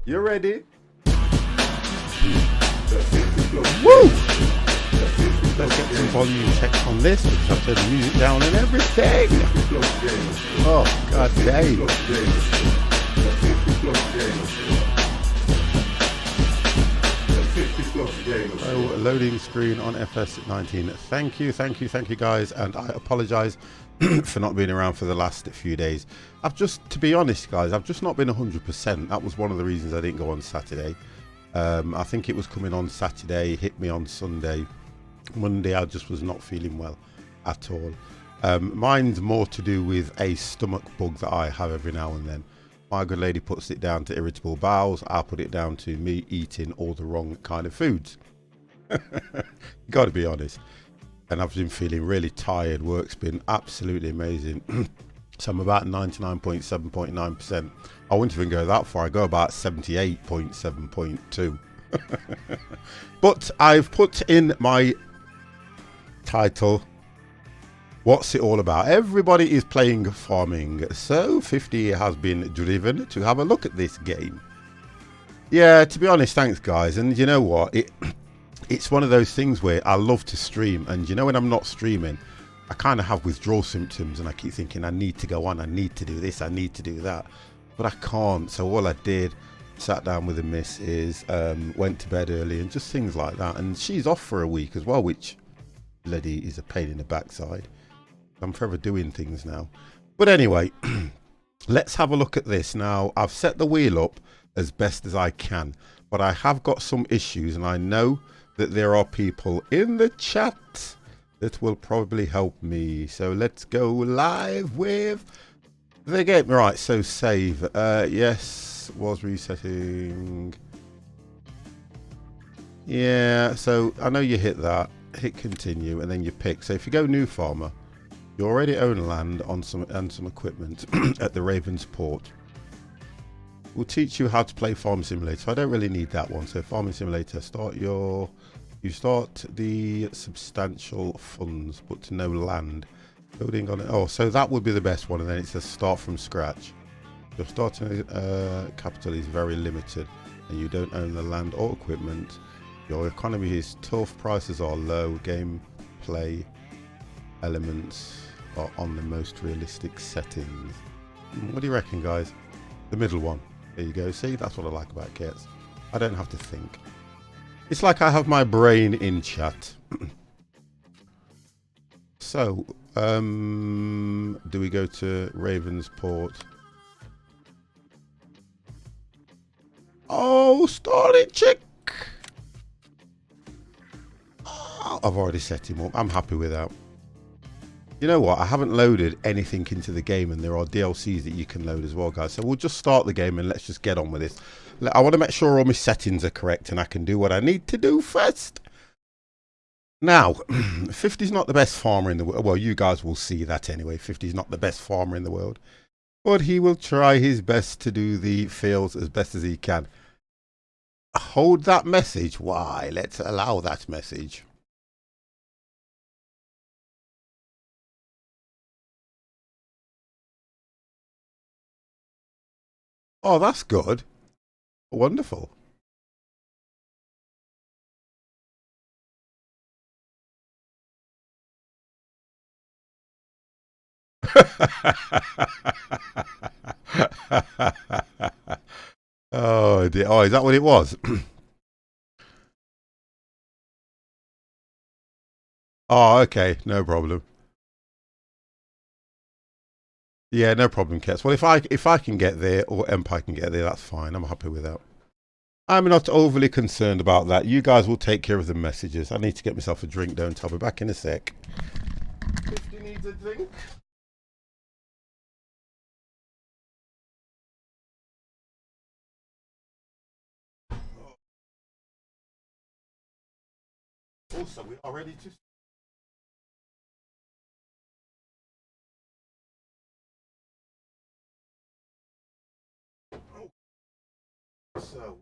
You ready? Woo! Let's get some volume check on this because I've turned the music down and everything. Oh, god dang. Oh, loading screen on FS19. Thank you guys, and I apologize for not being around for the last few days. To be honest guys, I've just not been 100%. That was one of the reasons I didn't go on Saturday. I think it was coming on Saturday, hit me on Sunday. Monday I just was not feeling well at all. Mine's more to do with a stomach bug that I have every now and then. My good lady puts it down to irritable bowels. I'll put it down to me eating all the wrong kind of foods. Gotta be honest. And I've been feeling really tired. Work's been absolutely amazing. So I'm about 99.7.9%. I wouldn't even go that far. I go about 78.7.2. But I've put in my title, what's it all about? Everybody is playing farming, so 50 has been driven to have a look at this game. Yeah, to be honest, thanks guys. And you know what, it's one of those things where I love to stream, and you know, when I'm not streaming, I kind of have withdrawal symptoms and I keep thinking I need to go on, I need to do this, I need to do that, but I can't. So all I did, sat down with the missus, went to bed early and just things like that. And she's off for a week as well, which bloody is a pain in the backside. I'm forever doing things now. But anyway, let's have a look at this. Now, I've set the wheel up as best as I can, but I have got some issues, and I know that there are people in the chat that will probably help me. So let's go live with the game. Right, so save. Yes, was resetting. Yeah, so I know you hit that. Hit continue, and then you pick. So if you go new farmer, you already own land on some equipment at the Ravens Port. We'll teach you how to play Farm Simulator. So I don't really need that one. So Farming Simulator, you start the substantial funds, but to no land. Building on it. Oh, so that would be the best one, and then it says start from scratch. Your starting capital is very limited, and you don't own the land or equipment. Your economy is tough, prices are low, gameplay elements are on the most realistic settings. What do you reckon, guys? The middle one. There you go. See, that's what I like about kits. I don't have to think. It's like I have my brain in chat. So, do we go to Ravensport? Oh, start it, chick! Oh, I've already set him up. I'm happy with that. You know what? I haven't loaded anything into the game, and there are DLCs that you can load as well, guys. So we'll just start the game and let's just get on with this. I want to make sure all my settings are correct and I can do what I need to do first. Now, 50's not the best farmer in the world. Well, you guys will see that anyway. 50's not the best farmer in the world, but he will try his best to do the fields as best as he can. Hold that message. Why? Let's allow that message. Oh, that's good. Wonderful. Oh dear. Oh, is that what it was? Oh, okay. No problem. Yeah, no problem, Kets. Well, if I can get there, or Empire can get there, that's fine. I'm happy with that. I'm not overly concerned about that. You guys will take care of the messages. I need to get myself a drink, don't I? I'll be back in a sec. 50 needs a drink. Also, we are ready to... So...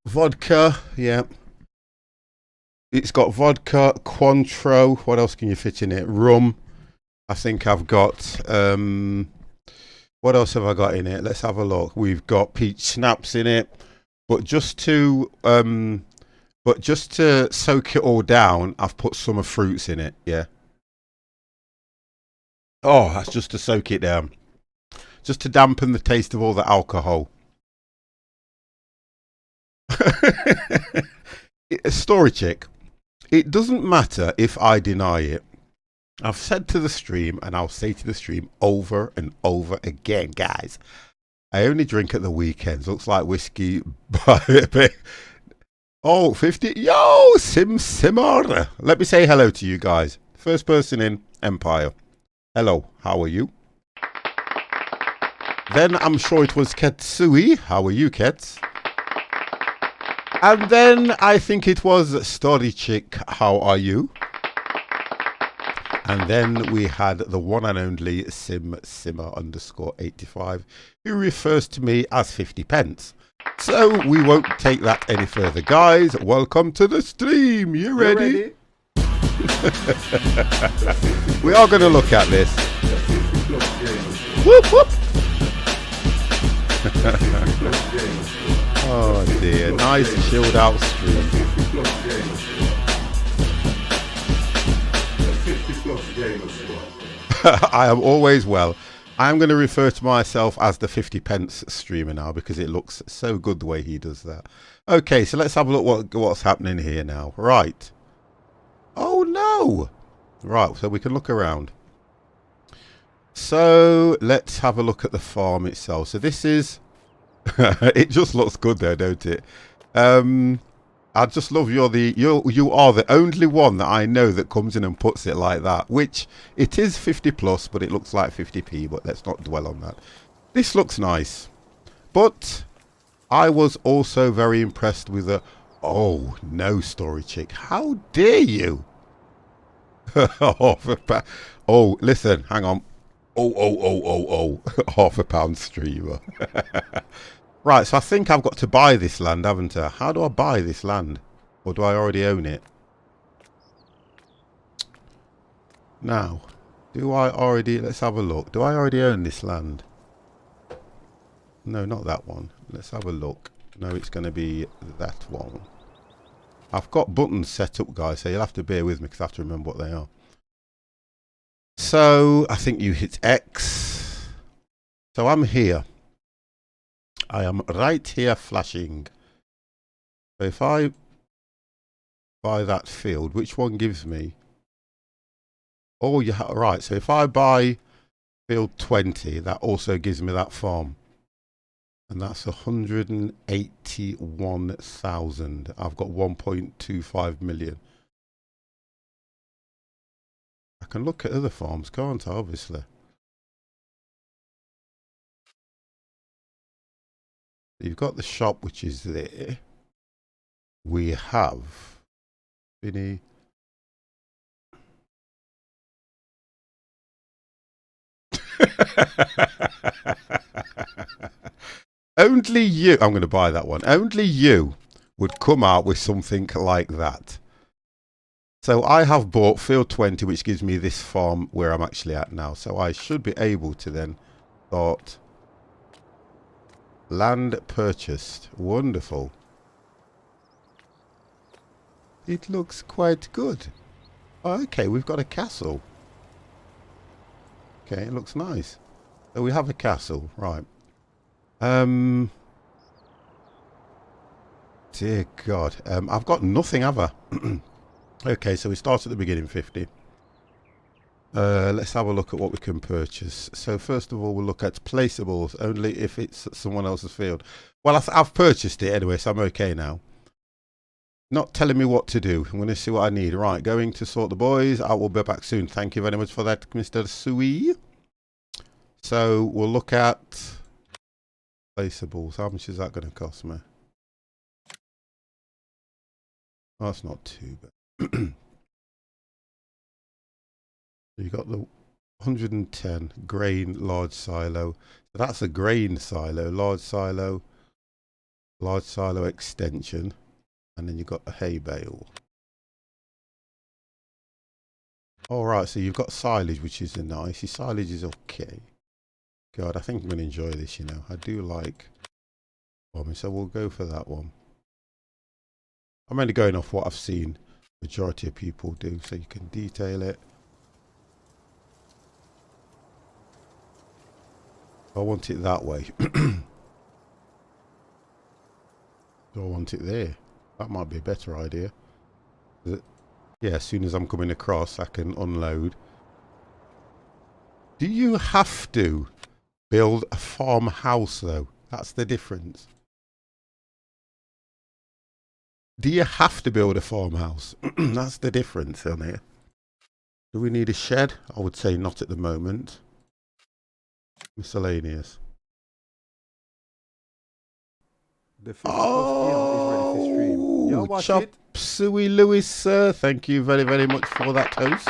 Vodka, yeah. It's got vodka, Cointreau. What else can you fit in it? Rum. I think I've got What else have I got in it? Let's have a look. We've got peach snaps in it, but just to soak it all down, I've put summer fruits in it. Yeah. Oh, that's just to soak it down, just to dampen the taste of all the alcohol. Story chick. It doesn't matter if I deny it. I've said to the stream, and I'll say to the stream over and over again, guys. I only drink at the weekends. Looks like whiskey. Oh, 50. Yo, Simmer. Let me say hello to you guys. First person in, Empire. Hello, how are you? Then I'm sure it was Ketsui. How are you, Kets? And then I think it was Story Chick. How are you? And then we had the one and only Simmer_85, who refers to me as 50 pence. So we won't take that any further, guys. Welcome to the stream. You ready? We are going to look at this. Whoop whoop. Oh dear, nice chilled out stream. I am always well. I'm going to refer to myself as the 50 pence streamer now because it looks so good the way he does that. Okay, so let's have a look what's happening here now. Right. Oh no. Right, so we can look around. So let's have a look at the farm itself. So this is it just looks good there, don't it? I just love you are the only one that I know that comes in and puts it like that, which it is 50 plus, but it looks like 50p, but let's not dwell on that. This looks nice, but I was also very impressed with the oh no, Story Chick, how dare you? Oh, listen, hang on. Oh, £0.5 streamer. Right, so I think I've got to buy this land, haven't I? How do I buy this land? Or do I already own it? Now, do I already... Let's have a look. Do I already own this land? No, not that one. Let's have a look. No, it's going to be that one. I've got buttons set up, guys, so you'll have to bear with me because I have to remember what they are. So, I think you hit X. So, I'm here. I am right here flashing. So if I buy that field, which one gives me? Oh, yeah, right. So if I buy field 20, that also gives me that farm. And that's 181,000. I've got 1.25 million. I can look at other farms, can't I, obviously? You've got the shop, which is there. We have Vinny. Only you, I'm going to buy that one. Only you would come out with something like that. So I have bought field 20, which gives me this farm where I'm actually at now. So I should be able to then start land purchased. Wonderful. It looks quite good. Oh, okay, we've got a castle. Okay, it looks nice. So we have a castle, right. Dear God. I've got nothing, have I? Okay, so we start at the beginning, 50. Let's have a look at what we can purchase. So first of all, we'll look at placeables, only if it's someone else's field. Well, I've purchased it anyway, so I'm okay now. Not telling me what to do. I'm going to see what I need. Right, going to sort the boys. I will be back soon. Thank you very much for that, Mr. Sui. So we'll look at placeables. How much is that going to cost me? Oh, that's not too bad. You got the 110 grain large silo. So that's a grain silo, large silo extension, and then you've got a hay bale. All right, so you've got silage, which is nice. Your silage is okay. God, I think I'm going to enjoy this, you know. I do like farming, so we'll go for that one. I'm only going off what I've seen majority of people do, so you can detail it. I want it that way. Do I want it there? That might be a better idea. Yeah, as soon as I'm coming across, I can unload. Do you have to build a farmhouse, though? That's the difference. Do you have to build a farmhouse? That's the difference on here. Do we need a shed? I would say not at the moment. Miscellaneous. The 50+ Eon is ready for stream. Yo, watch Chop it. Suey Lewis, sir. Thank you very, very much for that toast.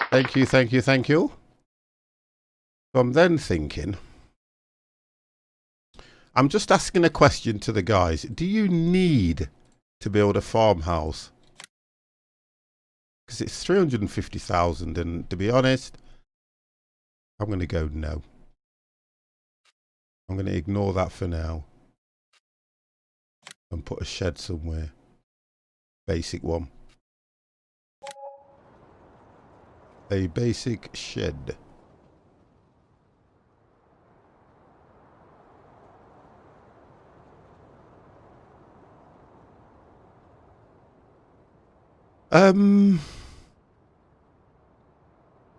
Thank you, thank you, thank you. So I'm then thinking, I'm just asking a question to the guys. Do you need to build a farmhouse? Because it's 350,000, and to be honest, I'm going to go no. I'm going to ignore that for now and put a shed somewhere. Basic one. A basic shed.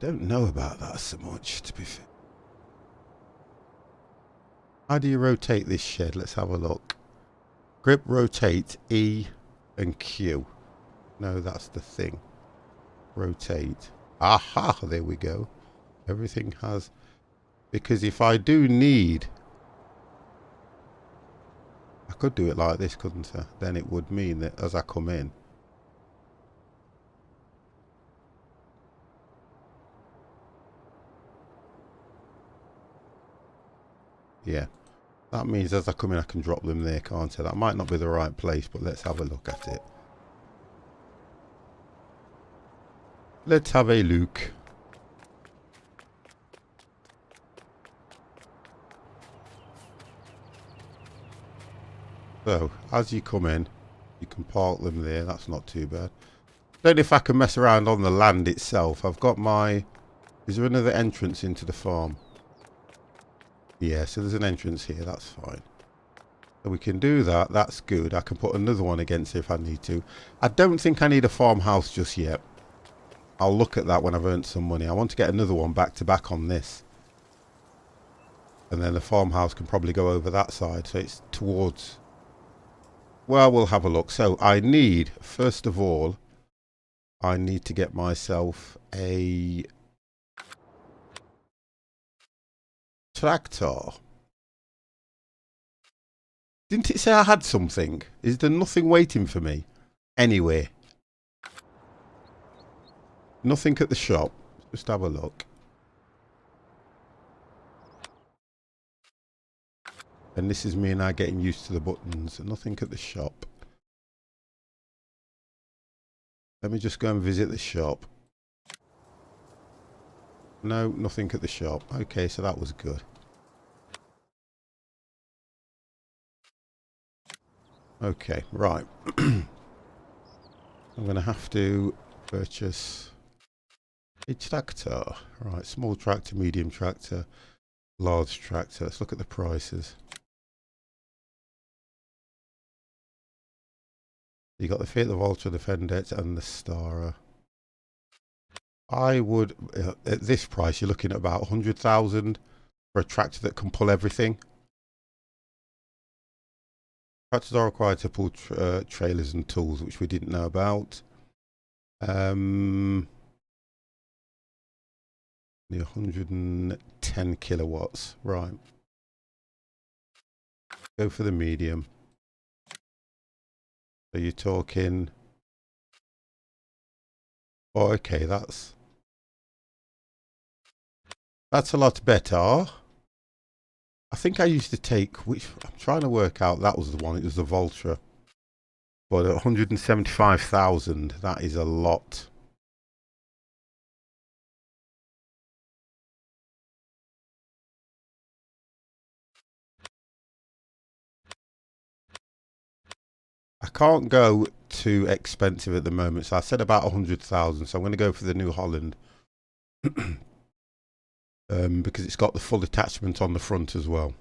Don't know about that so much, to be fair. How do you rotate this shed? Let's have a look. Grip, rotate, E and Q. No, that's the thing. Rotate. Aha, there we go. Everything has... Because if I do need... I could do it like this, couldn't I? Then it would mean that as I come in... Yeah. That means as I come in I can drop them there, can't I? That might not be the right place, but let's have a look at it. Let's have a look. So, as you come in, you can park them there. That's not too bad. Don't know if I can mess around on the land itself. I've got my... Is there another entrance into the farm? Yeah, so there's an entrance here. That's fine. So we can do that. That's good. I can put another one against it if I need to. I don't think I need a farmhouse just yet. I'll look at that when I've earned some money. I want to get another one back to back on this. And then the farmhouse can probably go over that side. So it's towards... Well, we'll have a look. So I need, first of all, I need to get myself a tractor. Didn't it say I had something? Is there nothing waiting for me? Anyway. Nothing at the shop. Just have a look. And this is me now getting used to the buttons. Nothing at the shop. Let me just go and visit the shop. No, nothing at the shop. Okay, so that was good. Okay, right. I'm going to have to purchase a tractor. Right, small tractor, medium tractor, large tractor. Let's look at the prices. You got the Fiat, the Volta, the Fendette and the Stara. I would, at this price, you're looking at about 100,000 for a tractor that can pull everything. Tractors are required to pull trailers and tools, which we didn't know about. The 110 kilowatts, right. Go for the medium. So you're talking... Oh, okay, that's a lot better. I think I used to take, which I'm trying to work out, that was the one, it was the Voltra. But 175,000, that is a lot. can't go too expensive at the moment, so I said about 100,000. So I'm going to go for the New Holland because it's got the full attachment on the front as well.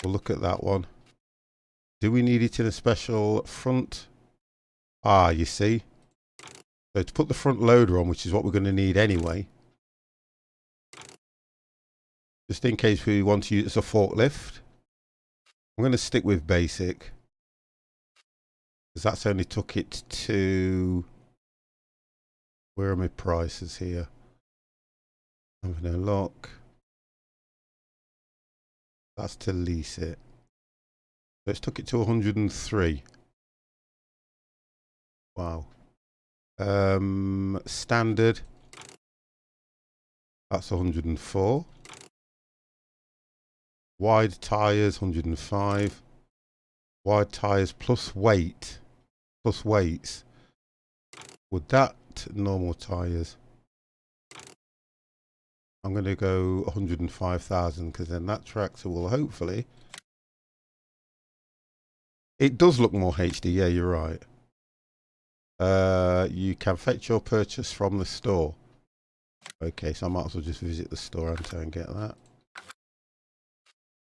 We'll look at that one. Do we need it in a special front? Ah, you see. So to put the front loader on, which is what we're going to need anyway, just in case we want to use it as a forklift, I'm going to stick with basic. Because that's only took it to... Where are my prices here? Having a look. That's to lease it. So it's took it to 103. Wow. Standard. That's 104. Wide tyres, 105. Wide tyres plus weight. Plus weights. Would that normal tyres? I'm going to go 105,000 because then that tractor will hopefully... It does look more HD, yeah, you're right. You can fetch your purchase from the store. Okay, so I might as well just visit the store and try and get that.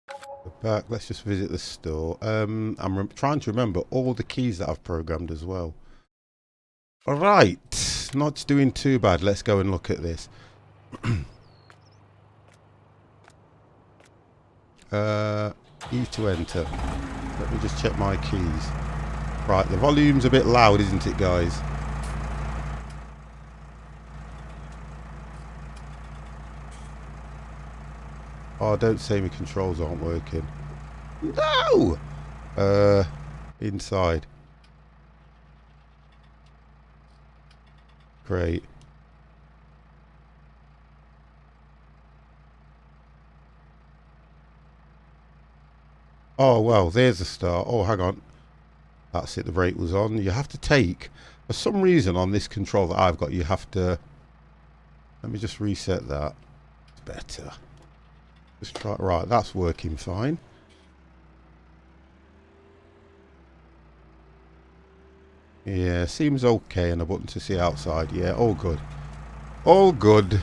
Go back, let's just visit the store. I'm trying to remember all the keys that I've programmed as well. Alright, not doing too bad. Let's go and look at this. E to enter. Let me just check my keys. Right, the volume's a bit loud, isn't it, guys? Oh, don't say my controls aren't working. No! Inside. Great. Oh, well, there's the start. Oh, hang on. That's it, the brake was on. You have to take, for some reason on this control that I've got, you have to... Let me just reset that. It's better. Just try... Right, that's working fine. Yeah, seems okay, and a button to see outside. Yeah, all good. All good.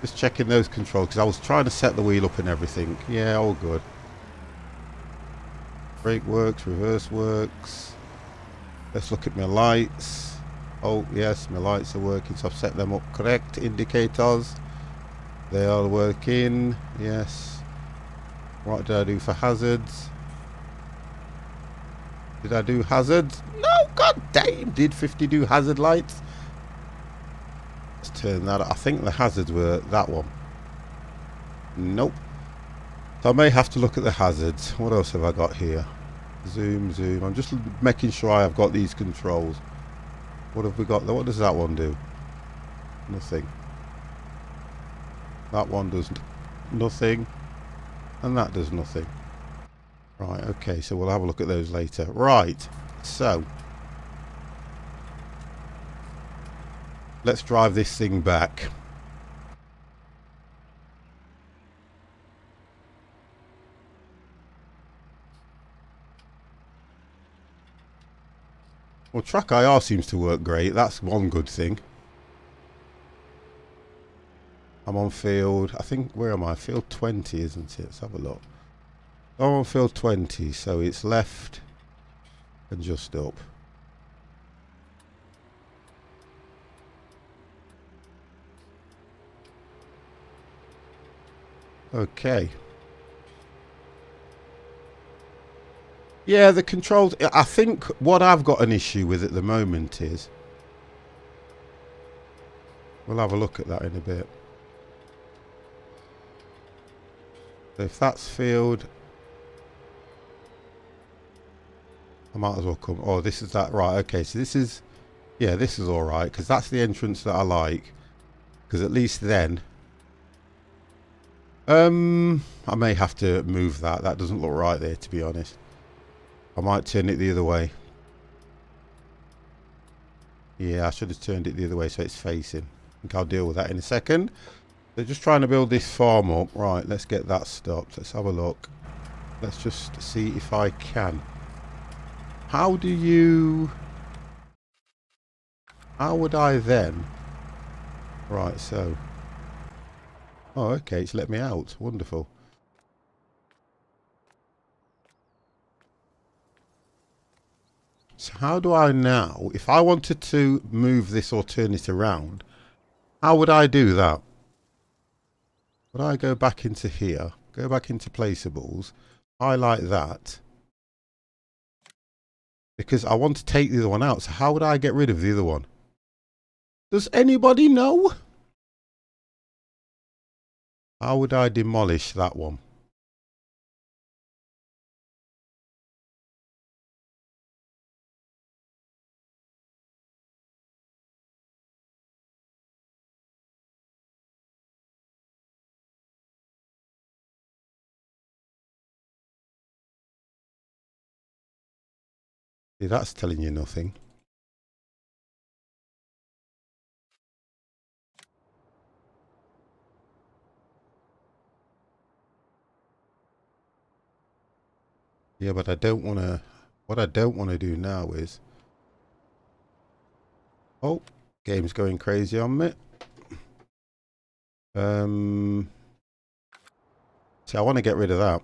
Just checking those controls, because I was trying to set the wheel up and everything. Yeah, all good. Brake works, reverse works. Let's look at my lights. Oh, yes, my lights are working, so I've set them up correct. Indicators. They are working. Yes. What did I do for hazards? Did I do hazards? No, god damn. Did 50 do hazard lights? Let's turn that up. I think the hazards were that one. Nope. So I may have to look at the hazards. What else have I got here? Zoom, zoom. I'm just making sure I've got these controls. What have we got there? What does that one do? Nothing. That one does nothing. And that does nothing. Right, okay, so we'll have a look at those later. Right, so let's drive this thing back. Well, Track IR seems to work great. That's one good thing. I'm on field, I think, where am I? Field 20, isn't it? Let's have a look. I'm on field 20, so it's left and just up. Okay. Yeah, the controls, I think what I've got an issue with at the moment is, we'll have a look at that in a bit. So if that's field, I might as well come. Oh, this is that. Right, okay. So this is... Yeah, this is alright. Because that's the entrance that I like. Because at least then... I may have to move that. That doesn't look right there, to be honest. I might turn it the other way. Yeah, I should have turned it the other way so it's facing. I think I'll deal with that in a second. They're just trying to build this farm up. Right, let's get that stopped. Let's have a look. Let's just see if I can. How do you... How would I then... Right, so... Oh, okay, it's let me out. Wonderful. So how do I now... If I wanted to move this or turn it around, how would I do that? Would I go back into here? Go back into placeables. Highlight that. Because I want to take the other one out. So how would I get rid of the other one? Does anybody know? How would I demolish that one? See, that's telling you nothing. Yeah, but I don't want to... What I don't want to do now is... Oh, game's going crazy on me. So I want to get rid of that.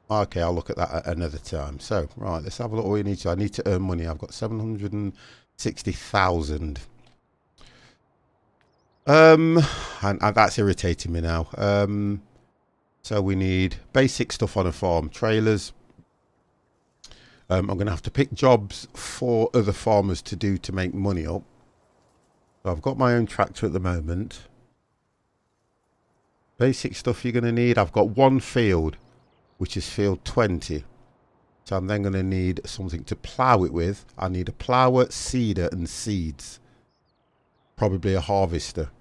Okay, I'll look at that at another time. So, right, let's have a look what we need to... I need to earn money. I've got 760,000. And that's irritating me now. So we need basic stuff on a farm. Trailers. I'm going to have to pick jobs for other farmers to do to make money up. So I've got my own tractor at the moment. Basic stuff you're going to need. I've got one field, which is field 20. So I'm then going to need something to plough it with. I need a plougher, seeder and seeds. Probably a harvester.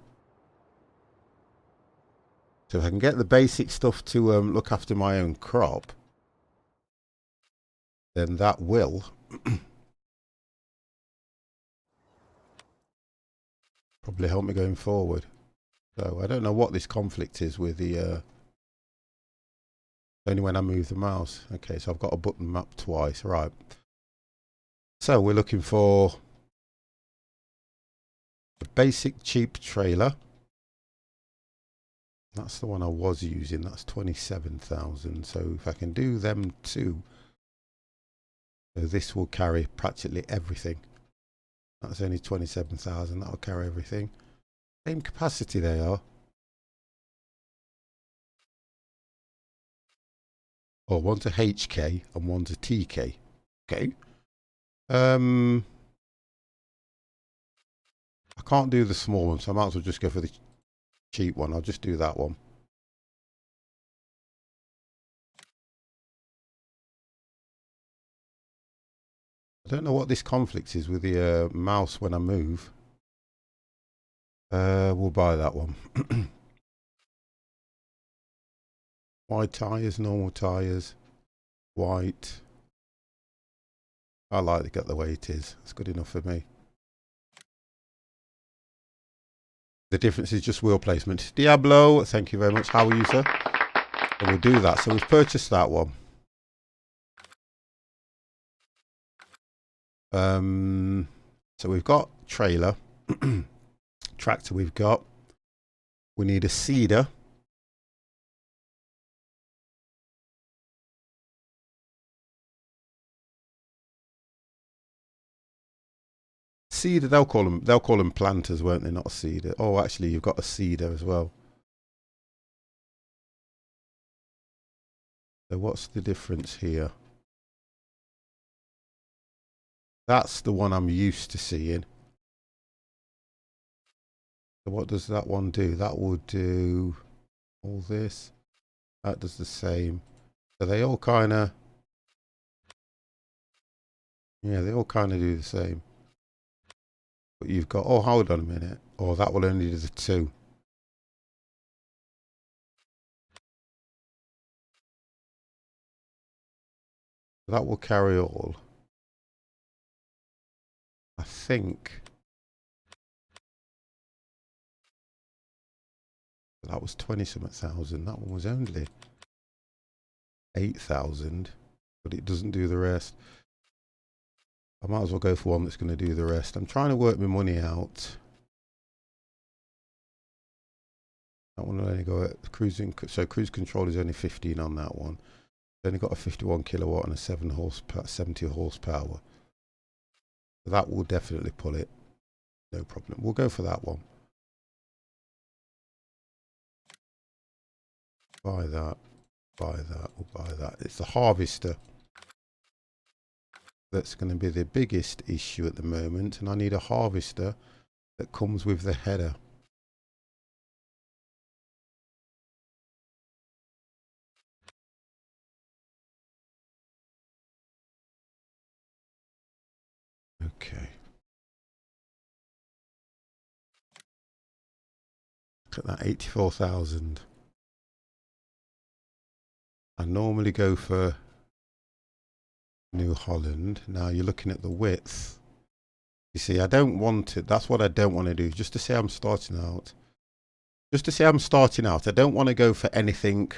So if I can get the basic stuff to look after my own crop, then that will probably help me going forward. So I don't know what this conflict is with the... only when I move the mouse. Okay, so I've got a button map twice. Right. So we're looking for a basic cheap trailer. That's the one I was using. That's 27,000. So if I can do them two, so this will carry practically everything. That's only 27,000. That'll carry everything. Same capacity they are. Oh, one's a HK and one's a TK. Okay. I can't do the small one, so I might as well just go for the cheap one. I'll just do that one. I don't know what this conflict is with the mouse when I move. We'll buy that one. White tyres, normal tyres, white. I like to get the way it is. It's good enough for me. The difference is just wheel placement. Diablo, thank you very much. How are you, sir? So we'll do that. So we've purchased that one. So we've got trailer, tractor we've got. We need a seeder. Seeder, they'll call them planters, won't they? Not a seeder. Oh, actually, you've got a seeder as well. So what's the difference here? That's the one I'm used to seeing. So what does that one do? That will do all this. That does the same. So they all kind of... Yeah, they all kind of do the same. But you've got... Oh, hold on a minute. Oh, that will only do the two. That will carry all. I think... That was 20-something thousand. That one was only... 8,000, but it doesn't do the rest. I might as well go for one that's going to do the rest. I'm trying to work my money out. That one will only go at cruising, so cruise control is only 15 on that one. It's only got a 51 kilowatt and a 70 horsepower. So that will definitely pull it. No problem. We'll go for that one. Buy that. Buy that. We'll buy that. It's the harvester that's going to be the biggest issue at the moment, and I need a harvester that comes with the header. Okay. Look at that, 84,000. I normally go for New Holland. Now you're looking at the width. You see, I don't want it. That's what I don't want to do. Just to say I'm starting out. Just to say I'm starting out. I don't want to go for anything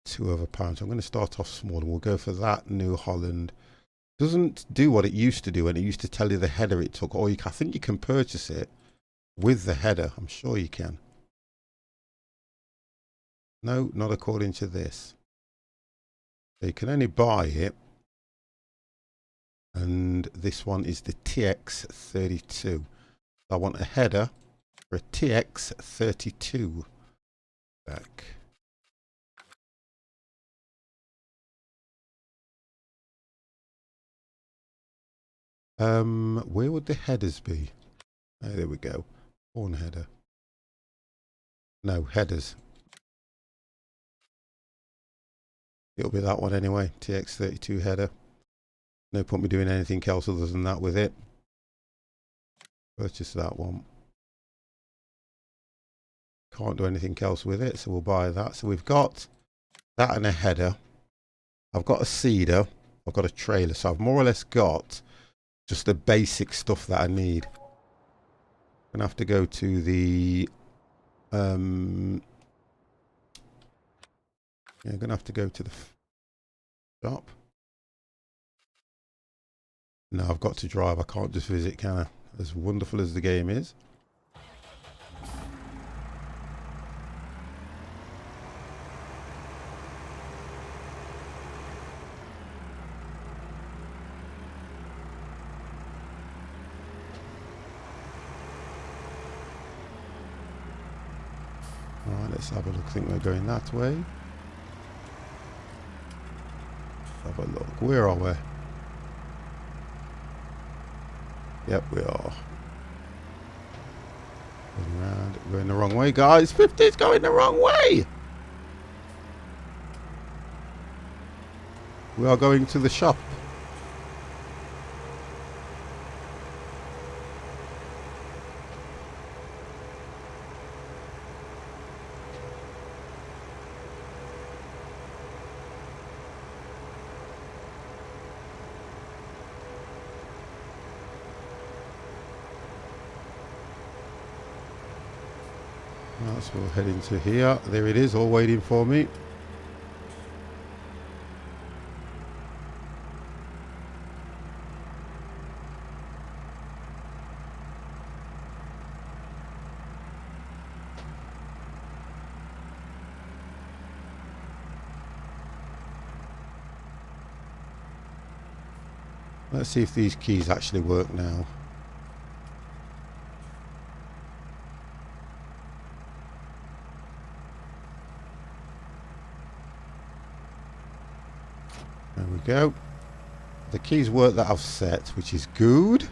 too overpowering. I'm going to start off small, and we'll go for that New Holland. Doesn't do what it used to do when it used to tell you the header it took. Or I think you can purchase it with the header. I'm sure you can. No, not according to this. So you can only buy it. And this one is the TX32. I want a header for a TX32 back. Where would the headers be? Oh, there we go. Horn header. No, headers. It'll be that one anyway. TX32 header. No point me doing anything else other than that with it. Purchase that one. Can't do anything else with it, so we'll buy that. So we've got that and a header. I've got a seeder. I've got a trailer. So I've more or less got just the basic stuff that I need. I'm going to have to go to the... yeah, I'm going to have to go to the shop. No, I've got to drive. I can't just visit, can I? As wonderful as the game is. Alright, let's have a look. I think we're going that way. Let's have a look. Where are we? Yep, we are. Going around. We're going the wrong way, guys. 50's going the wrong way. We are going to the shop. Right, so we'll head into here. There it is, all waiting for me. Let's see if these keys actually work now. There we go. The keys work that I've set, which is good.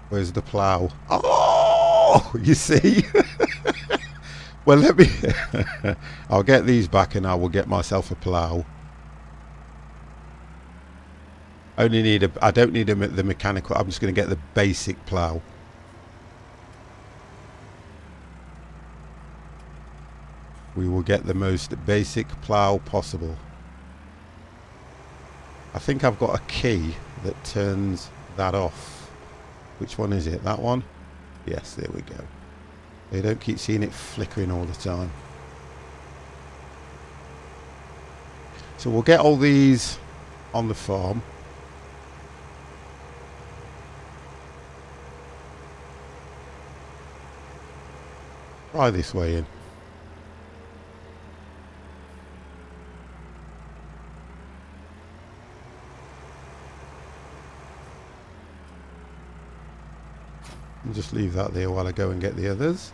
Where's the plough? Oh, you see? Well, let me... I'll get these back and I will get myself a plough. I don't need the mechanical. I'm just going to get the basic plough. We will get the most basic plough possible. I think I've got a key that turns that off. Which one is it? That one? Yes, there we go. You don't keep seeing it flickering all the time. So we'll get all these on the farm. Try this way in. And just leave that there while I go and get the others.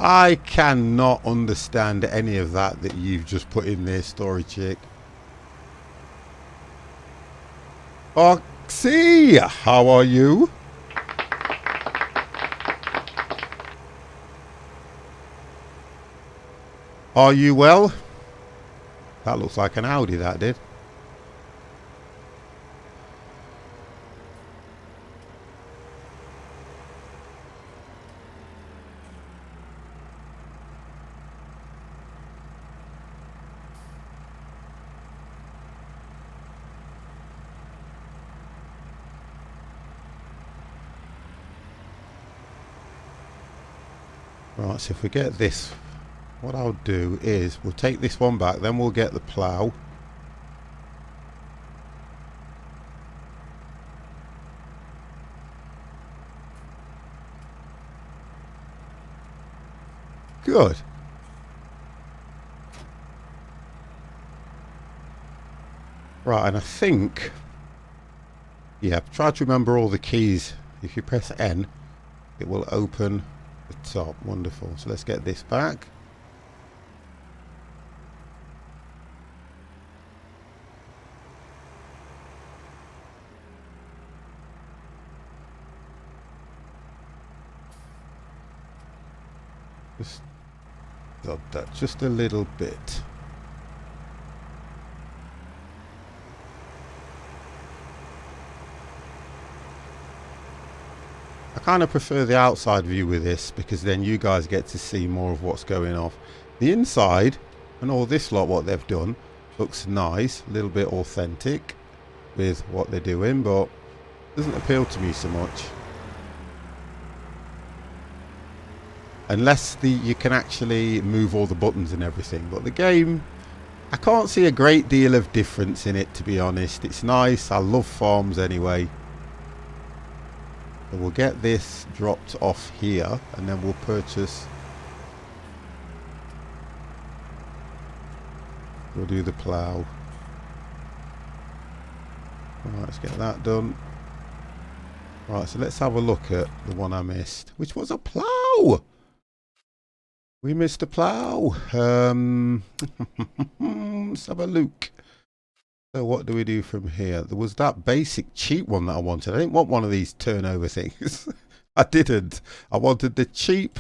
I cannot understand any of that you've just put in there, Story Chick. Oxy, how are you? Are you well? That looks like an Audi, that did. Right, so if we get this, what I'll do is we'll take this one back, then we'll get the plough. Good. Right, and I think, yeah, try to remember all the keys. If you press N, it will open the top. Wonderful. So let's get this back. Just dot that just a little bit. I kind of prefer the outside view with this because then you guys get to see more of what's going off. The inside and all this lot, what they've done, looks nice, a little bit authentic with what they're doing, but doesn't appeal to me so much. Unless you can actually move all the buttons and everything. But the game, I can't see a great deal of difference in it, to be honest. It's nice. I love farms anyway. So we'll get this dropped off here and then we'll purchase. We'll do the plough. Alright, let's get that done. Right, so let's have a look at the one I missed, which was a plough. We missed a plough. Let's have a look. So what do we do from here? There was that basic cheap one that I wanted. I didn't want one of these turnover things. I didn't. I wanted the cheap,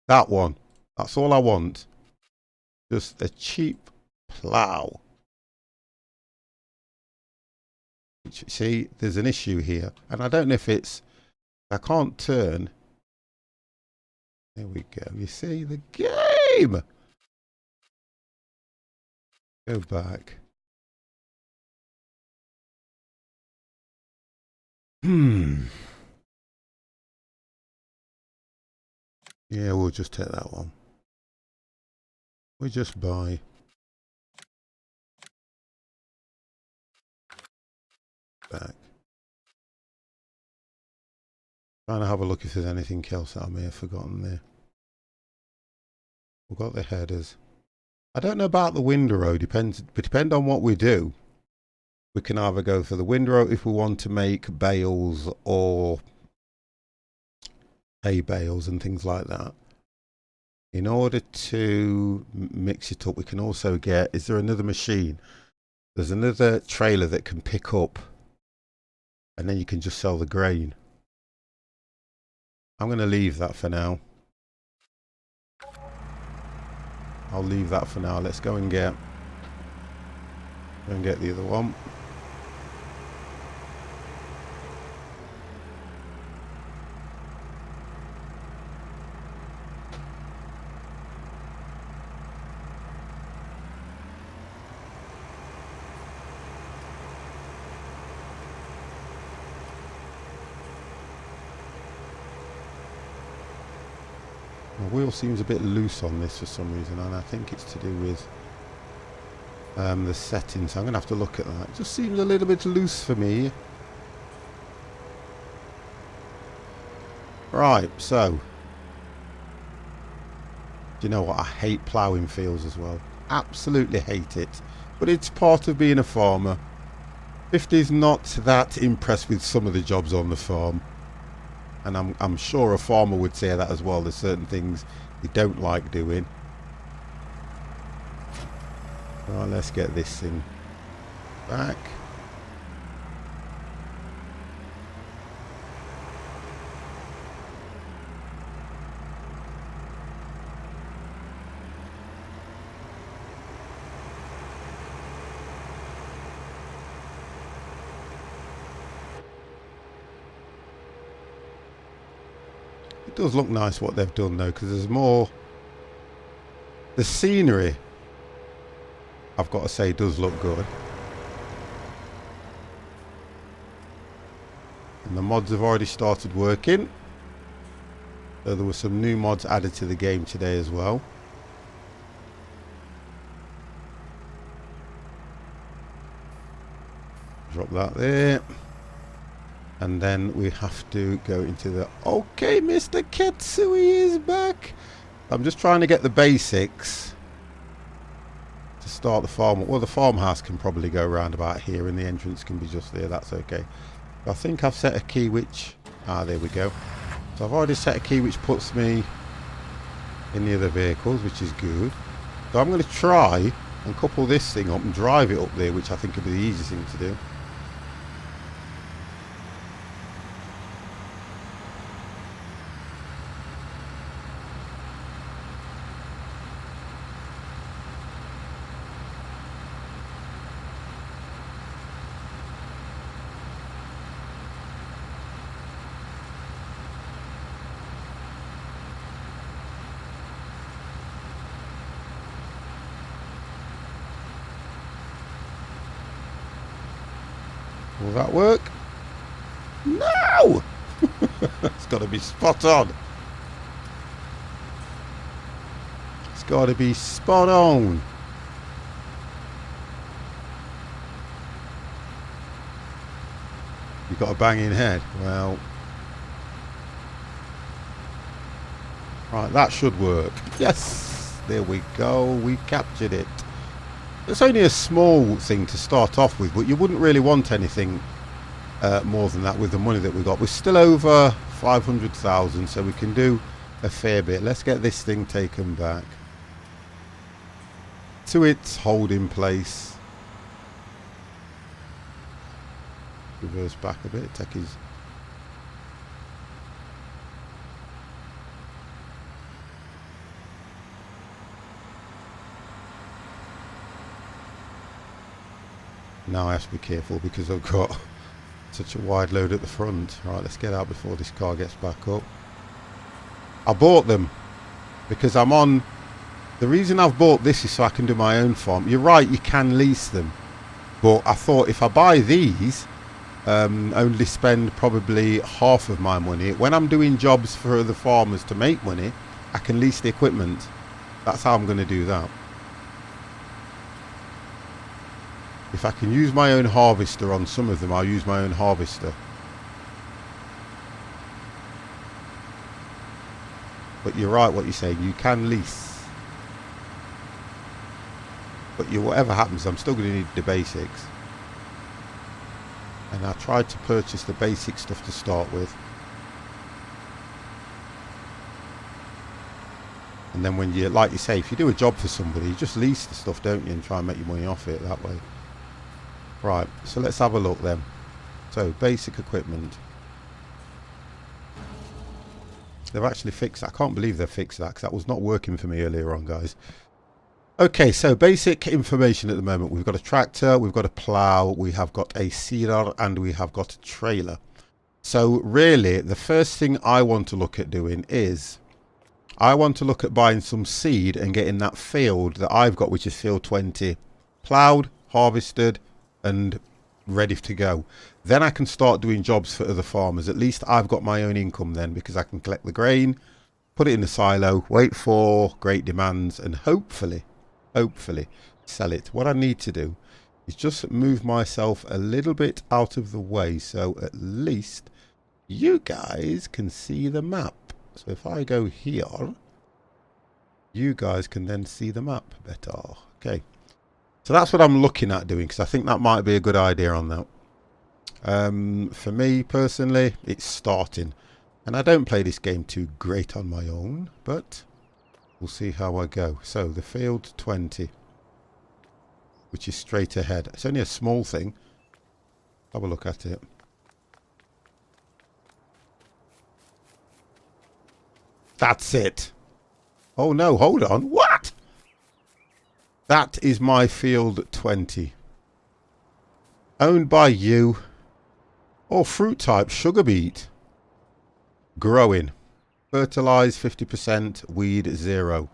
that one. That's all I want. Just a cheap plough. See, there's an issue here. And I don't know if it's, I can't turn. There we go. You see the game. Go back. Yeah, we'll just take that one. We just buy. Back. Trying to have a look if there's anything else that I may have forgotten there. We've got the headers. I don't know about the windrow. Depends on what we do. We can either go for the windrow if we want to make bales or hay bales and things like that. In order to mix it up, we can also get, is there another machine? There's another trailer that can pick up and then you can just sell the grain. I'm going to leave that for now. I'll leave that for now. Let's go and get the other one. wheel seems a bit loose on this for some reason, and I think it's to do with the settings. I'm going to have to look at that. It just seems a little bit loose for me. Right, so do you know what? I hate ploughing fields as well. Absolutely hate it. But it's part of being a farmer. 50's not that impressed with some of the jobs on the farm. And I'm sure a farmer would say that as well. There's certain things they don't like doing. Right, let's get this thing back. It does look nice what they've done though, because there's more. The scenery, I've got to say, does look good. And the mods have already started working. So there were some new mods added to the game today as well. Drop that there. And then we have to go into the... Okay, Mr. Ketsui is back. I'm just trying to get the basics to start the farm. Well, the farmhouse can probably go around about here and the entrance can be just there. That's okay. I think I've set a key which... Ah, there we go. So I've already set a key which puts me in the other vehicles, which is good. So I'm going to try and couple this thing up and drive it up there, which I think would be the easiest thing to do. Will that work? No! It's got to be spot on. It's got to be spot on. You've got a banging head. Well. Right, that should work. Yes! There we go. We captured it. It's only a small thing to start off with, but you wouldn't really want anything more than that with the money that we got. We're still over 500,000, so we can do a fair bit. Let's get this thing taken back to its holding place. Reverse back a bit. Take his... Now I have to be careful because I've got such a wide load at the front. Right, let's get out before this car gets back up. I bought them because I'm on... The reason I've bought this is so I can do my own farm. You're right, you can lease them. But I thought if I buy these, only spend probably half of my money. When I'm doing jobs for other farmers to make money, I can lease the equipment. That's how I'm going to do that. If I can use my own harvester on some of them, I'll use my own harvester. But you're right what you're saying, you can lease. But whatever happens, I'm still going to need the basics. And I tried to purchase the basic stuff to start with. And then when you, like you say, if you do a job for somebody, you just lease the stuff, don't you, and try and make your money off it that way. Right, so let's have a look then. So, basic equipment. They've actually fixed that. I can't believe they've fixed that because that was not working for me earlier on, guys. Okay, so basic information at the moment. We've got a tractor, we've got a plough, we have got a seeder, and we have got a trailer. So, really, the first thing I want to look at doing is I want to look at buying some seed and getting that field that I've got, which is field 20, ploughed, harvested, and ready to go. Then I can start doing jobs for other farmers. At least I've got my own income then, because I can collect the grain, put it in the silo, wait for great demands, and hopefully sell it. What I need to do is just move myself a little bit out of the way so at least you guys can see the map. So if I go here, you guys can then see the map better. Okay, so that's what I'm looking at doing, because I think that might be a good idea on that. For me personally, it's starting, and I don't play this game too great on my own, but we'll see how I go. So the field 20, which is straight ahead. It's only a small thing. Have a look at it. That's it. Oh no, hold on. What? That is my field 20. Owned by you. Oh, fruit type, sugar beet. Growing. Fertilize 50%, weed 0.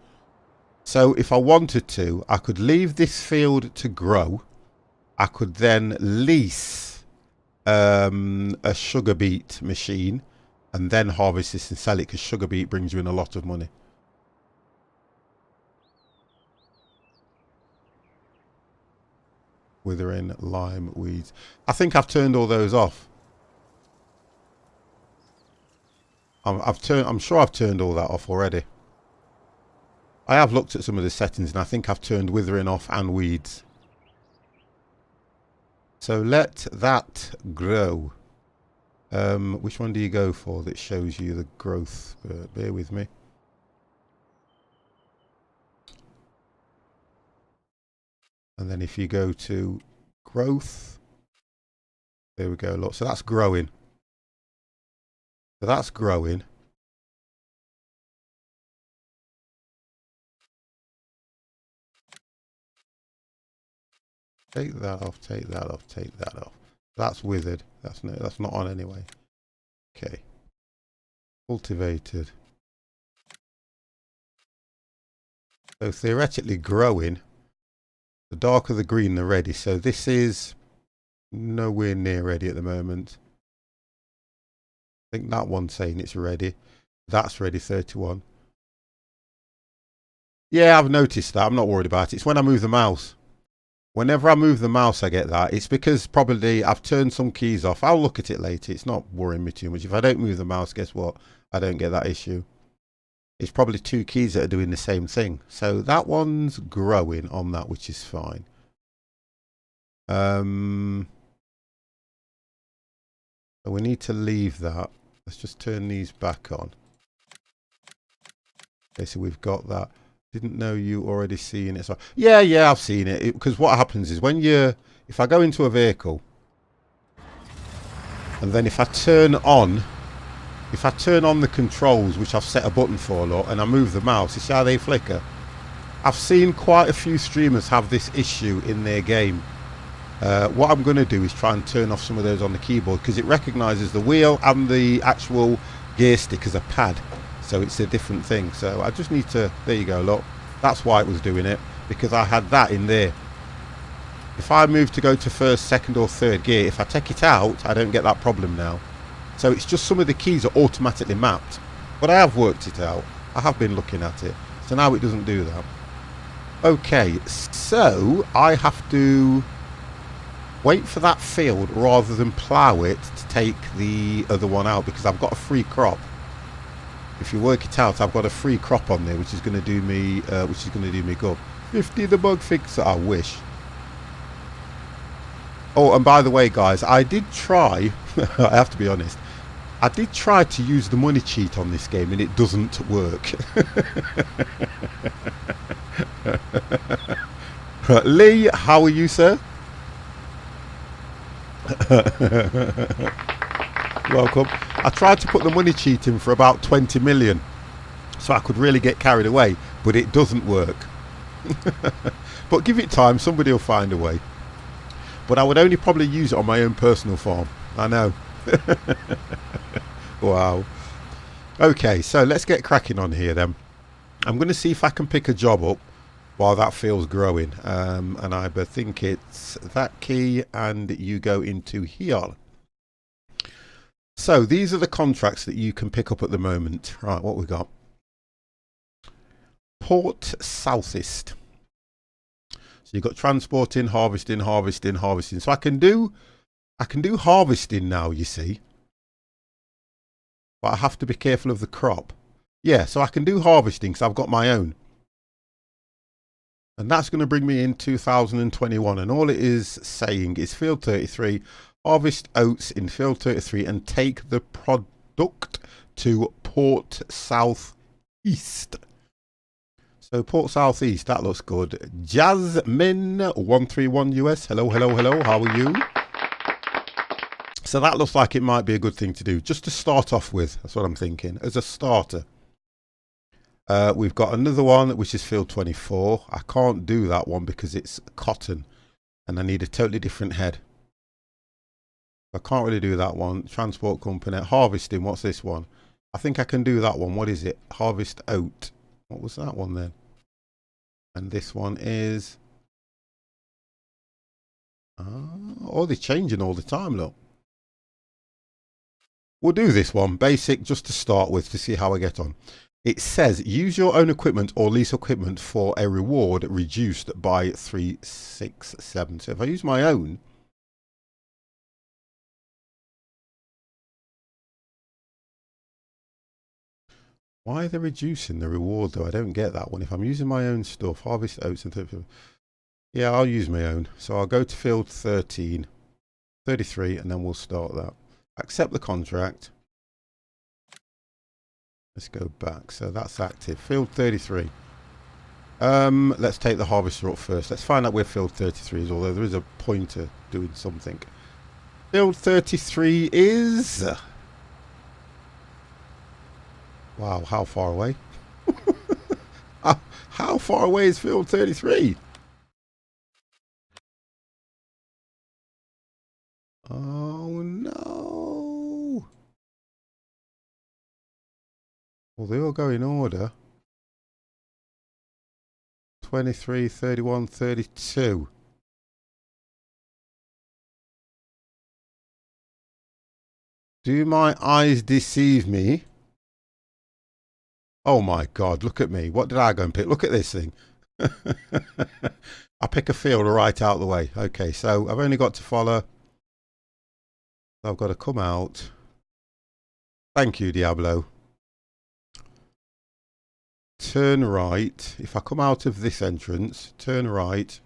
So if I wanted to, I could leave this field to grow. I could then lease a sugar beet machine and then harvest this and sell it, because sugar beet brings you in a lot of money. Withering, lime, weeds. I think I've turned all those off. I'm sure I've turned all that off already. I have looked at some of the settings and I think I've turned withering off and weeds. So let that grow. Which one do you go for that shows you the growth? Bear with me. And then if you go to growth, there we go. Look, so that's growing. So that's growing. Take that off, take that off, take that off. That's withered. That's not on anyway. Okay. Cultivated. So theoretically growing. The darker the green, the ready. So this is nowhere near ready at the moment. I think that one's saying it's ready. That's ready, 31. Yeah, I've noticed that. I'm not worried about it. It's when I move the mouse. Whenever I move the mouse, I get that. It's because probably I've turned some keys off. I'll look at it later. It's not worrying me too much. If I don't move the mouse, guess what? I don't get that issue. It's probably two keys that are doing the same thing. So that one's growing on that, which is fine. So we need to leave that. Let's just turn these back on. Okay, so we've got that. Didn't know you already seen it. So yeah, I've seen it. Because what happens is if I go into a vehicle, and then if I turn on the controls, which I've set a button for, look, and I move the mouse, you see how they flicker? I've seen quite a few streamers have this issue in their game. What I'm going to do is try and turn off some of those on the keyboard, because it recognises the wheel and the actual gear stick as a pad. So it's a different thing. So I just need to, there you go, look. That's why it was doing it, because I had that in there. If I move to go to first, second or third gear, if I take it out, I don't get that problem now. So it's just some of the keys are automatically mapped. But I have worked it out. I have been looking at it. So now it doesn't do that. Okay, so I have to wait for that field rather than plough it to take the other one out, because I've got a free crop. If you work it out, I've got a free crop on there, which is going to do me, good. 50 the bug fixer. I wish. Oh, and by the way, guys, I did try. I have to be honest. I did try to use the money cheat on this game, and it doesn't work. Lee, how are you, sir? Welcome. I tried to put the money cheat in for about 20 million so I could really get carried away, but it doesn't work. But give it time, somebody will find a way. But I would only probably use it on my own personal farm. I know. Wow. Okay, so let's get cracking on here then. I'm going to see if I can pick a job up while that field's growing. And I think it's that key, and you go into here. So these are the contracts that you can pick up at the moment. Right, what we got? Port Southeast. So you've got transporting, harvesting, harvesting, harvesting. So I can do harvesting now, you see. But I have to be careful of the crop. Yeah, so I can do harvesting because I've got my own. And that's going to bring me in 2021. And all it is saying is field 33, harvest oats in field 33 and take the product to Port Southeast. So Port Southeast, that looks good. Jasmine131 US. Hello, hello, hello. How are you? So that looks like it might be a good thing to do, just to start off with. That's what I'm thinking, as a starter. We've got another one, which is field 24. I can't do that one because it's cotton, and I need a totally different head. I can't really do that one. Transport company. Harvesting, what's this one? I think I can do that one. What is it? Harvest oat. What was that one then? And this one is... oh, they're changing all the time, look. We'll do this one, basic, just to start with, to see how I get on. It says, use your own equipment or lease equipment for a reward reduced by 367. So if I use my own, why are they reducing the reward though? I don't get that one. If I'm using my own stuff, harvest oats and... yeah, I'll use my own. So I'll go to field 13, 33, and then we'll start that. Accept the contract. Let's go back. So that's active. Field 33. Let's take the harvester up first. Let's find out where field 33 is, although there is a pointer doing something. Field 33 is... wow, how far away? How far away is field 33? Oh no. Well, they all go in order. 23, 31, 32. Do my eyes deceive me? Oh my God, look at me. What did I go and pick? Look at this thing. I pick a field right out of the way. Okay, so I've only got to follow. I've got to come out. Thank you, Diablo. Turn right. If I come out of this entrance, turn right.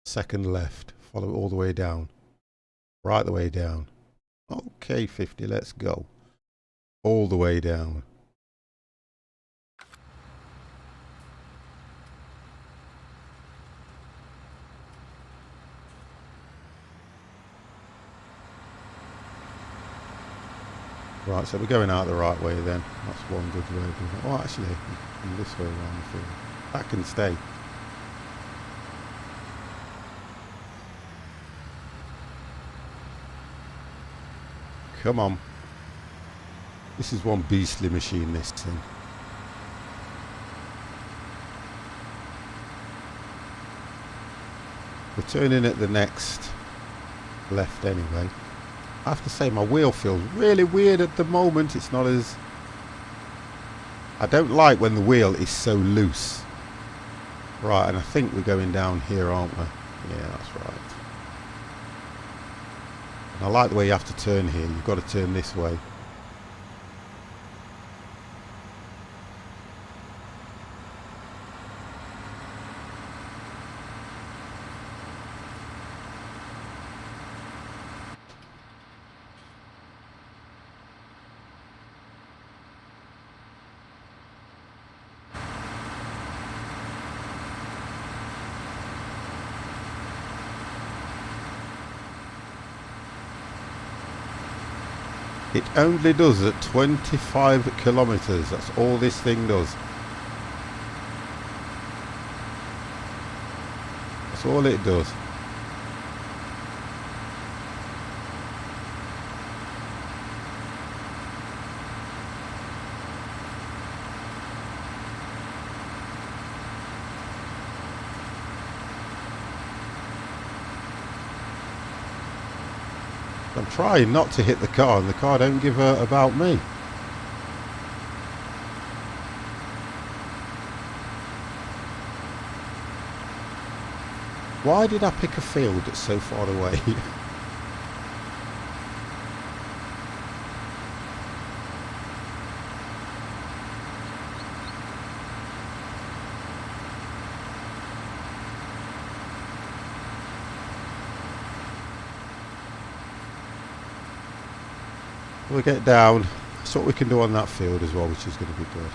Second left. Follow it all the way down. Right the way down. Okay, 50, let's go. All the way down. Right, so we're going out the right way then. That's one good way. Oh, actually, from this way around the field. That can stay. Come on. This is one beastly machine, this thing. We're turning at the next left anyway. I have to say my wheel feels really weird at the moment. It's not as... I don't like when the wheel is so loose. Right, and I think we're going down here, aren't we? Yeah, that's right. And I like the way you have to turn here. You've got to turn this way. It only does at 25 kilometers. That's all this thing does. That's all it does. I'm trying not to hit the car, and the car don't give a about me. Why did I pick a field that's so far away? We'll get down. That's what we can do on that field as well, which is going to be good.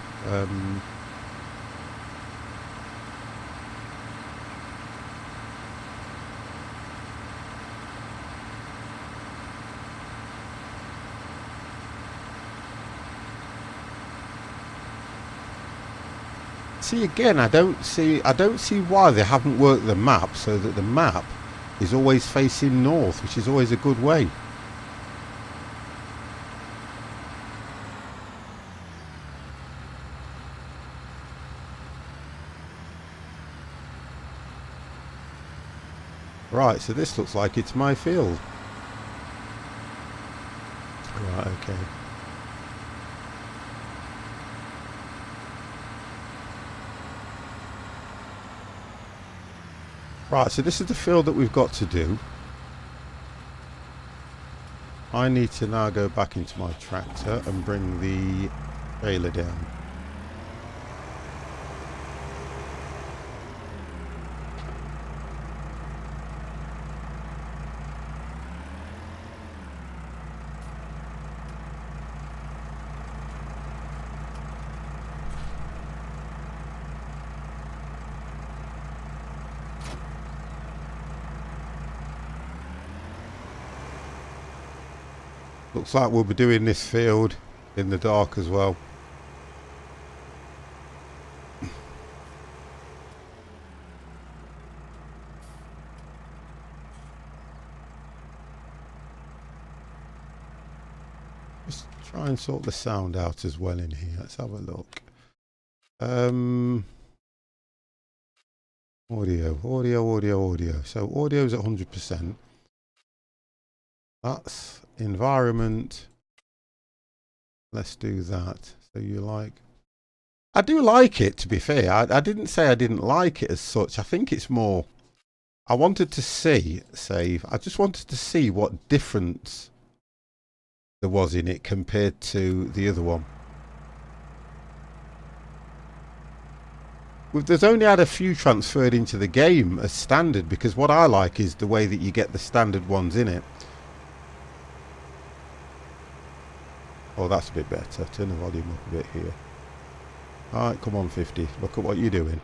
See again, I don't see why they haven't worked the map so that the map is always facing north, which is always a good way. Right, so this looks like it's my field. Right, okay. Right, so this is the field that we've got to do. I need to now go back into my tractor and bring the trailer down. Looks like we'll be doing this field in the dark as well. Just try and sort the sound out as well in here. Let's have a look. Audio. So audio's at 100%. That's environment. Let's do that. So you like... I do like it, to be fair. I didn't say I didn't like it as such. I think it's more... I wanted to see, I just wanted to see what difference there was in it compared to the other one. There's only had a few transferred into the game as standard, because what I like is the way that you get the standard ones in it. Oh, that's a bit better. Turn the volume up a bit here. Alright, come on 50. Look at what you're doing.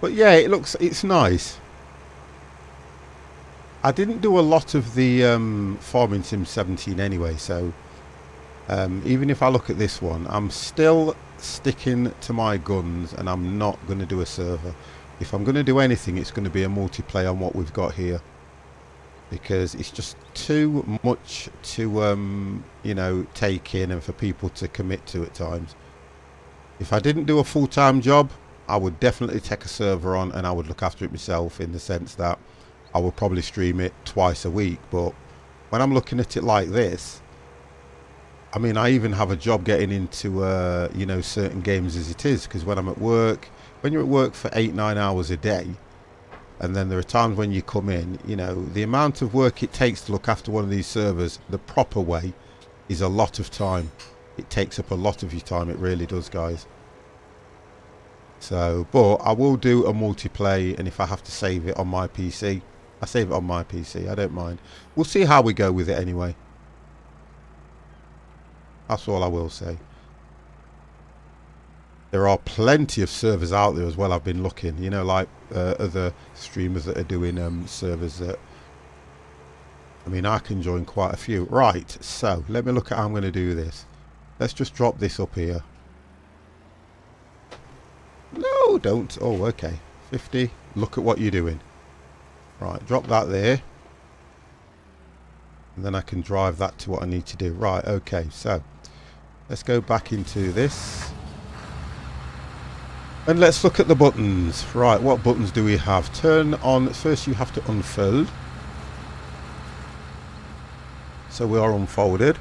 But yeah, it's nice. I didn't do a lot of the Farming Sim 17 anyway, so even if I look at this one, I'm still sticking to my guns and I'm not going to do a server. If I'm going to do anything, it's going to be a multiplayer on what we've got here, because it's just too much to you know, take in and for people to commit to at times. If I didn't do a full-time job, I would definitely take a server on and I would look after it myself, in the sense that I will probably stream it twice a week. But when I'm looking at it like this, I mean, I even have a job getting into you know, certain games as it is, because when I'm at work, when you're at work for 8-9 hours a day, and then there are times when you come in, you know, the amount of work it takes to look after one of these servers the proper way is a lot of time. It takes up a lot of your time, it really does, guys. So, but I will do a multiplayer, and if I have to save it on my PC, I save it on my PC. I don't mind. We'll see how we go with it anyway. That's all I will say. There are plenty of servers out there as well. I've been looking, you know, like other streamers that are doing servers that... I mean, I can join quite a few. Right, so let me look at how I'm going to do this. Let's just drop this up here. No, don't. Oh, okay. 50. Look at what you're doing. Right, drop that there. And then I can drive that to what I need to do. Right, okay, so let's go back into this. And let's look at the buttons. Right, what buttons do we have? Turn on, first you have to unfold. So we are unfolded.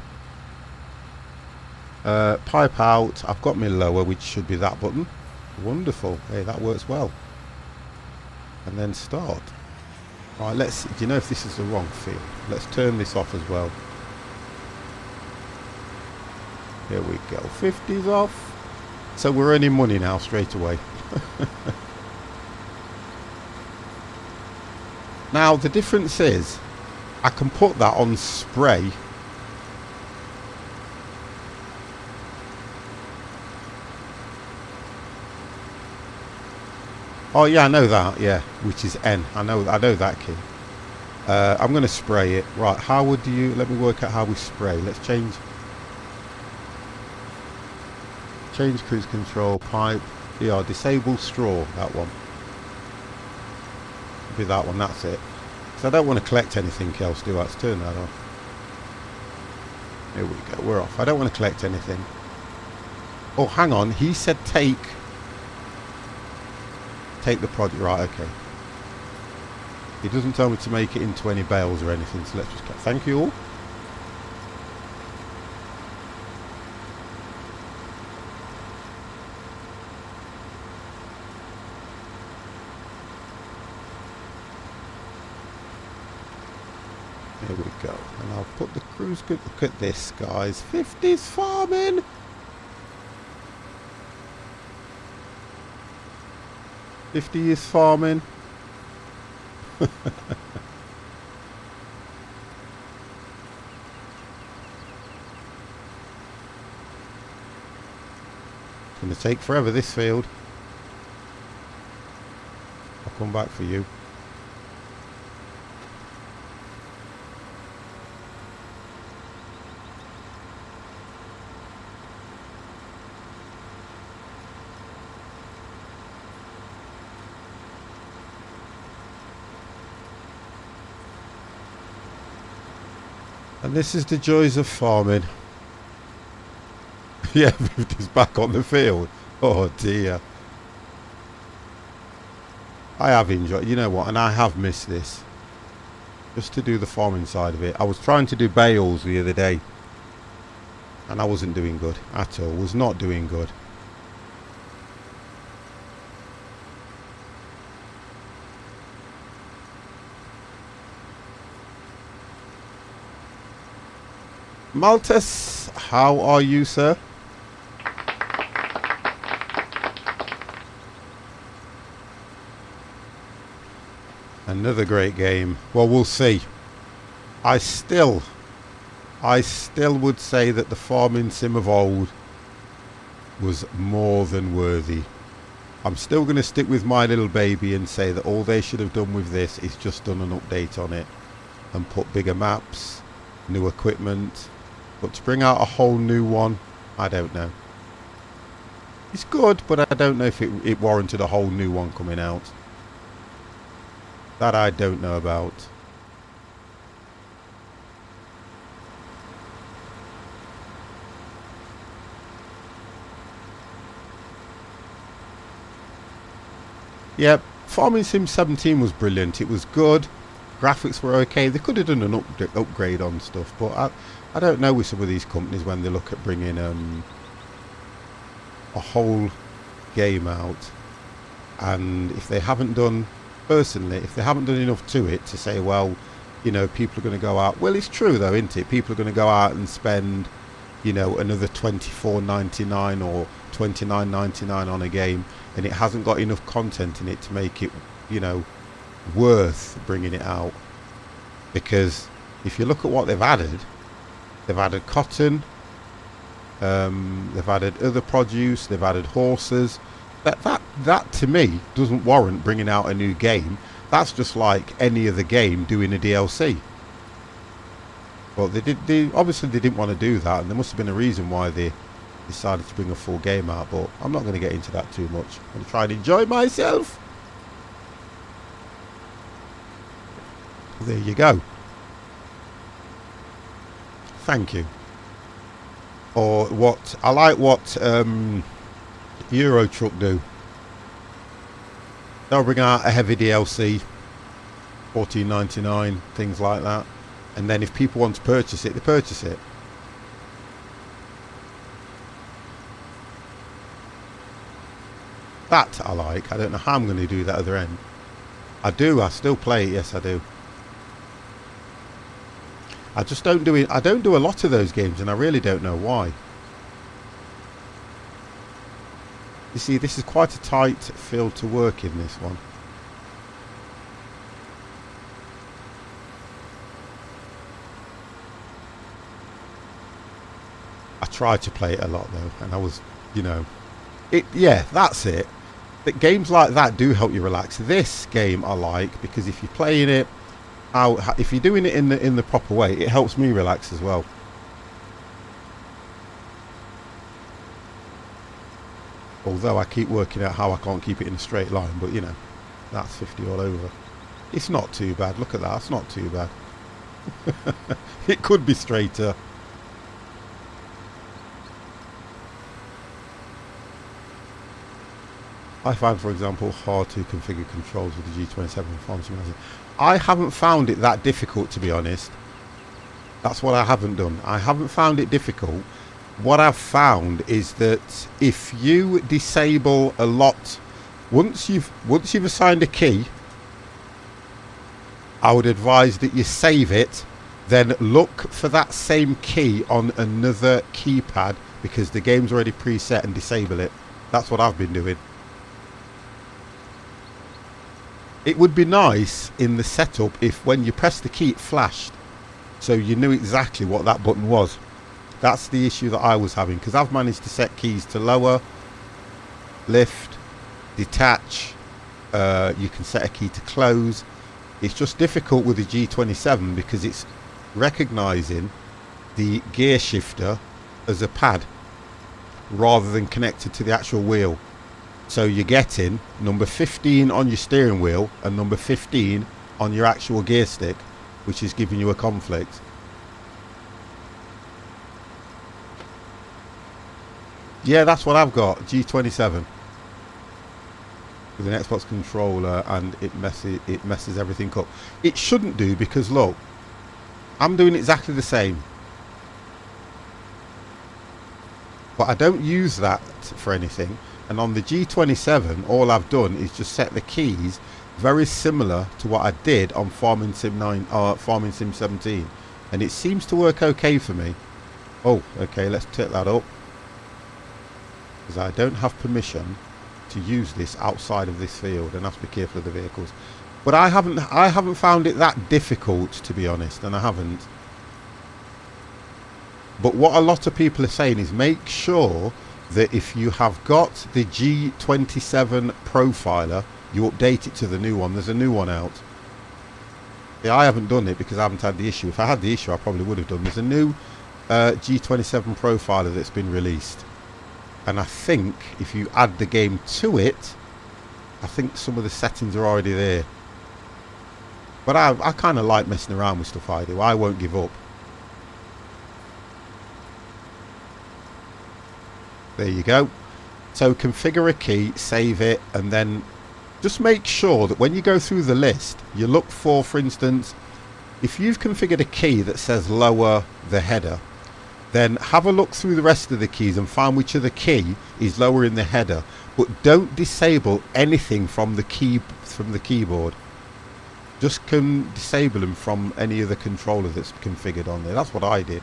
Pipe out, I've got my lower, which should be that button. Wonderful, hey, that works well. And then start. Right, let's, do you know if this is the wrong field? Let's turn this off as well. Here we go, 50's off. So we're earning money now straight away. Now the difference is, I can put that on spray. Oh yeah, I know that, yeah, which is N. I know that key. I'm going to spray it. Right, how would you, let me work out how we spray. Let's change cruise control, pipe, yeah, disable straw, that one. Be that one, that's it. So I don't want to collect anything else, do I? Let's turn that off. Here we go, we're off. I don't want to collect anything. Oh, hang on, he said take the product, right, okay. He doesn't tell me to make it into any bales or anything, so let's just go. Thank you all. There we go. And I'll put the cruise good. Look at this, guys. 50s farming. $50 is farming. It's going to take forever, this field. I'll come back for you. And this is the joys of farming. Yeah, 50's back on the field. Oh dear. I have enjoyed, you know what, and I have missed this. Just to do the farming side of it. I was trying to do bales the other day. And I wasn't doing good at all. Was not doing good. Maltus, how are you, sir? Another great game. Well, we'll see. I still would say that the farming sim of old was more than worthy. I'm still going to stick with My Little Baby and say that all they should have done with this is just done an update on it and put bigger maps, new equipment. But to bring out a whole new one, I don't know. It's good, but I don't know if it warranted a whole new one coming out. That I don't know about. Yep, Farming Sim 17 was brilliant. It was good. Graphics were okay. They could have done an upgrade on stuff, but I don't know with some of these companies when they look at bringing a whole game out, and if they haven't done, personally, if they haven't done enough to it to say, well, you know, people are going to go out. Well, it's true though, isn't it? People are going to go out and spend, you know, another $24.99 or $29.99 on a game, and it hasn't got enough content in it to make it, you know, worth bringing it out. Because if you look at what they've added cotton, they've added other produce, they've added horses. That to me doesn't warrant bringing out a new game. That's just like any other game doing a DLC. But they obviously they didn't want to do that, and there must have been a reason why they decided to bring a full game out. But I'm not going to get into that too much. I'm going to try and enjoy myself. There you go. Thank you. Or what I like what Euro Truck do. They'll bring out a heavy DLC, $14.99, things like that. And then if people want to purchase it, they purchase it. That I like. I don't know how I'm going to do that other end. I do. I still play it. Yes, I do. I just don't do it. I don't do a lot of those games, and I really don't know why. You see, this is quite a tight field to work in, this one. I tried to play it a lot though, and I was, you know, yeah, that's it. But games like that do help you relax. This game I like because if you're playing it out, if you're doing it in the proper way, it helps me relax as well. Although I keep working out how I can't keep it in a straight line, but you know, that's 50 all over. It's not too bad. Look at that. It's not too bad. It could be straighter. I find, for example, hard to configure controls with the G27 Farm Simulator. I haven't found it that difficult, to be honest. That's what I haven't done. I haven't found it difficult. What I've found is that if you disable a lot, once you've assigned a key, I would advise that you save it, then look for that same key on another keypad because the game's already preset, and disable it. That's what I've been doing. It would be nice in the setup if when you press the key it flashed, so you knew exactly what that button was. That's the issue that I was having, because I've managed to set keys to lower, lift, detach. You can set a key to close. It's just difficult with the G27 because it's recognising the gear shifter as a pad rather than connected to the actual wheel. So you're getting number 15 on your steering wheel and number 15 on your actual gear stick, which is giving you a conflict. Yeah, that's what I've got, G27 with an Xbox controller, and it messes everything up. It shouldn't do, because look, I'm doing exactly the same, but I don't use that for anything. And on the G27 all I've done is just set the keys very similar to what I did on Farming Sim 17, and it seems to work okay for me. Oh, okay, let's take that up, because I don't have permission to use this outside of this field, and I have to be careful of the vehicles. But I haven't found it that difficult, to be honest, and I haven't. But what a lot of people are saying is make sure that if you have got the G27 profiler, you update it to the new one. There's a new one out. Yeah, I haven't done it because I haven't had the issue. If I had the issue I probably would have done. There's a new G27 profiler that's been released, and I think if you add the game to it, I think some of the settings are already there. But I kind of like messing around with stuff I do. I won't give up. There you go. So configure a key, save it, and then just make sure that when you go through the list, you look for instance, if you've configured a key that says lower the header, then have a look through the rest of the keys and find which other key is lowering the header, but don't disable anything from the keyboard. Just disable them from any other controller that's configured on there. That's what I did,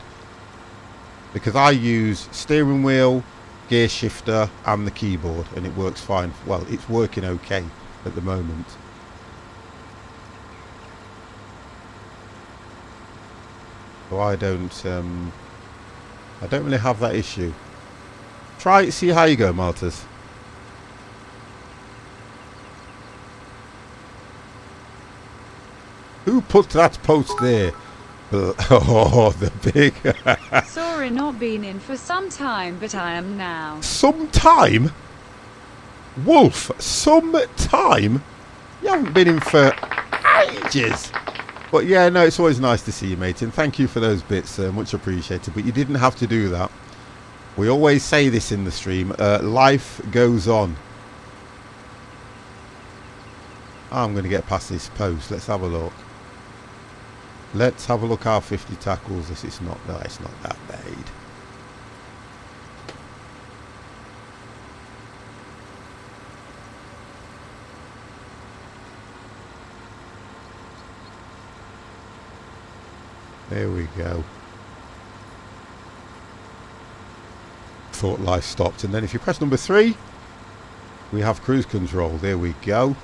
because I use steering wheel, gear shifter and the keyboard, and it works fine. Well, it's working okay at the moment. So I don't really have that issue. Try it, see how you go, Maltese. Who put that post there? Oh, the big... Sorry, not been in for some time, but I am now. Some time? Wolf, some time? You haven't been in for ages. But yeah, no, it's always nice to see you, mate, and thank you for those bits, much appreciated. But you didn't have to do that. We always say this in the stream, life goes on. I'm going to get past this post. Let's have a look. Let's have a look how 50 tackles this. It's not, no, it's not that bad. There we go. Thought life stopped, and then if you press number 3, we have cruise control. There we go.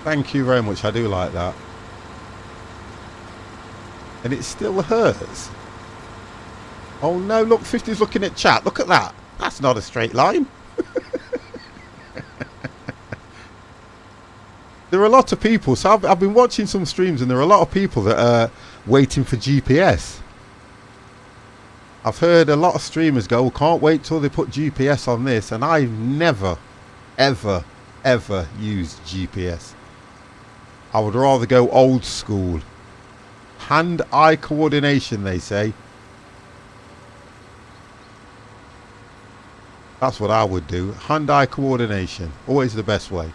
Thank you very much. I do like that. And it still hurts. Oh no, look, 50's looking at chat. Look at that. That's not a straight line. There are a lot of people. So I've been watching some streams, and there are a lot of people that are waiting for GPS. I've heard a lot of streamers go, can't wait till they put GPS on this. And I've never, ever, ever used GPS. I would rather go old school. Hand-eye coordination, they say. That's what I would do. Hand-eye coordination. Always the best way.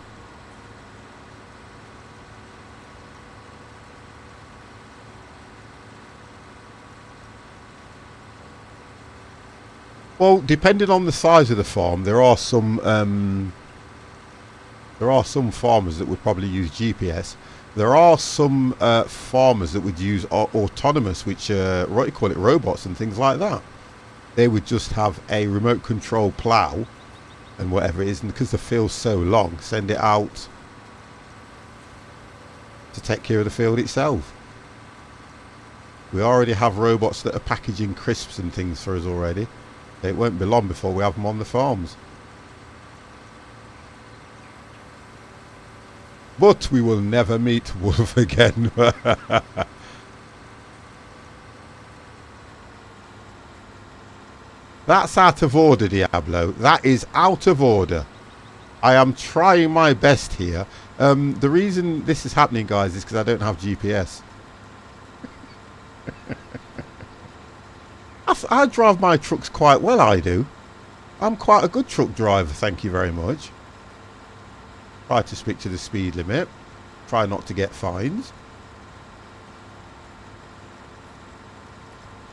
Well, depending on the size of the farm, there are some farmers that would probably use GPS. There are some farmers that would use autonomous, which what do you call it, robots and things like that. They would just have a remote control plough and whatever it is, and because the field's so long, send it out to take care of the field itself. We already have robots that are packaging crisps and things for us already. It won't be long before we have them on the farms. But we will never meet Wolf again. That's out of order, Diablo. That is out of order. I am trying my best here. The reason this is happening, guys, is because I don't have GPS. I drive my trucks quite well, I do. I'm quite a good truck driver, thank you very much. Try to stick to the speed limit. Try not to get fines.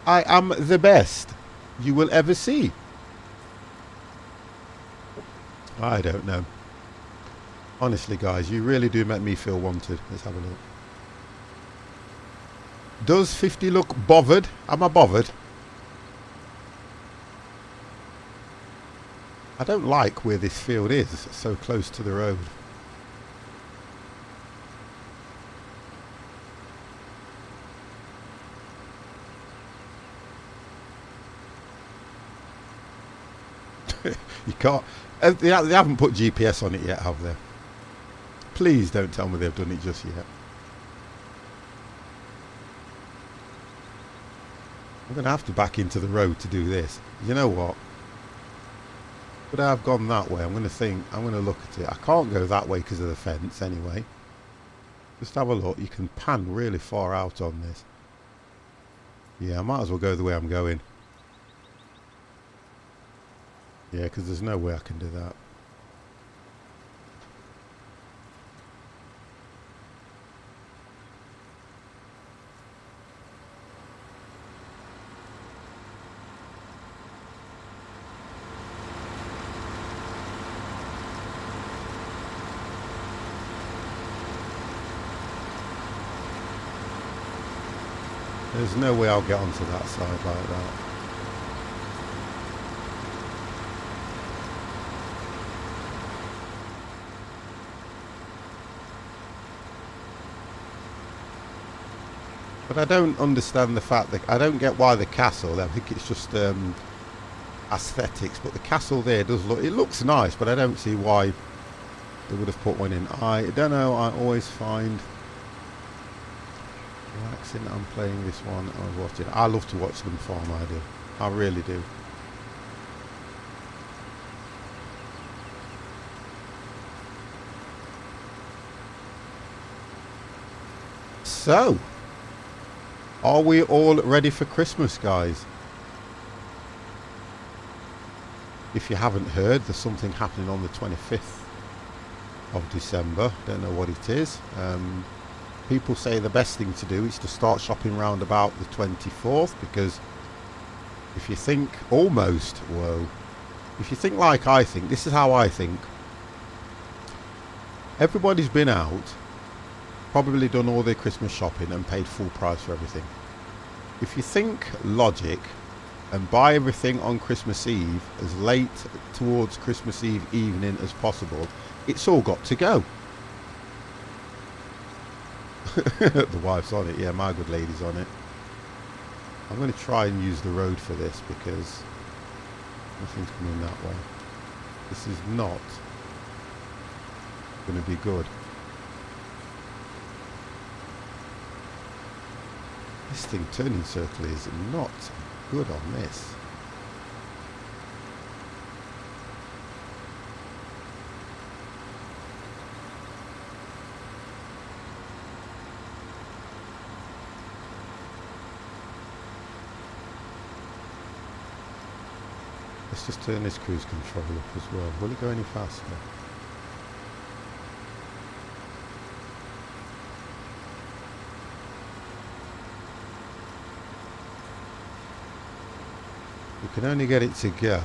I am the best you will ever see. I don't know. Honestly, guys, you really do make me feel wanted. Let's have a look. Does 50 look bothered? Am I bothered? I don't like where this field is. It's so close to the road. You can't. They haven't put GPS on it yet, have they? Please don't tell me they've done it just yet. I'm going to have to back into the road to do this. You know what? Could I have gone that way? I'm going to look at it. I can't go that way because of the fence anyway. Just have a look. You can pan really far out on this. Yeah, I might as well go the way I'm going. Yeah, because there's no way I can do that. There's no way I'll get onto that side like that. But I don't understand the fact that I don't get why the castle. I think it's just aesthetics. But the castle there does look. It looks nice, but I don't see why they would have put one in. I don't know. I always find relaxing. I'm playing this one. I was watching. I love to watch them farm. I do. I really do. So. Are we all ready for Christmas, guys? if you haven't heard, there's something happening on the 25th of December. Don't know what it is. People say the best thing to do is to start shopping round about the 24th, because if you think if you think like I think, this is how I think. Everybody's been out, probably done all their Christmas shopping and paid full price for everything. If you think logic and buy everything on Christmas Eve as late towards Christmas Eve evening as possible, it's all got to go. The wife's on it. Yeah, my good lady's on it. I'm going to try and use the road for this because nothing's coming that way. This is not going to be good. This thing turning circle is not good on this. Let's just turn this cruise control up as well. Will it go any faster? We can only get it to go.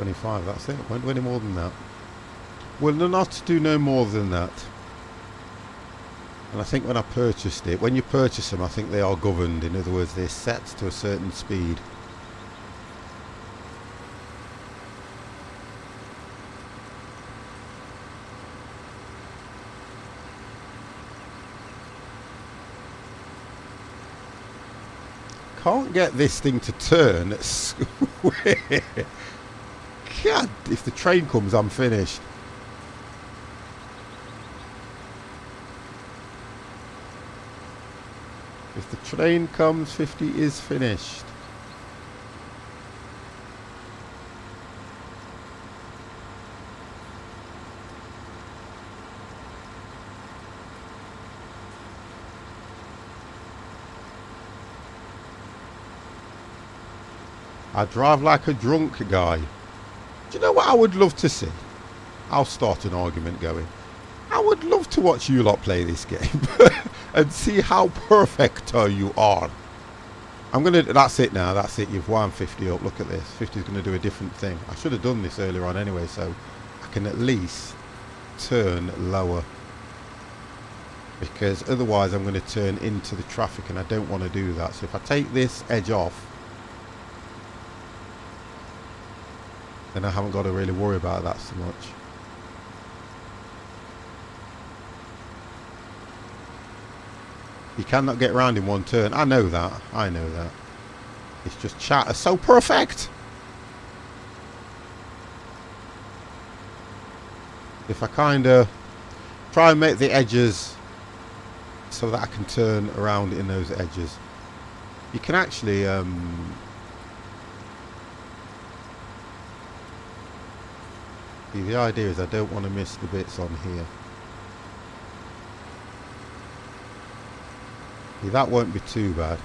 $25, that's it. Won't do any more than that. Will not do no more than that. And I think when I purchased it, when you purchase them, I think they are governed. In other words, they're set to a certain speed. Can't get this thing to turn. God, if the train comes, I'm finished. If the train comes, 50 is finished. I drive like a drunk guy. Do you know what I would love to see? I'll start an argument going. I would love to watch you lot play this game and see how perfect you are. That's it now, that's it, you've wound 50 up, look at this. 50 is going to do a different thing. I should have done this earlier on anyway, so I can at least turn lower. Because otherwise I'm going to turn into the traffic and I don't want to do that. So if I take this edge off, then I haven't got to really worry about that so much. You cannot get round in one turn. I know that. I know that. It's just chat. So perfect. If I kind of try and make the edges so that I can turn around in those edges, you can actually the idea is I don't want to miss the bits on here. That won't be too bad.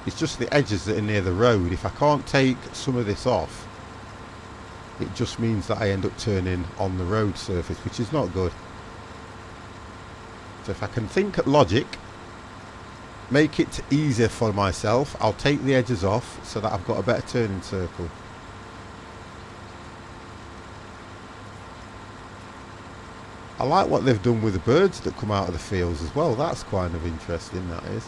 It's just the edges that are near the road. If I can't take some of this off, it just means that I end up turning on the road surface, which is not good. So if I can think logic, make it easier for myself, I'll take the edges off so that I've got a better turning circle. I like what they've done with the birds that come out of the fields as well. That's kind of interesting, that is.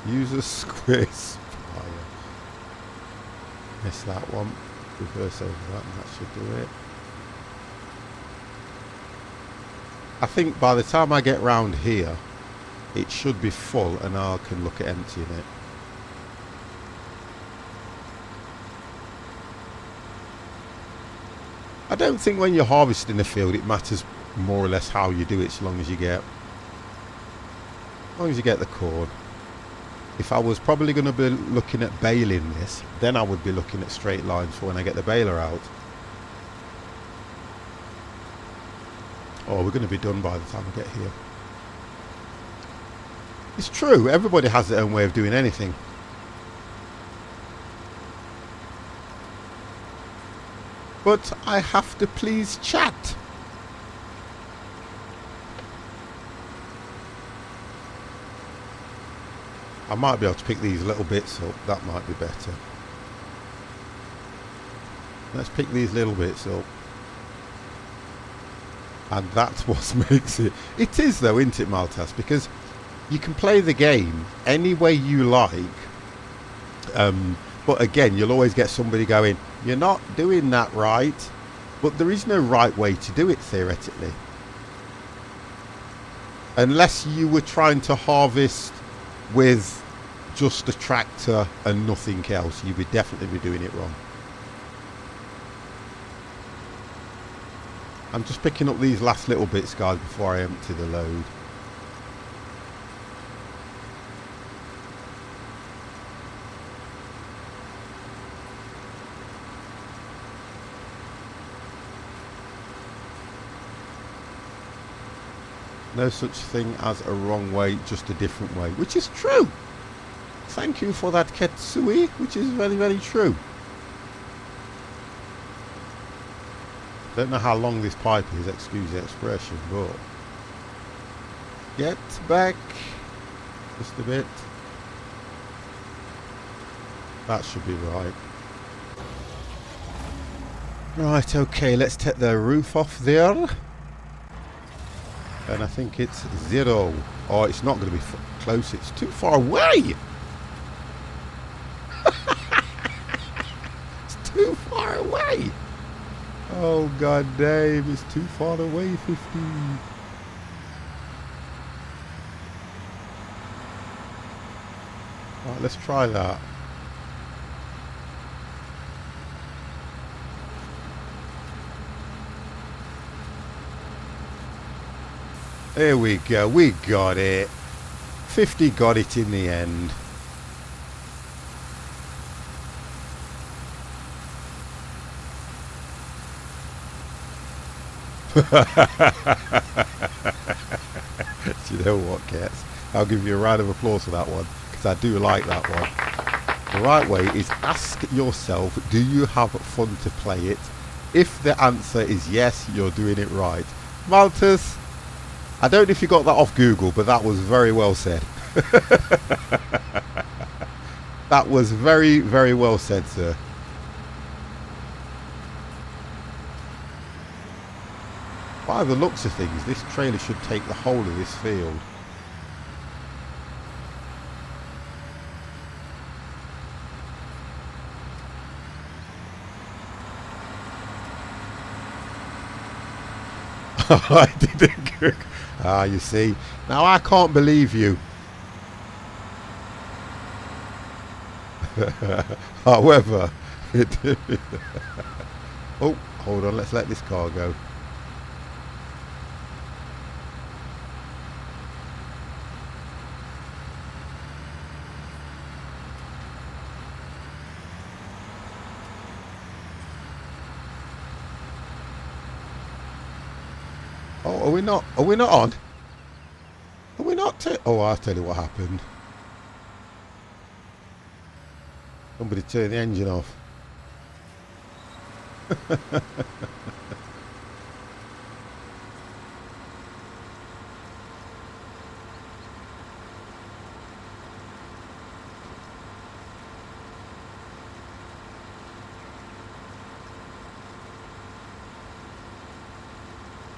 Use a square spire. Miss that one. Reverse over that and that should do it. I think by the time I get round here, it should be full and I can look at emptying it. I don't think when you're harvesting a field it matters more or less how you do it, so long as you get the corn. If I was probably going to be looking at baling this, then I would be looking at straight lines for when I get the baler out. Oh, we're going to be done by the time we get here. It's true, everybody has their own way of doing anything. But I have to please chat. I might be able to pick these little bits up. That might be better. Let's pick these little bits up. And that's what makes it... It is though, isn't it, Maltas? Because you can play the game any way you like. But again, you'll always get somebody going, you're not doing that right. But there is no right way to do it, theoretically. Unless you were trying to harvest with just a tractor and nothing else, you would definitely be doing it wrong. I'm just picking up these last little bits, guys, before I empty the load. No such thing as a wrong way, just a different way, which is true. Thank you for that, Ketsui, which is very, very true. Don't know how long this pipe is, excuse the expression, but... Get back just a bit. That should be right. Right, okay, let's take the roof off there. And I think it's 0. Oh, it's not going to be close. It's too far away. It's too far away. Oh, god damn. It's too far away, 50. Right, let's try that. There we go, we got it. 50 got it in the end. Do you know what, Kets? I'll give you a round of applause for that one, because I do like that one. The right way is ask yourself, do you have fun to play it? If the answer is yes, you're doing it right. Maltas, I don't know if you got that off Google, but that was very well said. That was very, very well said, sir. By the looks of things, this trailer should take the whole of this field. I didn't cook. Ah, you see. Now I can't believe you. However, oh, hold on. Let's let this car go. Oh, are we not? Are we not on? Are we not? Oh, I'll tell you what happened. Somebody turned the engine off.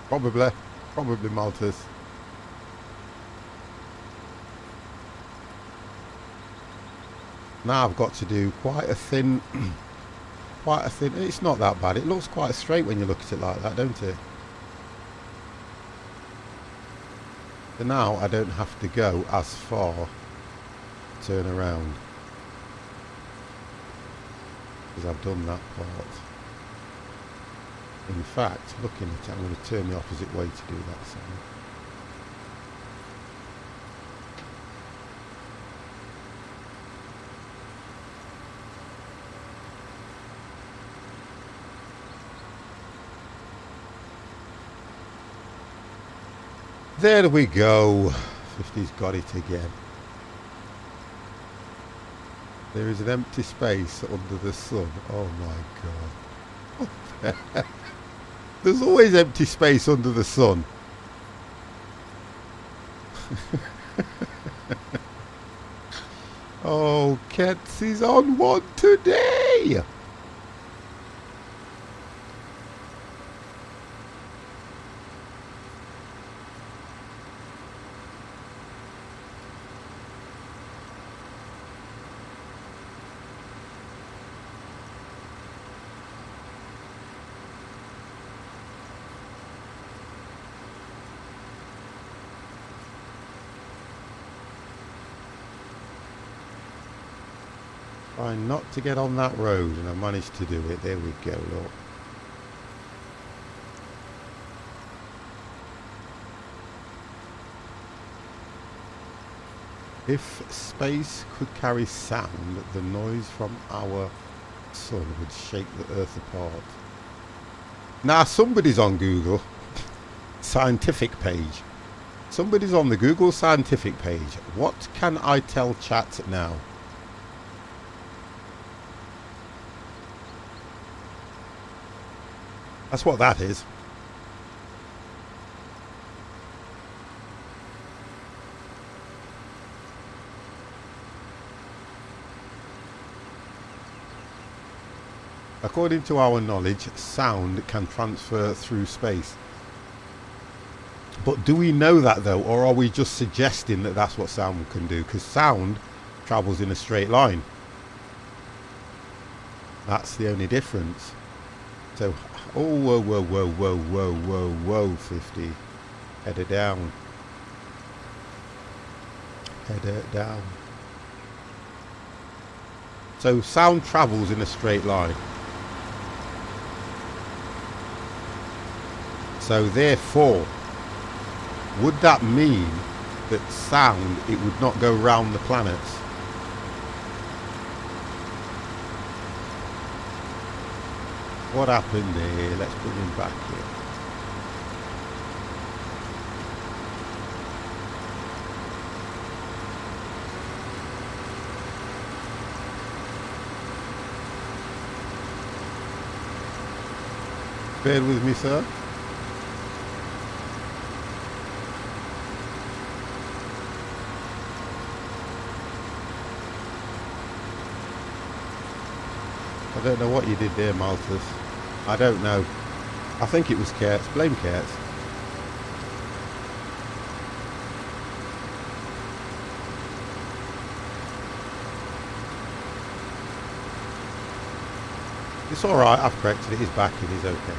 Probably Maltas. Now I've got to do quite a thin, it's not that bad. It looks quite straight when you look at it like that, don't it? So now I don't have to go as far to turn around, because I've done that part. In fact, looking at it, I'm going to turn the opposite way to do that sound. There we go. 50's got it again. There is an empty space under the sun. Oh my god. There's always empty space under the sun. Oh, Ketsy's on one today. Trying not to get on that road, and I managed to do it. There we go, look. If space could carry sound, the noise from our sun would shake the earth apart. Now somebody's on Google scientific page. Somebody's on the Google scientific page. What can I tell chat now? That's what that is. According to our knowledge, sound can transfer through space. But do we know that though, or are we just suggesting that that's what sound can do? Because sound travels in a straight line. That's the only difference. So, oh, whoa, whoa, whoa, whoa, whoa, whoa, whoa, 50. Header down. Header down. So sound travels in a straight line. So therefore, would that mean that sound, it would not go round the planets? What happened there? Let's bring him back here. Bear with me, sir. I don't know what you did there, Malthus. I don't know. I think it was Kurtz. Blame Kurtz. It's alright, I've corrected it. He's back and he's okay.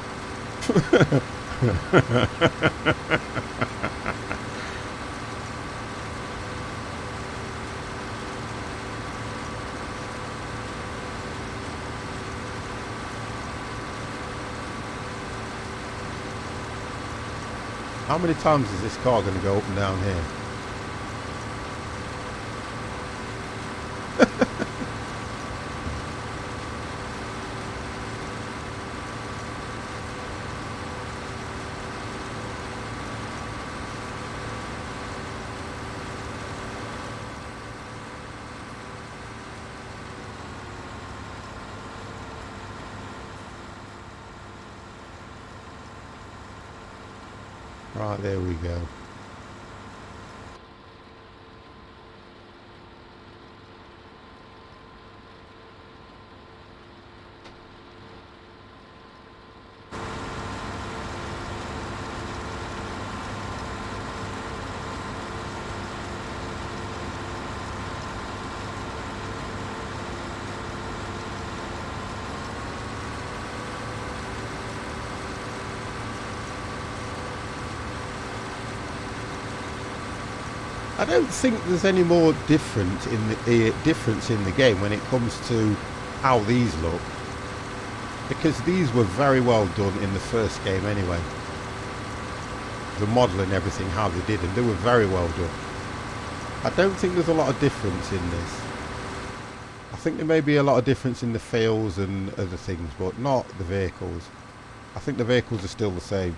How many times is this car going to go up and down here? Right, there we go. I don't think there's any more difference in the game when it comes to how these look. because these were very well done in the first game anyway. The model and everything, how they did, and they were very well done. I don't think there's a lot of difference in this. I think there may be a lot of difference in the fields and other things, but not the vehicles. I think the vehicles are still the same.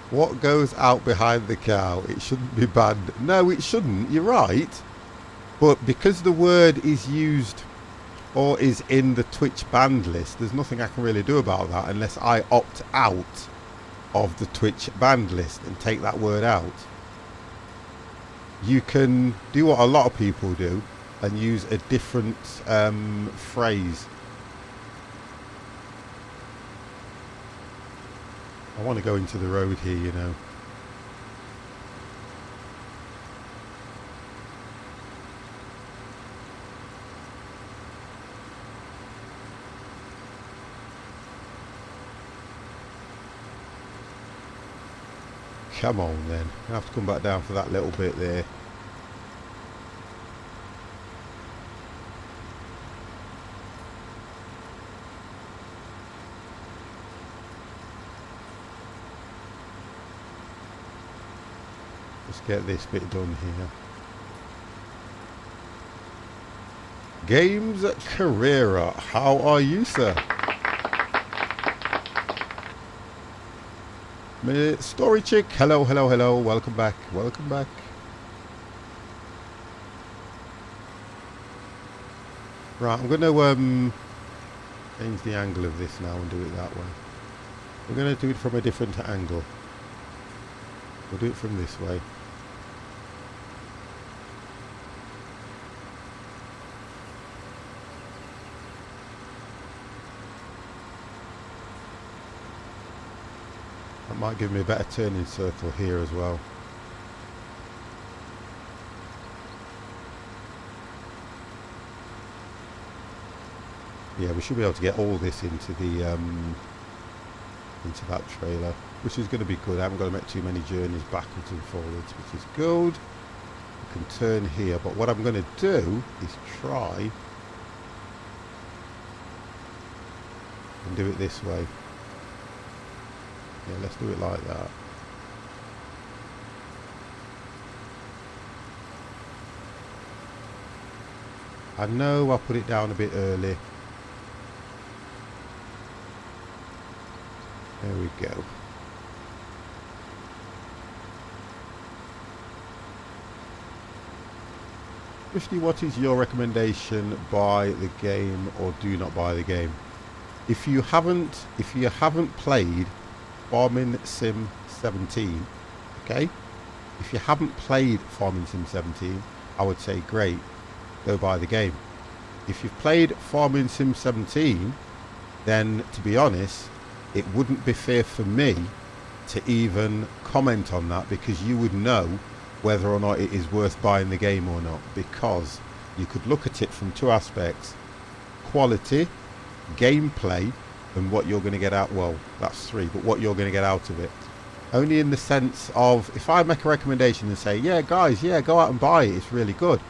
What goes out behind the cow? It shouldn't be banned. No, it shouldn't. You're right. But because the word is used or is in the Twitch banned list, there's nothing I can really do about that unless I opt out of the Twitch banned list and take that word out. You can do what a lot of people do and use a different phrase. I want to go into the road here, you know. Come on then. I have to come back down for that little bit there. Let's get this bit done here. Games Carrera, how are you, sir? Story Chick, hello, hello, hello, welcome back, welcome back. Right, I'm going to change the angle of this now and do it that way. We're going to do it from a different angle. We'll do it from this way. That might give me a better turning circle here as well. Yeah, we should be able to get all this into the into that trailer, which is going to be good. I haven't got to make too many journeys backwards and forwards, which is good. We can turn here, but what I'm going to do is try and do it this way. Yeah, let's do it like that. I know I put it down a bit early. There we go. What is your recommendation? Buy the game or do not buy the game? If you haven't played Farming Sim 17, okay? If you haven't played Farming Sim 17, I would say great, go buy the game. If you've played Farming Sim 17, then to be honest, it wouldn't be fair for me to even comment on that, because you would know whether or not it is worth buying the game or not, because you could look at it from two aspects: quality, gameplay, and what you're going to get out. Well, that's three, but what you're going to get out of it. Only in the sense of, if I make a recommendation and say, yeah guys, yeah, go out and buy it, it's really good,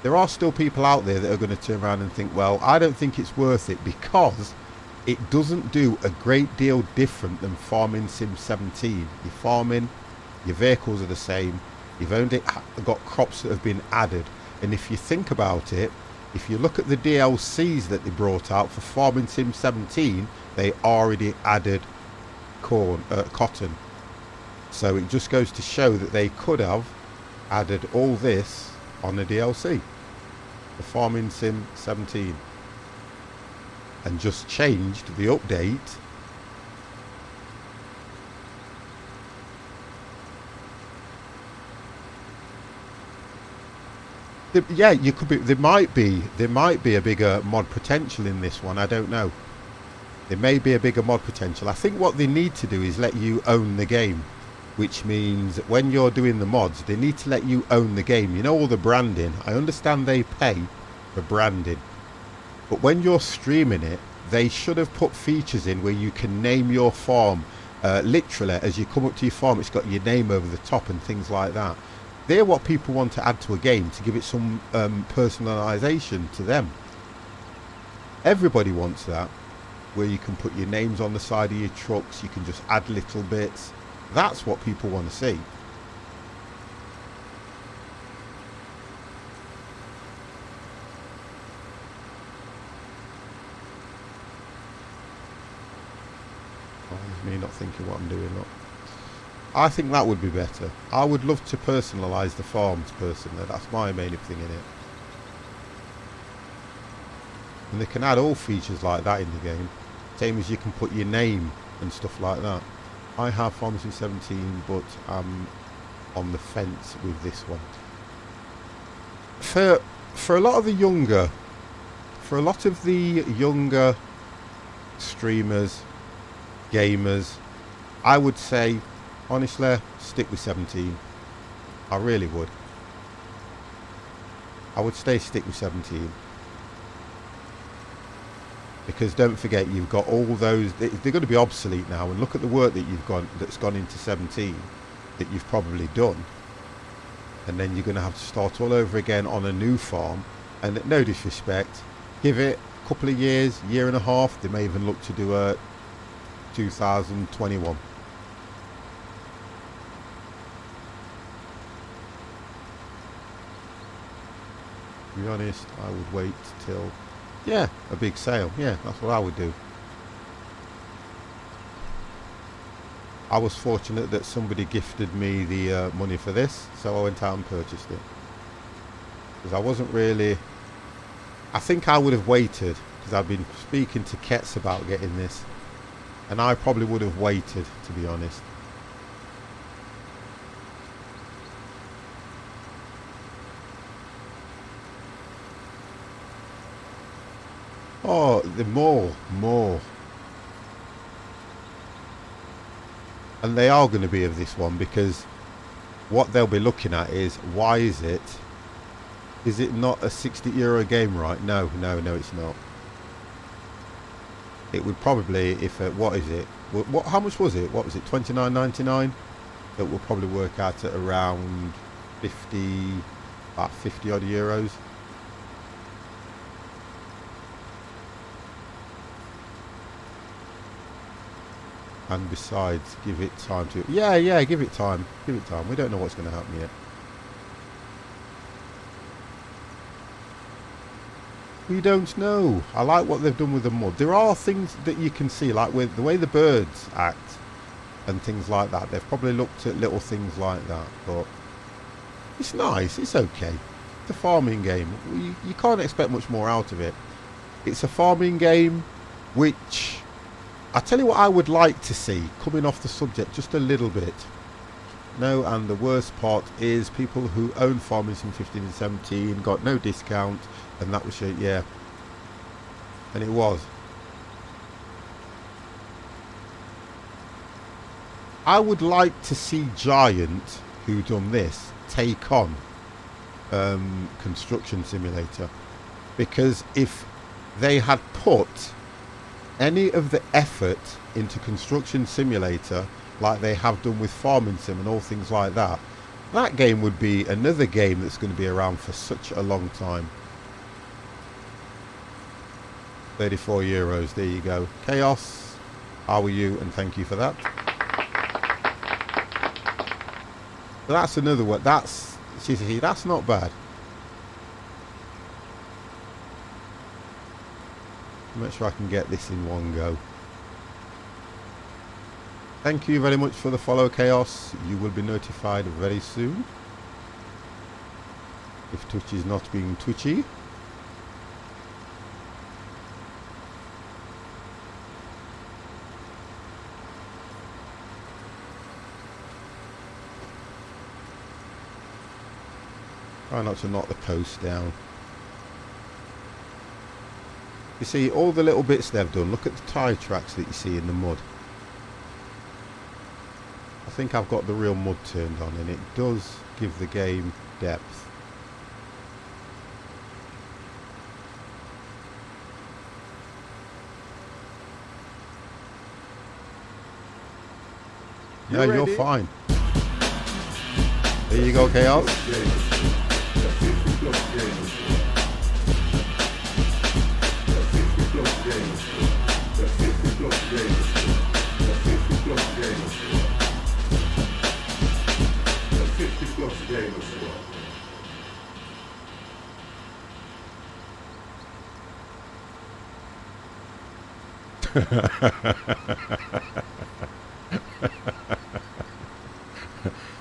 there are still people out there that are going to turn around and think, well, I don't think it's worth it, because it doesn't do a great deal different than Farming Sim 17. You're farming, your vehicles are the same, you've only got crops that have been added. And if you think about it, if you look at the DLCs that they brought out for Farming Sim 17, they already added cotton. So it just goes to show that they could have added all this on the DLC for Farming Sim 17 and just changed the update yeah, you could be. There might be a bigger mod potential in this one. I don't know. There may be a bigger mod potential. I think what they need to do is let you own the game, which means when you're doing the mods, they need to let you own the game. You know, all the branding. I understand they pay for branding, but when you're streaming it, they should have put features in where you can name your farm. Literally, as you come up to your farm, it's got your name over the top and things like that. They're what people want to add to a game to give it some personalisation to them. Everybody wants that, where you can put your names on the side of your trucks, you can just add little bits. That's what people want to see. Oh, me not thinking what I'm doing. Look. I think that would be better. I would love to personalise the farms personally. That's my main thing in it. And they can add all features like that in the game. Same as you can put your name and stuff like that. I have Farmers in 17, but I'm on the fence with this one. For a lot of the younger, streamers, gamers, I would say, honestly, stick with 17. I really would. I would stick with 17. Because don't forget, you've got all those, they're going to be obsolete now, and look at the work that that's gone into 17 that you've probably done, and then you're going to have to start all over again on a new farm. And no disrespect, give it a couple of years, year and a half, they may even look to do a 2021. To be honest, I would wait till, yeah, a big sale. Yeah, that's what I would do. I was fortunate that somebody gifted me the money for this, so I went out and purchased it. Because I wasn't really... I think I would have waited, because I've been speaking to Kets about getting this, and I probably would have waited, to be honest. Oh, the more. And they are going to be of this one, because what they'll be looking at is, why is it not a €60 game, right? No, it's not. It would probably, if what is it? How much was it? What was it? $29.99. It will probably work out at around 50 odd euros. And besides, give it time to... Yeah, give it time. We don't know what's going to happen yet. We don't know. I like what they've done with the mud. There are things that you can see, like with the way the birds act and things like that. They've probably looked at little things like that, but it's nice. It's okay. It's a farming game. You can't expect much more out of it. It's a farming game, which... I tell you what I would like to see, coming off the subject just a little bit. No, and the worst part is people who own farmers in 15 and 17 got no discount, and that was it, yeah. And it was. I would like to see Giant, who done this, take on Construction Simulator. Because if they had put any of the effort into Construction Simulator like they have done with Farming Sim and all things like that, that game would be another game that's going to be around for such a long time. €34, there you go. Chaos, how are you? And thank you for that. But that's another one. That's not bad. Make sure I can get this in one go. Thank you very much for the follow, Chaos. You will be notified very soon if Twitch is not being twitchy. Try not to knock the post down. You see all the little bits they've done. Look at the tyre tracks that you see in the mud. I think I've got the real mud turned on, and it does give the game depth. No, you're fine. There you go, Chaos.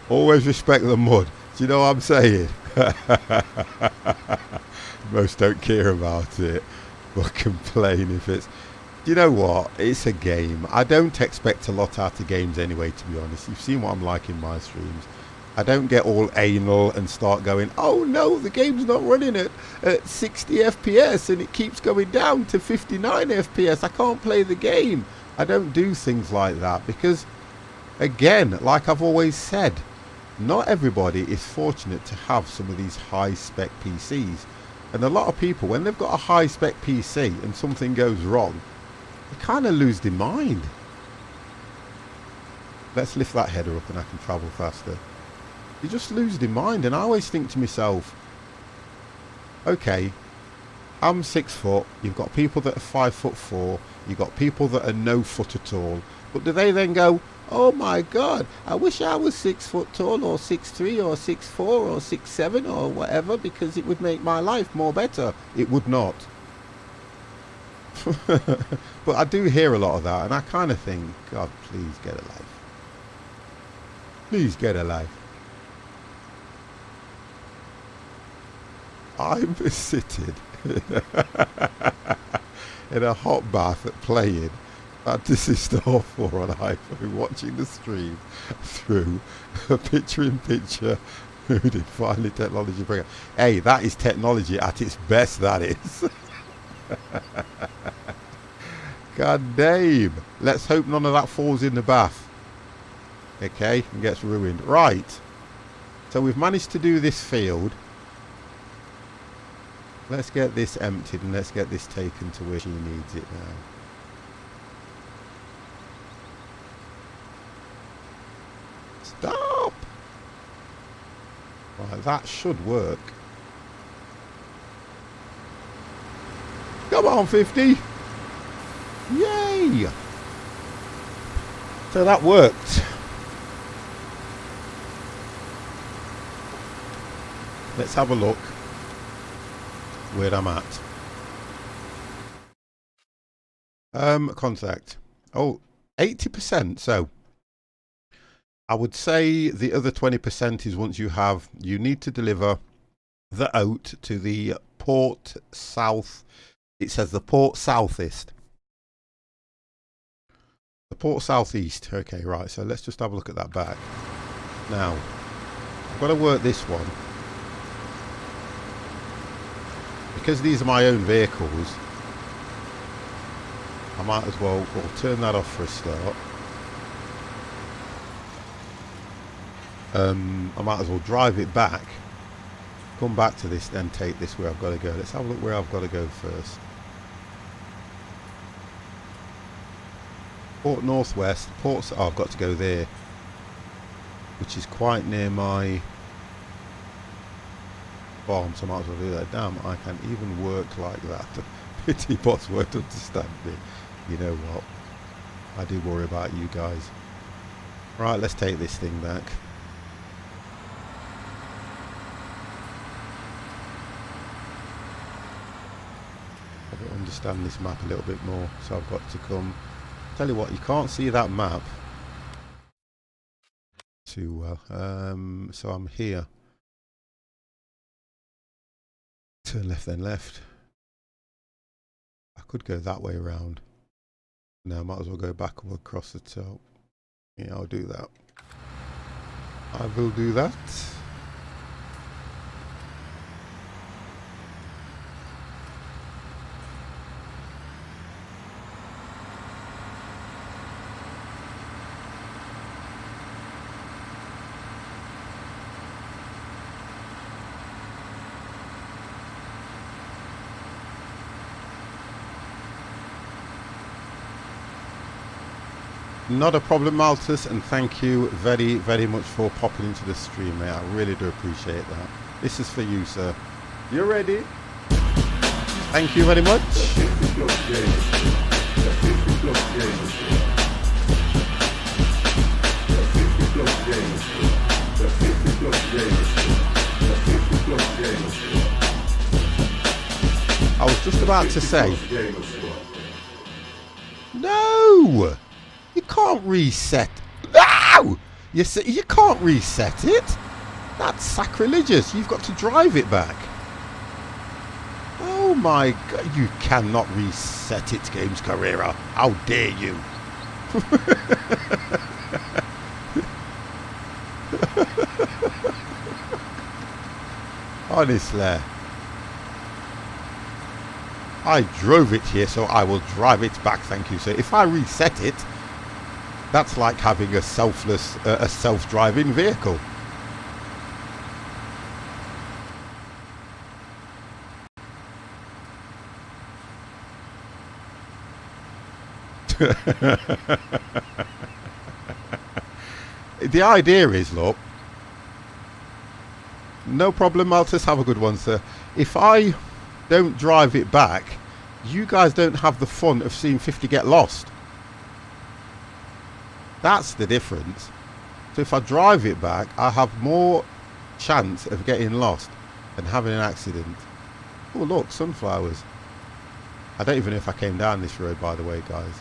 Always respect the mud. Do you know what I'm saying? Most don't care about it, but complain if it's... Do you know what? It's a game. I don't expect a lot out of games anyway, to be honest. You've seen what I'm like in my streams. I don't get all anal and start going, oh no, the game's not running at 60 FPS and it keeps going down to 59 FPS. I can't play the game. I don't do things like that because, again, like I've always said, not everybody is fortunate to have some of these high-spec PCs. And a lot of people, when they've got a high-spec PC and something goes wrong, they kind of lose their mind. Let's lift that header up and I can travel faster. You just lose their mind, and I always think to myself, okay, I'm 6 foot, you've got people that are 5'4", you've got people that are no foot at all, but do they then go, oh my god, I wish I was 6 foot tall, or 6'3", or 6'4", or 6'7", or whatever, because it would make my life more better? It would not. But I do hear a lot of that, and I kind of think, God, please get a life. Please get a life. I'm sitting in a hot bath at playing Fantasy Star 4 on iPhone, watching the stream through a picture-in-picture mood-defining technology program. Hey, that is technology at its best, that is. God damn. Let's hope none of that falls in the bath. Okay, and gets ruined. Right. So we've managed to do this field. Let's get this emptied and let's get this taken to where she needs it now. Stop! Right, that should work. Come on, 50! Yay! So that worked. Let's have a look where I'm at. Contact. Oh, 80%. So I would say the other 20% is once you need to deliver the oat to the port south. It says the port southeast. The port southeast. Okay, right. So let's just have a look at that back. Now, I've got to work this one. Because these are my own vehicles, I might as well turn that off for a start. I might as well drive it back, come back to this, then take this where I've got to go. Let's have a look where I've got to go first. Port Northwest, ports. Oh, I've got to go there, which is quite near my farm, so I might as well do that. Damn, I can even work like that. Pity bots won't understand me. You know what? I do worry about you guys. Right, let's take this thing back. I don't understand this map a little bit more, so I've got to come. Tell you what, you can't see that map too well. So I'm here. Turn left, then left. I could go that way around. No, I might as well go back across the top. Yeah, I'll do that. I will do that. Not a problem, Malthus, and thank you very, very much for popping into the stream, mate. I really do appreciate that. This is for you, sir. You ready? Thank you very much. I was just about to say, no, you can't reset. No, you can't reset it. That's sacrilegious. You've got to drive it back. Oh my God, you cannot reset it, Games Carrera. How dare you? Honestly. I drove it here, so I will drive it back, thank you. So if I reset it, that's like having a self-driving vehicle. The idea is, look, no problem, Malthus, have a good one, sir. If I don't drive it back, you guys don't have the fun of seeing 50 get lost. That's the difference. So if I drive it back, I have more chance of getting lost than having an accident. Oh look, sunflowers. I don't even know if I came down this road, by the way, guys.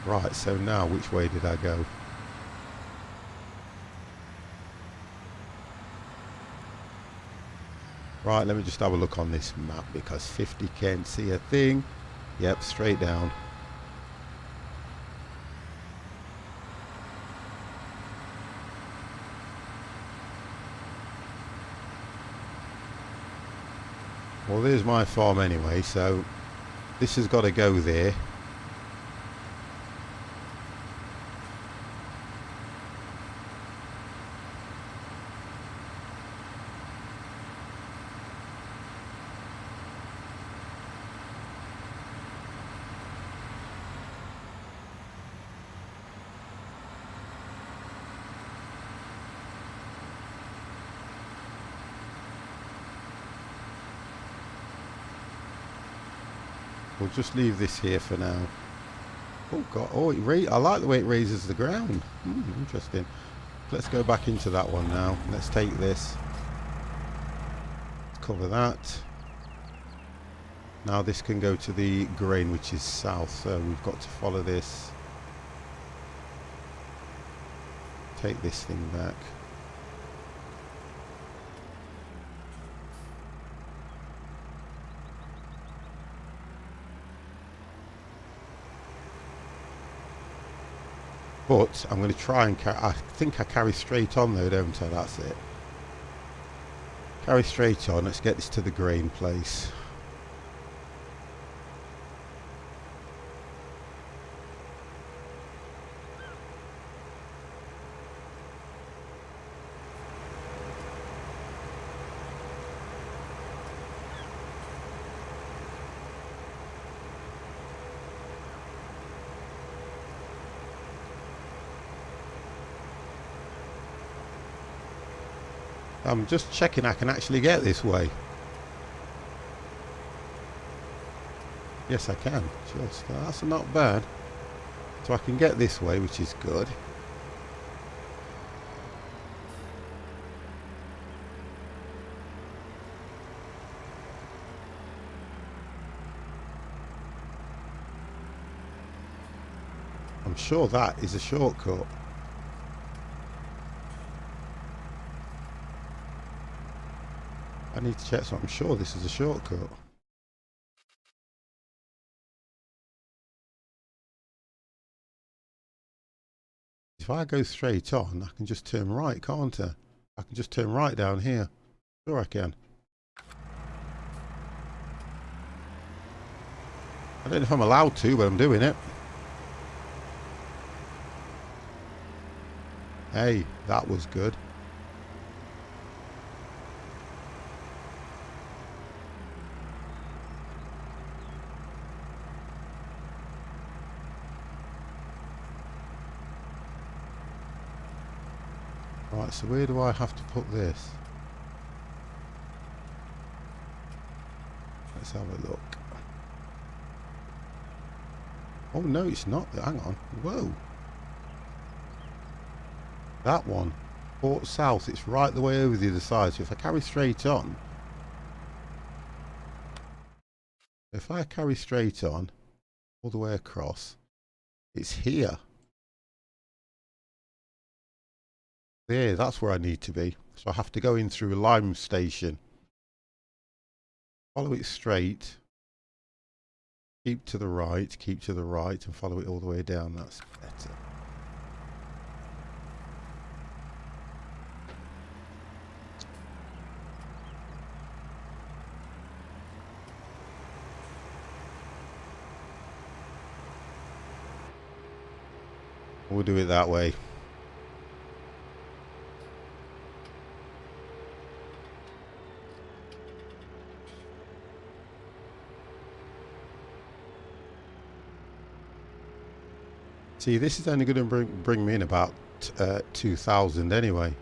Right, so now which way did I go? Right, let me just have a look on this map because 50 can't see a thing. Yep, straight down. Well, there's my farm anyway, so this has got to go there. We'll just leave this here for now. Oh God! Oh, I like the way it raises the ground. Interesting. Let's go back into that one now. Let's take this. Let's cover that. Now this can go to the grain, which is south. So we've got to follow this. Take this thing back. But I'm going to try and carry, I think I carry straight on though, don't I? That's it. Carry straight on. Let's get this to the grain place. I'm just checking I can actually get this way. Yes, I can. Just that's not bad. So I can get this way, which is good. I'm sure that is a shortcut. I need to check, so I'm sure this is a shortcut. If I go straight on, I can just turn right, can't I? I can just turn right down here. Sure I can. I don't know if I'm allowed to, but I'm doing it. Hey, that was good. Right, so where do I have to put this? Let's have a look. Oh no, it's not. Hang on. Whoa. That one. Port South. It's right the way over the other side. So if I carry straight on. If I carry straight on. All the way across. It's here. There, that's where I need to be. So I have to go in through Lime Station. Follow it straight. Keep to the right, and follow it all the way down. That's better. We'll do it that way. See, this is only going to bring me in about 2,000 anyway.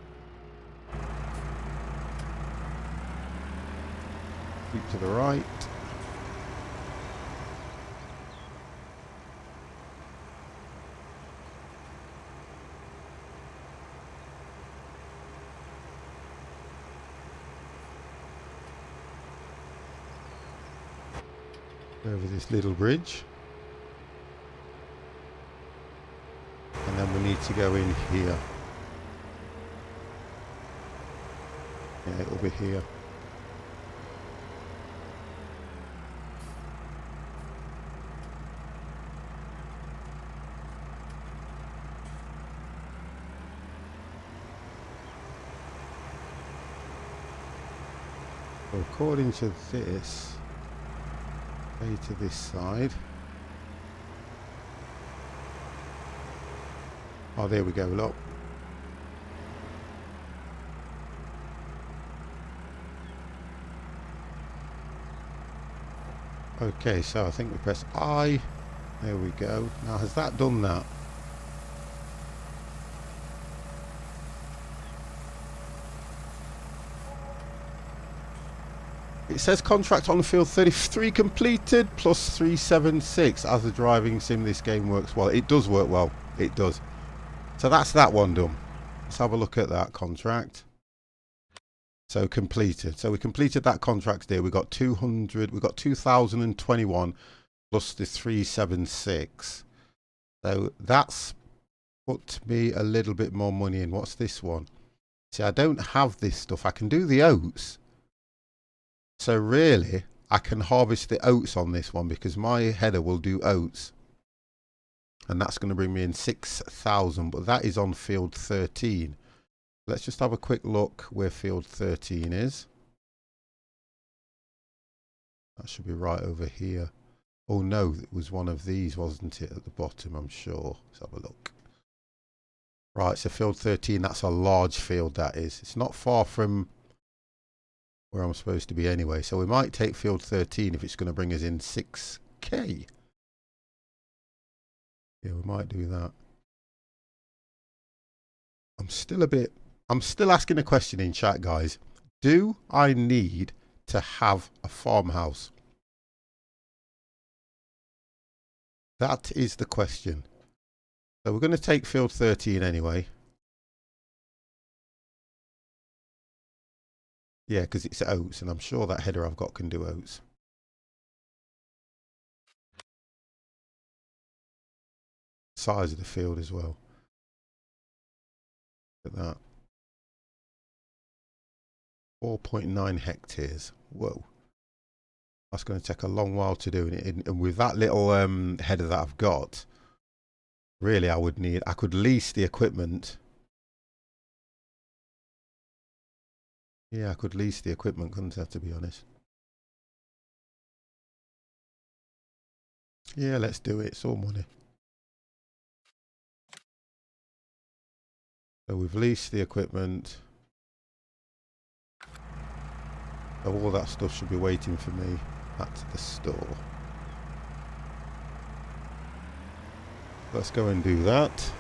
Keep to the right. Over this little bridge. And then we need to go in here. Yeah, it'll be here. So according to this, stay to this side. Oh, there we go, look. Okay, so I think we press I. There we go. Now, has that done that? It says contract on field 33 completed plus 376. As a driving sim, this game works well. It does work well. It does. So that's that one done. Let's have a look at that contract. So completed. So we completed that contract there. We got 200. We got 2,021 plus the 376. So that's put me a little bit more money in. What's this one? See, I don't have this stuff. I can do the oats. So really, I can harvest the oats on this one because my header will do oats. And that's going to bring me in 6,000, but that is on field 13. Let's just have a quick look where field 13 is. That should be right over here. Oh no, it was one of these, wasn't it, at the bottom, I'm sure. Let's have a look. Right, so field 13, that's a large field, that is. It's not far from where I'm supposed to be anyway. So we might take field 13 if it's going to bring us in 6k. Yeah, we might do that. I'm still asking a question in chat, guys. Do I need to have a farmhouse? That is the question. So we're going to take field 13 anyway. Yeah, because it's oats, and I'm sure that header I've got can do oats. Size of the field as well. Look at that. 4.9 hectares. Whoa. That's going to take a long while to do. And with that little header that I've got, really I could lease the equipment. Yeah, I could lease the equipment, couldn't I, to be honest? Yeah, let's do it. It's all money. So we've leased the equipment. So all that stuff should be waiting for me at the store. Let's go and do that.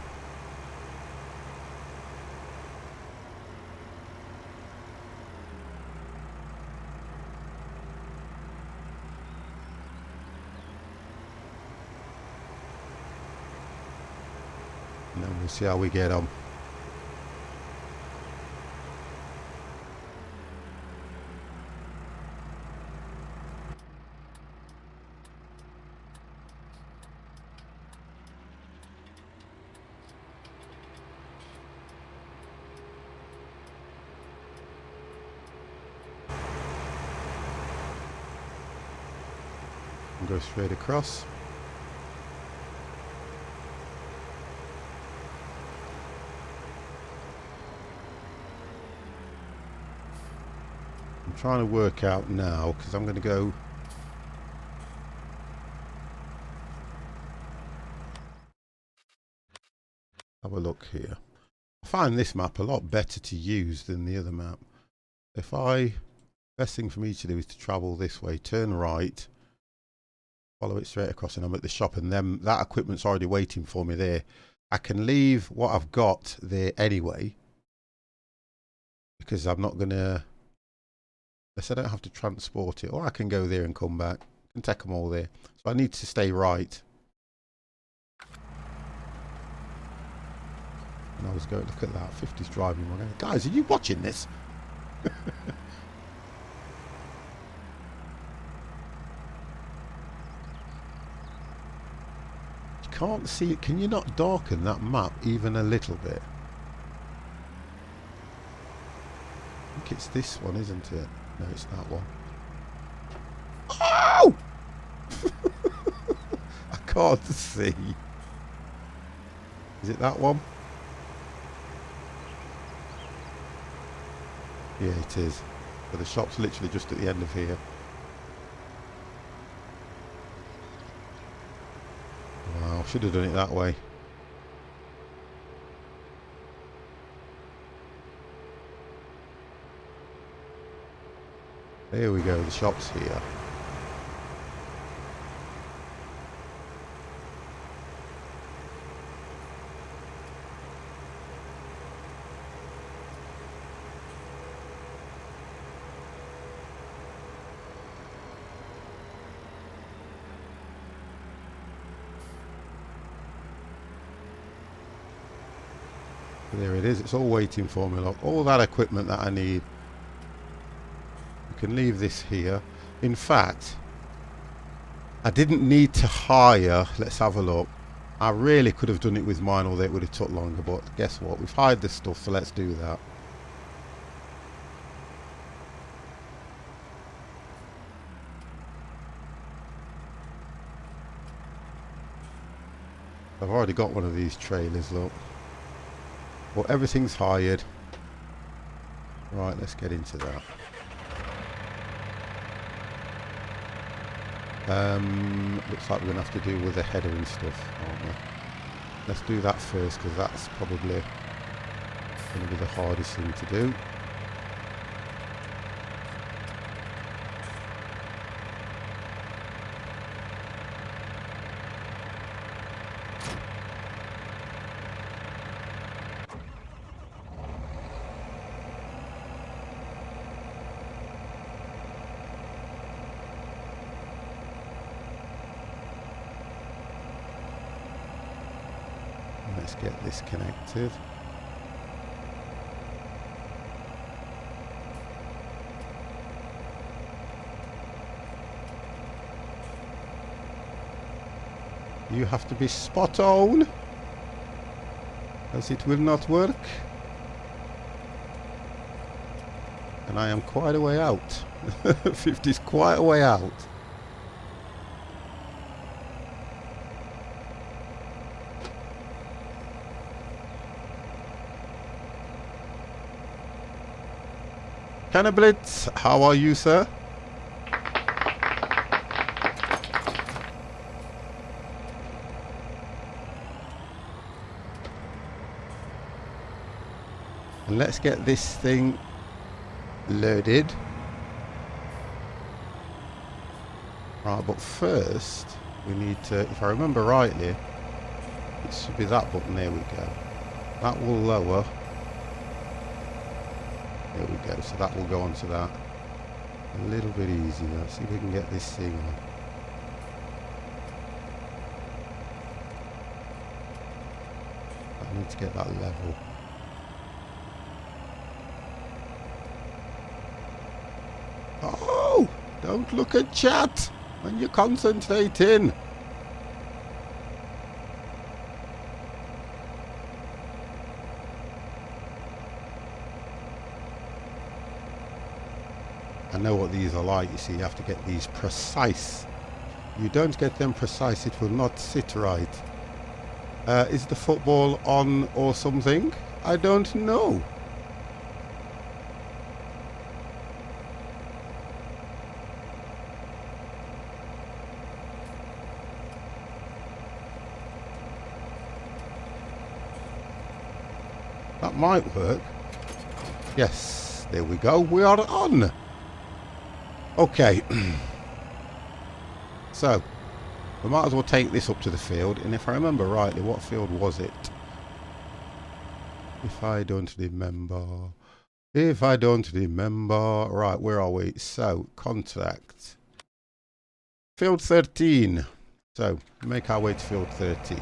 We'll see how we get on. And go straight across. I'm trying to work out now because I'm going to go have a look here. I find this map a lot better to use than the other map. If I, best thing for me to do is to travel this way, turn right, follow it straight across, and I'm at the shop, and then that equipment's already waiting for me there. I can leave what I've got there anyway, because I'm not going to, unless I don't have to transport it, or I can go there and come back. I can take them all there. So I need to stay right. And I was going, look at that, 50's driving wrong. Guys, are you watching this? You can't see it. Can you not darken that map even a little bit? I think it's this one, isn't it? No, it's that one. Oh! I can't see. Is it that one? Yeah, it is. But the shop's literally just at the end of here. Wow, should have done it that way. There we go, the shop's here. There it is, it's all waiting for me. Look, all that equipment that I need. I can leave this here. In fact, I didn't need to hire. Let's have a look. I really could have done it with mine, although it would have took longer, but guess what? We've hired this stuff, so let's do that. I've already got one of these trailers, look. Well, everything's hired. Right, let's get into that. Looks like we're going to have to deal with the header and stuff, aren't we? Let's do that first, because that's probably going to be the hardest thing to do. Let's get this connected. You have to be spot on, else it will not work. And I am quite a way out. 50 is quite a way out. Cannablitz, how are you, sir? And let's get this thing loaded. Right, but first we need to, if I remember rightly, it should be that button. There we go. That will lower. There we go, so that will go onto that a little bit easier. Let's see if we can get this thing on. I need to get that level. Oh! Don't look at chat when you're concentrating. I know what these are like. You see, you have to get these precise. You don't get them precise, it will not sit right. Is the football on or something? I don't know. That might work. Yes, there we go. We are on. Okay. So, we might as well take this up to the field. And if I remember rightly, what field was it? If I don't remember. If I don't remember. Right, where are we? So, contact. Field 13. So, make our way to field 13.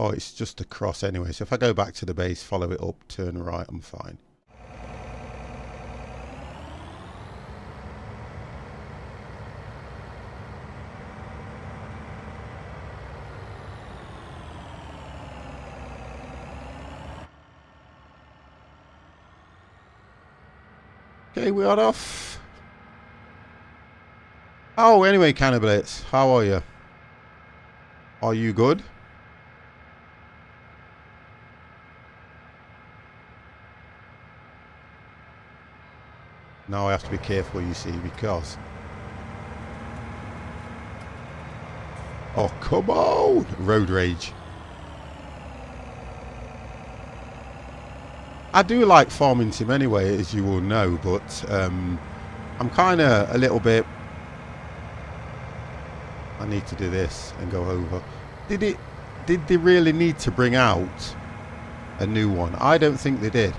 Oh, it's just across anyway. So if I go back to the base, follow it up, turn right, I'm fine. Okay, we are off. Oh, anyway, Cannibalits, how are you? Are you good? Now I have to be careful, you see, because... Oh, come on! Road rage. I do like farming sim anyway, as you all know, but I'm kind of a little bit... I need to do this and go over. Did they really need to bring out a new one? I don't think they did.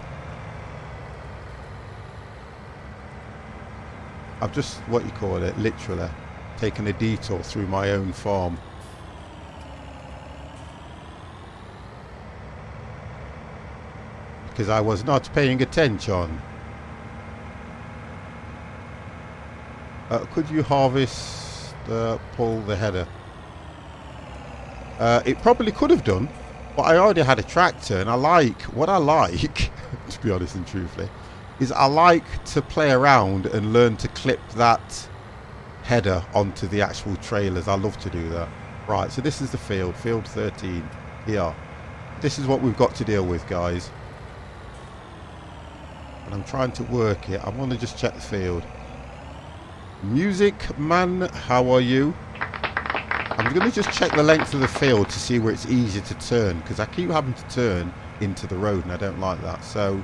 I've just, what you call it, literally taken a detour through my own farm. Because I was not paying attention. Could you harvest, pull the header? It probably could have done, but I already had a tractor, and what I like, to be honest and truthfully, is I like to play around and learn to clip that header onto the actual trailers. I love to do that. Right, so this is the field 13 here. This is what we've got to deal with, guys. And I'm trying to work it. I want to just check the field. Music man, how are you? I'm going to just check the length of the field to see where it's easier to turn, because I keep having to turn into the road and I don't like that. So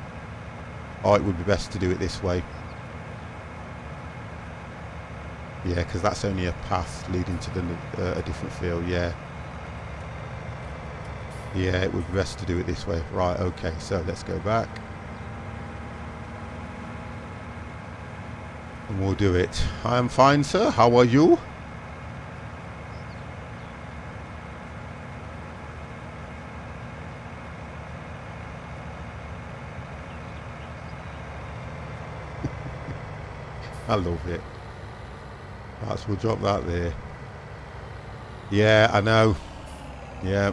it would be best to do it this way. Yeah, because that's only a path leading to a different field. Yeah, it would be best to do it this way. Right, okay, so let's go back and we'll do it. I am fine, sir. How are you? I love it. Right, so we'll drop that there. Yeah, I know. Yeah.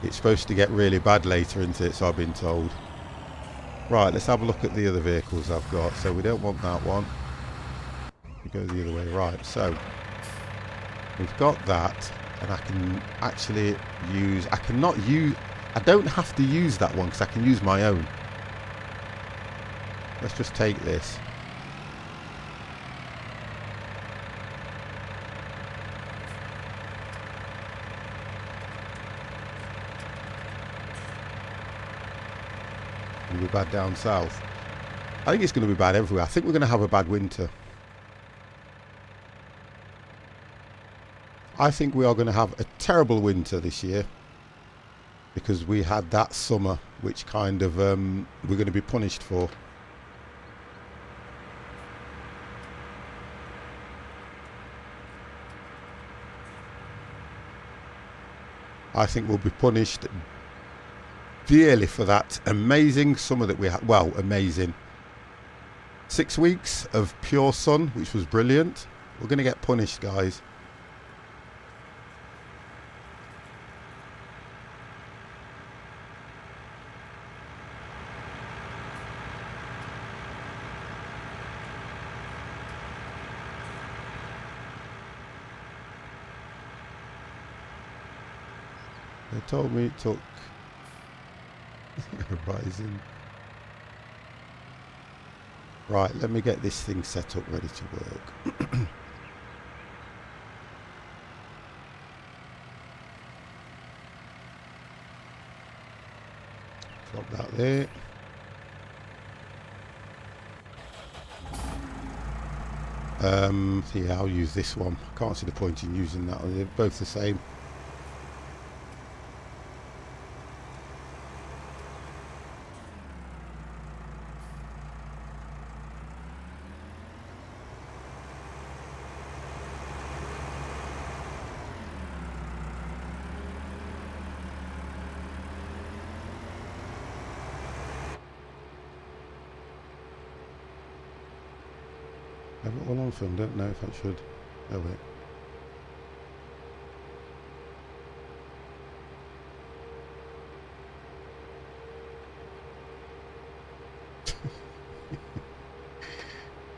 It's supposed to get really bad later, isn't it? So I've been told. Right, let's have a look at the other vehicles I've got. So we don't want that one. We go the other way. Right, so we've got that. And I can actually use... I don't have to use that one because I can use my own. Let's just take this. It'll be bad down south. I think it's going to be bad everywhere. I think we're going to have a bad winter. I think we are going to have a terrible winter this year because we had that summer which kind of we're going to be punished for. I think we'll be punished dearly for that amazing summer that we had. Well, amazing. 6 weeks of pure sun, which was brilliant. We're going to get punished, guys. They told me it took rising. Right, let me get this thing set up ready to work. Drop that there. Yeah, I'll use this one. Can't see the point in using that. They're both the same. Have it all on film, don't know if I should. Oh wait.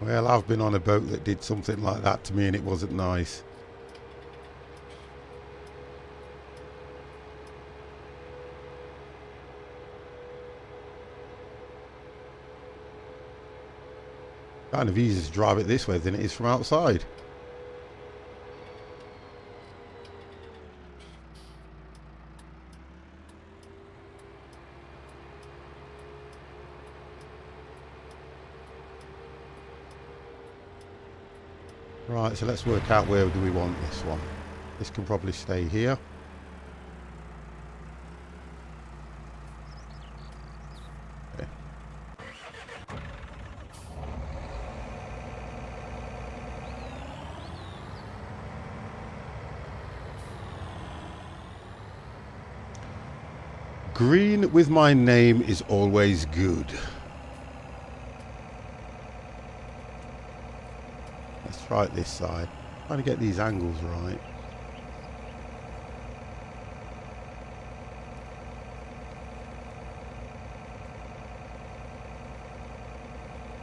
Well, I've been on a boat that did something like that to me and it wasn't nice. Kind of easier to drive it this way than it is from outside. Right, so let's work out where do we want this one. This can probably stay here. Okay. Green with my name is always good. Let's try it this side. Trying to get these angles right.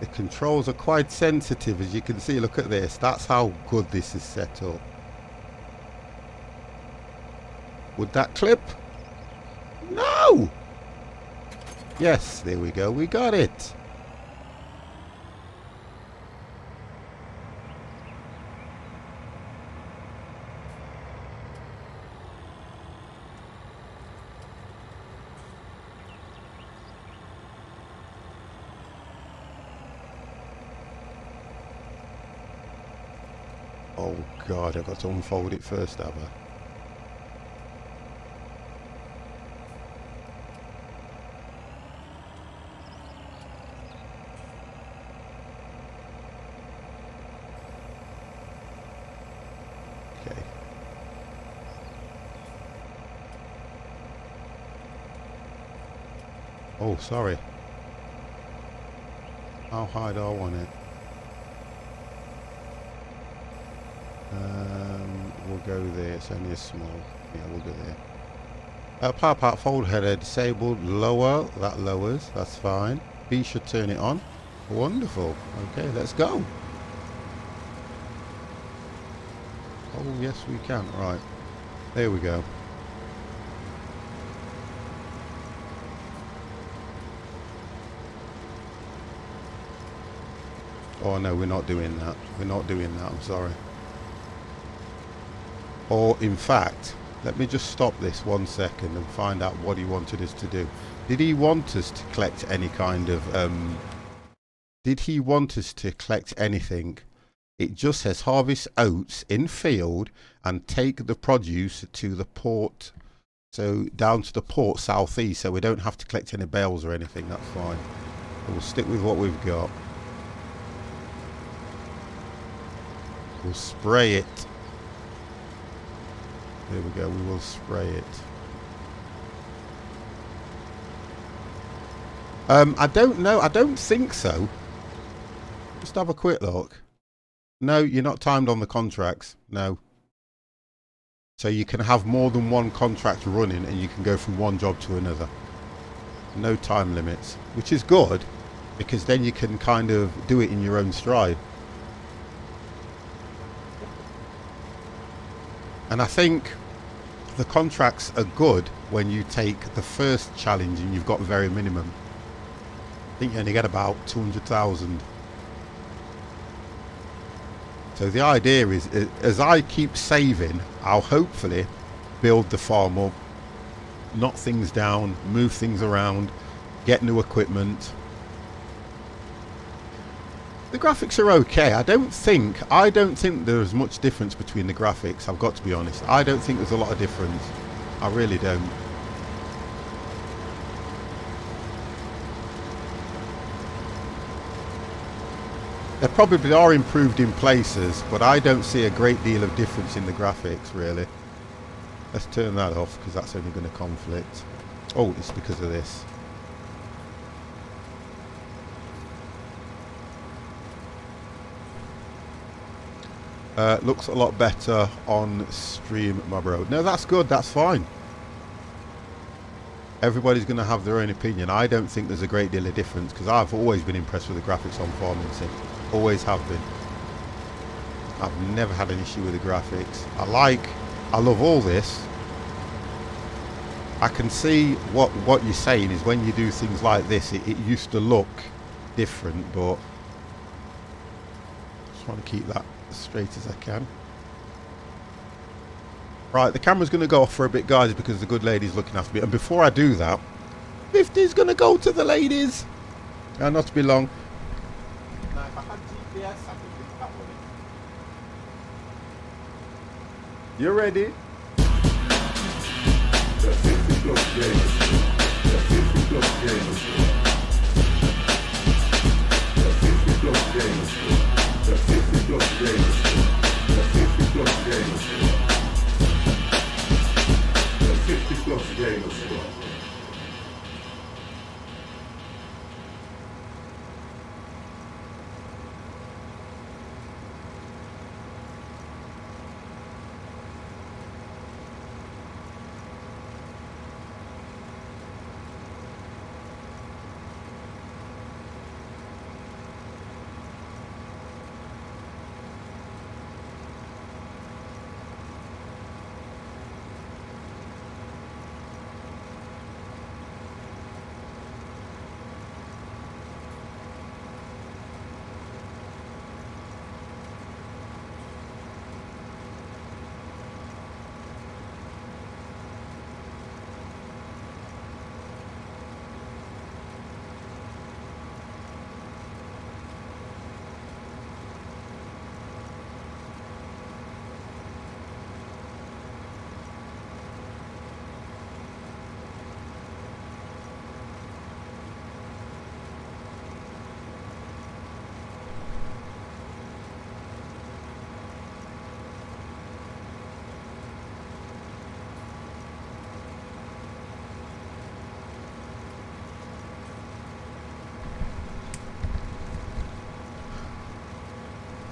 The controls are quite sensitive, as you can see. Look at this. That's how good this is set up. Would that clip? No! Yes, there we go. We got it. Oh God, I've got to unfold it first, have I? Okay. Oh, sorry. How high do I want it? We'll go there. It's only a small. Yeah, we'll go there. Power part fold header disabled. Lower. That lowers. That's fine. B should turn it on. Wonderful. Okay, let's go. Oh, yes, we can. Right. There we go. Oh, no, we're not doing that. We're not doing that. I'm sorry. Or, in fact, let me just stop this 1 second and find out what he wanted us to do. Did he want us to collect any kind of... did he want us to collect anything? It just says harvest oats in field and take the produce to the port. So, down to the port southeast, so we don't have to collect any bales or anything. That's fine. We'll stick with what we've got. We'll spray it. There we go, we will spray it. I don't know. I don't think so. Just have a quick look. No, you're not timed on the contracts. No. So you can have more than one contract running and you can go from one job to another. No time limits, which is good because then you can kind of do it in your own stride. And I think the contracts are good when you take the first challenge and you've got very minimum. I think you only get about 200,000. So the idea is, as I keep saving, I'll hopefully build the farm up, knock things down, move things around, get new equipment. The graphics are okay. I don't think there's much difference between the graphics. I've got to be honest. I don't think there's a lot of difference. I really don't. They probably are improved in places, but I don't see a great deal of difference in the graphics, really. Let's turn that off, because that's only going to conflict. Oh, it's because of this. Looks a lot better on stream, my bro. No, that's good, that's fine. Everybody's going to have their own opinion. I don't think there's a great deal of difference, because I've always been impressed with the graphics on Farming Sim. Always have been. I've never had an issue with the graphics. I love all this. I can see what you're saying is when you do things like this, it used to look different, but just want to keep that as straight as I can. Right, the camera's going to go off for a bit, guys, because the good lady's looking after me. And before I do that, 50's going to go to the ladies. Not to be long. Now, if I had GPS, I could leave that one in. You ready? The 50 plus gamers. The 50 plus gamers. The 50 plus gamers. The 50 plus gamers. The 50 plus gamers. The 50 plus gamers.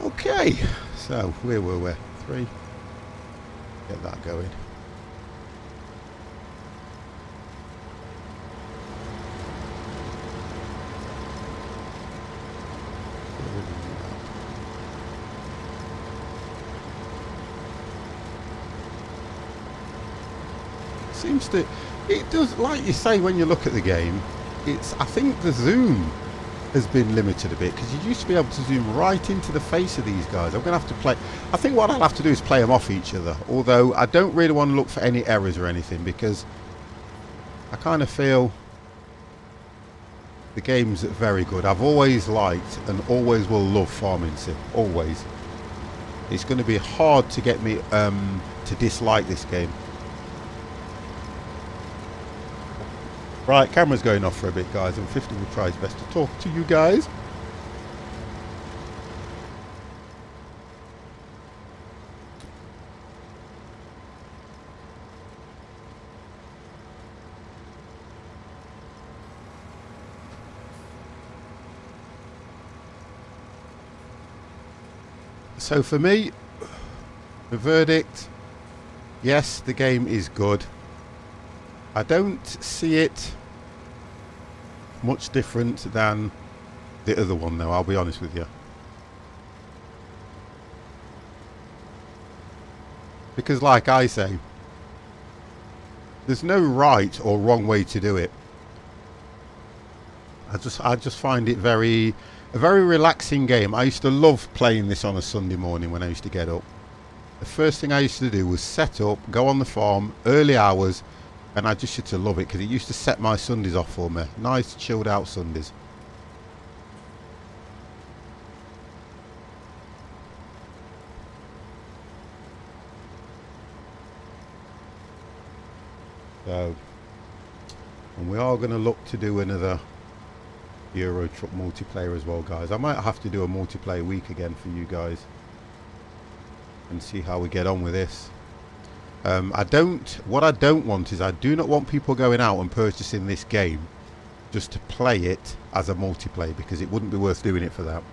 Okay, so where were we? 3. Get that going. Seems to, it does, like you say, when you look at the game, I think the zoom has been limited a bit, because you used to be able to zoom right into the face of these guys. I'm going to have to play, I think what I'll have to do is play them off each other, although I don't really want to look for any errors or anything, because I kind of feel the game's very good. I've always liked and always will love Farming Sim, always. It's going to be hard to get me to dislike this game. Right, camera's going off for a bit, guys, and 50 will try his best to talk to you guys. So for me, the verdict, yes, the game is good. I don't see it much different than the other one though, I'll be honest with you. Because like I say, there's no right or wrong way to do it. I just find it a very relaxing game. I used to love playing this on a Sunday morning when I used to get up. The first thing I used to do was set up, go on the farm, early hours, and I just used to love it because it used to set my Sundays off for me. Nice chilled out Sundays. So, and we are going to look to do another Euro Truck multiplayer as well, guys. I might have to do a multiplayer week again for you guys and see how we get on with this. What I don't want is I do not want people going out and purchasing this game just to play it as a multiplayer, because it wouldn't be worth doing it for that.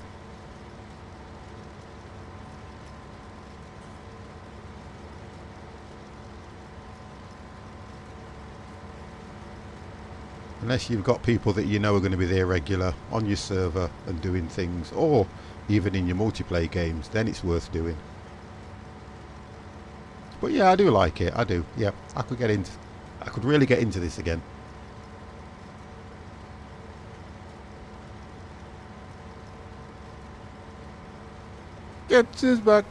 Unless you've got people that you know are going to be there regular on your server and doing things, or even in your multiplayer games, then it's worth doing. But yeah, I do like it. I do. Yeah, I could really get into this again. Get his back.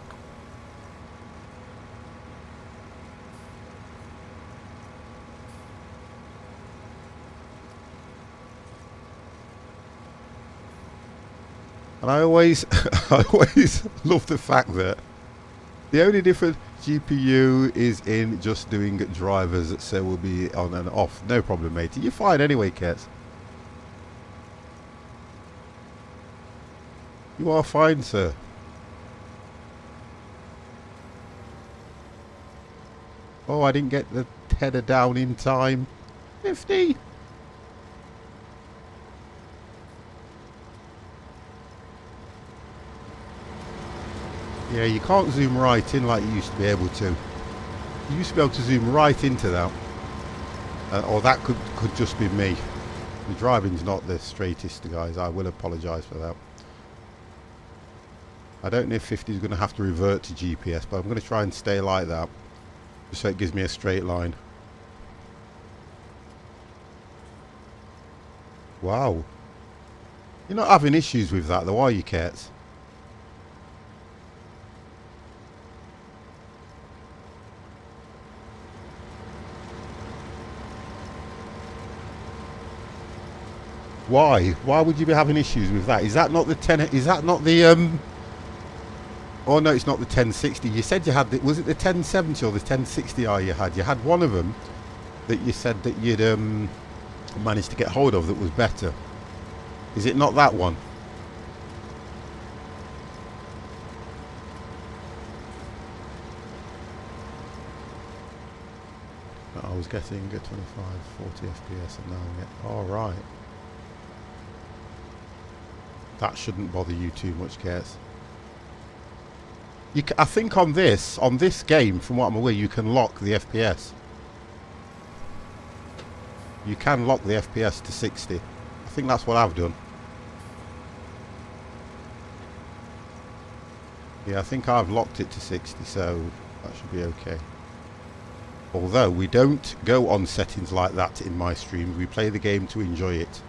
And I always love the fact that the only different GPU is in just doing drivers, so we'll be on and off. No problem, matey. You're fine anyway, Kets. You are fine, sir. Oh, I didn't get the header down in time. 50. Yeah, you can't zoom right in like you used to be able to. You used to be able to zoom right into that. Or that could just be me. The driving's not the straightest, guys. I will apologise for that. I don't know if 50 is going to have to revert to GPS, but I'm going to try and stay like that, just so it gives me a straight line. Wow. You're not having issues with that though, are you, Kets? Why? Why would you be having issues with that? Is that not the 10? Is that not the Oh no, it's not the 1060. You said you had was it the 1070 or the 1060i you had? You had one of them that you said that you'd managed to get hold of that was better. Is it not that one? I was getting a 25, 40 FPS and now I get... Alright. That shouldn't bother you too much, Kets. I think on this game, from what I'm aware, you can lock the FPS. You can lock the FPS to 60. I think that's what I've done. Yeah, I think I've locked it to 60, so that should be okay. Although we don't go on settings like that in my streams, we play the game to enjoy it.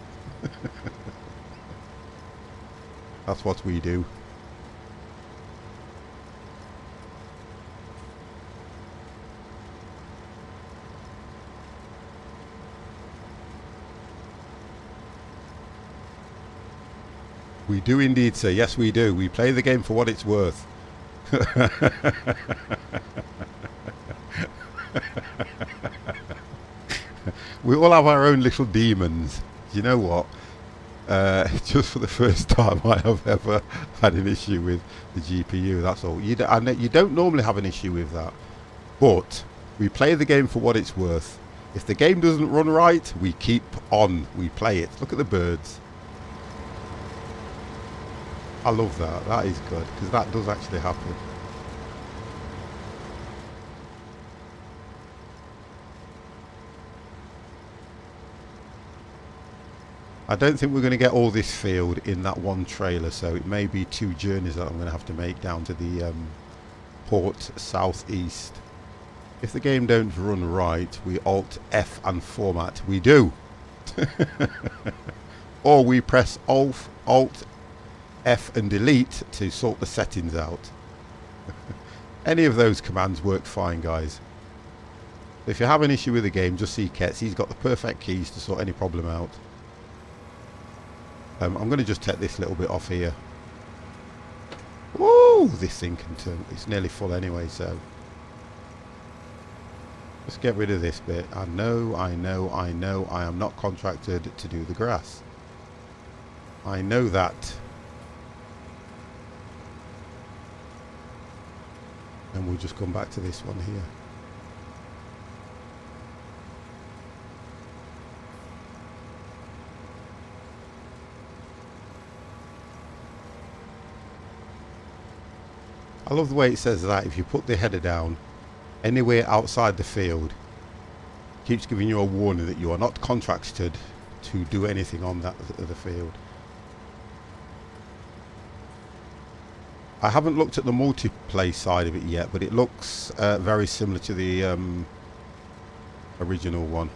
That's what we do. We do indeed, sir. Yes, we do. We play the game for what it's worth. We all have our own little demons. You know what? Just for the first time I have ever had an issue with the GPU, that's all. You don't normally have an issue with that. But we play the game for what it's worth. If the game doesn't run right, we keep on. We play it. Look at the birds. I love that. That is good, because that does actually happen. I don't think we're going to get all this field in that one trailer, so it may be 2 journeys that I'm going to have to make down to the port southeast. If the game don't run right, we Alt F and format. We do. Or we press Alt F and delete to sort the settings out. Any of those commands work fine, guys. If you have an issue with the game, just see Ketz. He's got the perfect keys to sort any problem out. I'm going to just take this little bit off here. Woo! This thing can turn. It's nearly full anyway, so let's get rid of this bit. I know I am not contracted to do the grass. I know that. And we'll just come back to this one here. I love the way it says that if you put the header down anywhere outside the field, it keeps giving you a warning that you are not contracted to do anything on that the field. I haven't looked at the multiplayer side of it yet, but it looks very similar to the original one.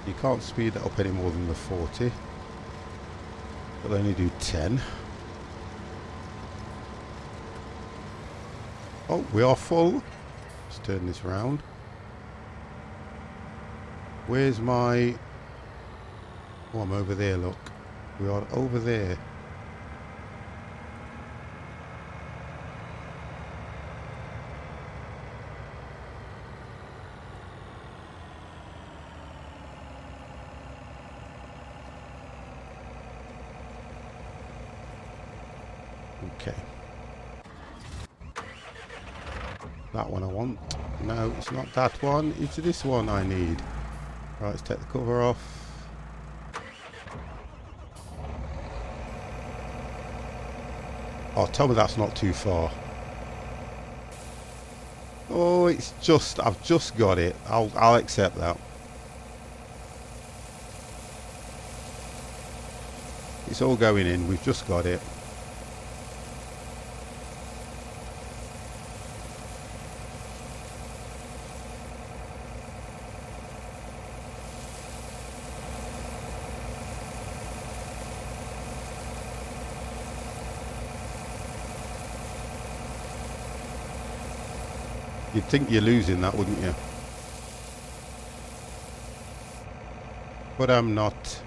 You can't speed that up any more than the 40. But only do 10. Oh, we are full. Let's turn this round. Where's my... Oh, I'm over there, look. We are over there. Okay. That one I want. No, it's not that one. It's this one I need. Right, let's take the cover off. Oh, tell me that's not too far. Oh, it's just... I've just got it. I'll accept that. It's all going in. We've just got it. You'd think you're losing that, wouldn't you? But I'm not.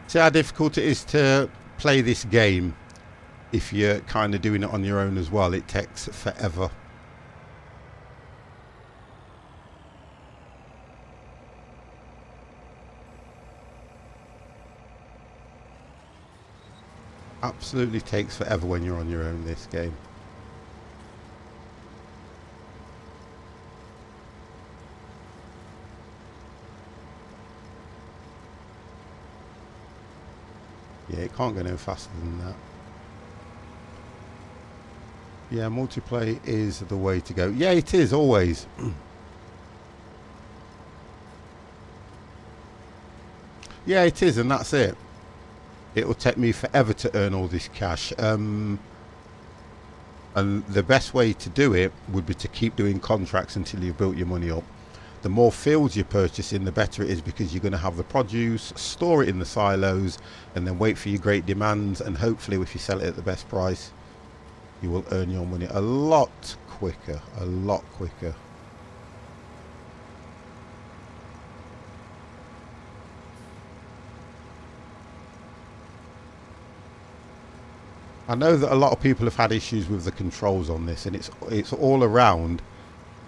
See how difficult it is to play this game if you're kind of doing it on your own as well. It takes forever. Absolutely takes forever when you're on your own, this game. Yeah, it can't go no faster than that. Yeah, multiplayer is the way to go. Yeah, it is, always. Yeah, it is, and that's it. It will take me forever to earn all this cash. And the best way to do it would be to keep doing contracts until you've built your money up. The more fields you purchase in, the better it is, because you're going to have the produce, store it in the silos, and then wait for your great demands. And hopefully, if you sell it at the best price, you will earn your money a lot quicker. A lot quicker. I know that a lot of people have had issues with the controls on this, and it's all around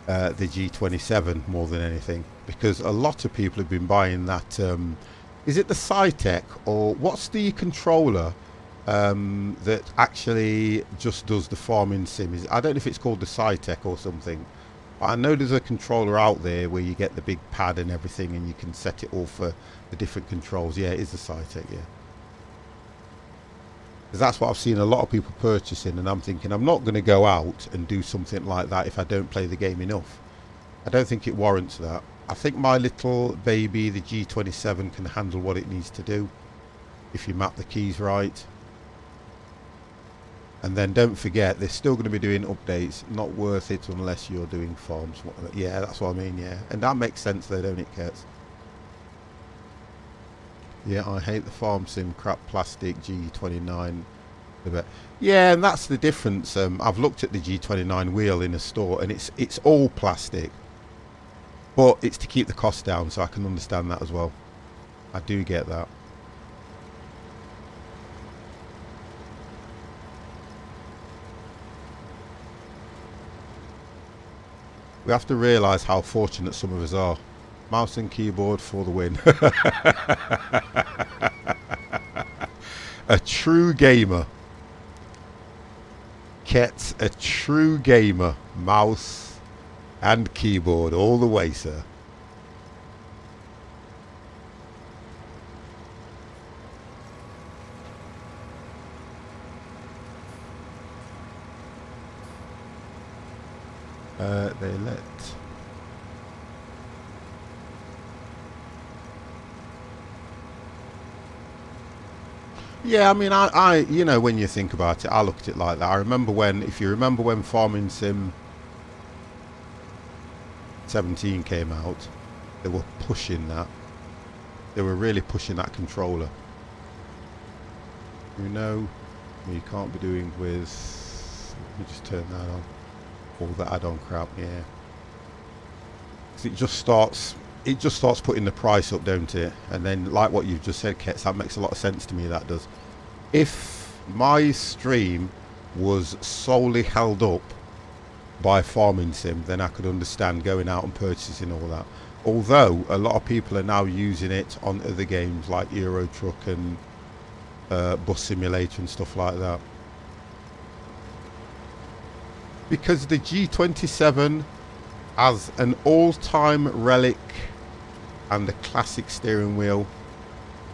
the G27 more than anything, because a lot of people have been buying that. Is it the Cytec, or what's the controller that actually just does the farming sim? I don't know if it's called the Cytec or something. But I know there's a controller out there where you get the big pad and everything, and you can set it all for the different controls. Yeah, it is the Cytec, yeah. Because that's what I've seen a lot of people purchasing, and I'm thinking I'm not going to go out and do something like that if I don't play the game enough. I don't think it warrants that. I think my little baby, the G27, can handle what it needs to do if you map the keys right. And then don't forget, they're still going to be doing updates. Not worth it unless you're doing farms. Yeah, that's what I mean, yeah. And that makes sense though, don't it, Kets? Yeah, I hate the farm sim crap plastic G29. Yeah, and that's the difference. I've looked at the G29 wheel in a store, and it's all plastic. But it's to keep the cost down, so I can understand that as well. I do get that. We have to realise how fortunate some of us are. Mouse and keyboard for the win. A true gamer. Ket's a true gamer. Mouse and keyboard all the way, sir. They let... Yeah, I mean, I you know, when you think about it, I look at it like that. I remember when, if you remember when Farming Sim 17 came out, they were pushing that. They were really pushing that controller. You know, you can't be doing with... Let me just turn that on. All the add-on crap, yeah. It just starts putting the price up, don't it? And then, like what you've just said, Kets, that makes a lot of sense to me, that does. If my stream was solely held up by Farming Sim, then I could understand going out and purchasing all that. Although a lot of people are now using it on other games like Euro Truck and Bus Simulator and stuff like that. Because the G27 as an all-time relic and a classic steering wheel,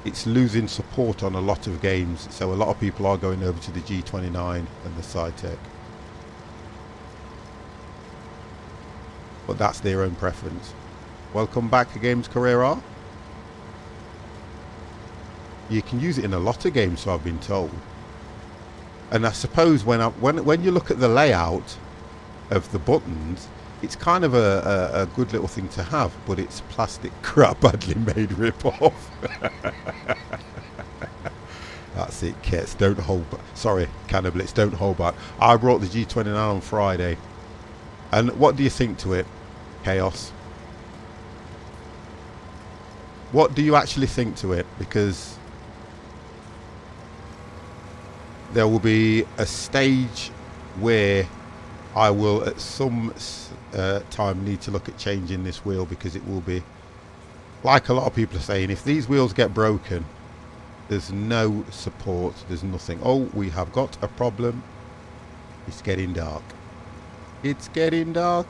it's losing support on a lot of games, so a lot of people are going over to the G29 and the Cytec. But that's their own preference. Welcome back to Games Carrera. You can use it in a lot of games, so I've been told. And I suppose when you look at the layout of the buttons, it's kind of a good little thing to have, but it's plastic crap badly made rip-off. That's it, Kets. Don't hold back. Sorry, Canniblitz, don't hold back. I brought the G29 on Friday. And what do you think to it, Chaos? What do you actually think to it? Because there will be a stage where I will at some time need to look at changing this wheel, because it will be, like a lot of people are saying, if these wheels get broken, there's no support, there's nothing. Oh, we have got a problem. It's getting dark. It's getting dark.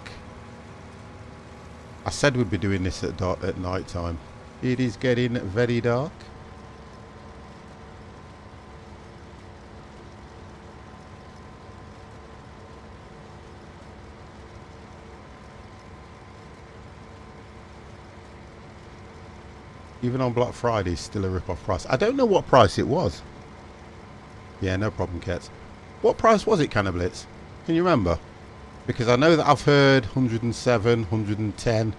I said we'd be doing this at night time. It is getting very dark. Even on Black Friday, it's still a rip-off price. I don't know what price it was. Yeah, no problem, Kets. What price was it, Canniblitz? Can you remember? Because I know that I've heard 107, 110.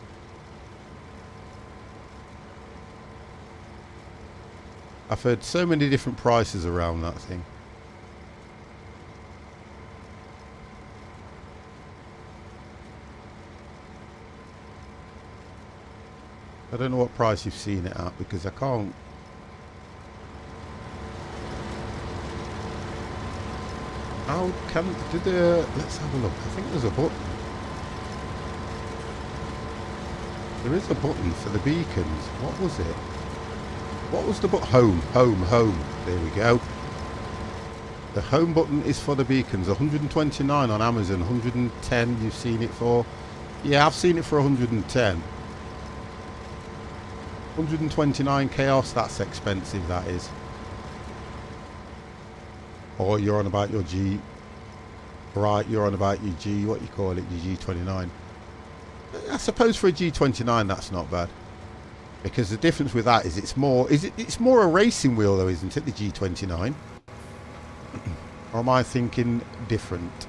I've heard so many different prices around that thing. I don't know what price you've seen it at, because I can't. How can... let's have a look. I think there's a button. There is a button for the beacons. What was it? What was the button? Home, home, home. There we go. The home button is for the beacons. 129 on Amazon. 110 you've seen it for. Yeah, I've seen it for 110. 129 chaos. That's expensive, that is. Or you're on about your G. Right, you're on about your G. What you call it? Your G29. I suppose for a G29 that's not bad. Because the difference with that is it's more... It's more a racing wheel though, isn't it? The G29. Or am I thinking different?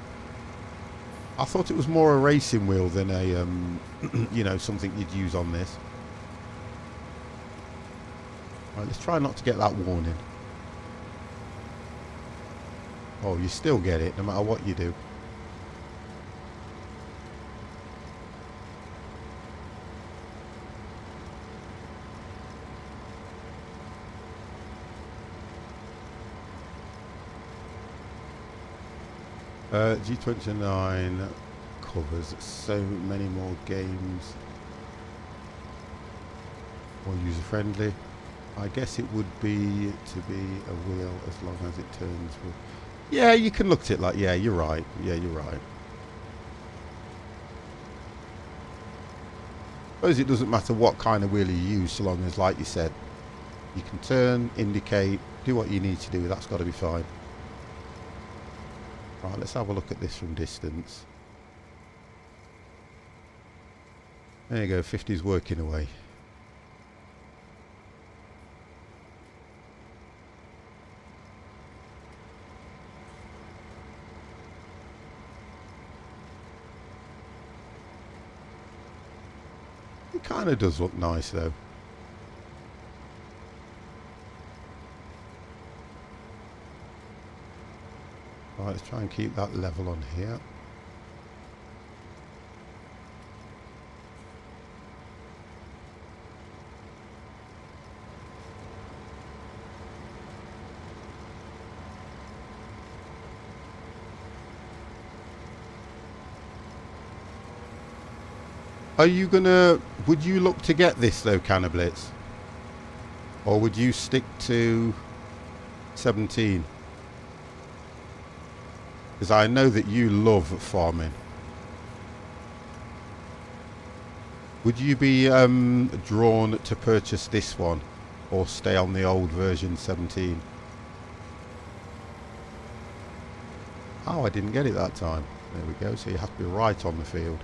I thought it was more a racing wheel than a, you know, something you'd use on this. Right, let's try not to get that warning. Oh, you still get it no matter what you do. G29 covers so many more games. More user friendly. I guess it would be to be a wheel as long as it turns with... Yeah, you can look at it like, yeah, you're right. Yeah, you're right. I suppose it doesn't matter what kind of wheel you use so long as, like you said, you can turn, indicate, do what you need to do. That's got to be fine. Right, let's have a look at this from distance. There you go, 50's working away. It kind of does look nice though. Right, let's try and keep that level on here. Are you gonna... Would you look to get this though, Cannablitz? Or would you stick to 17? Because I know that you love farming. Would you be drawn to purchase this one? Or stay on the old version 17? Oh, I didn't get it that time. There we go. So you have to be right on the field.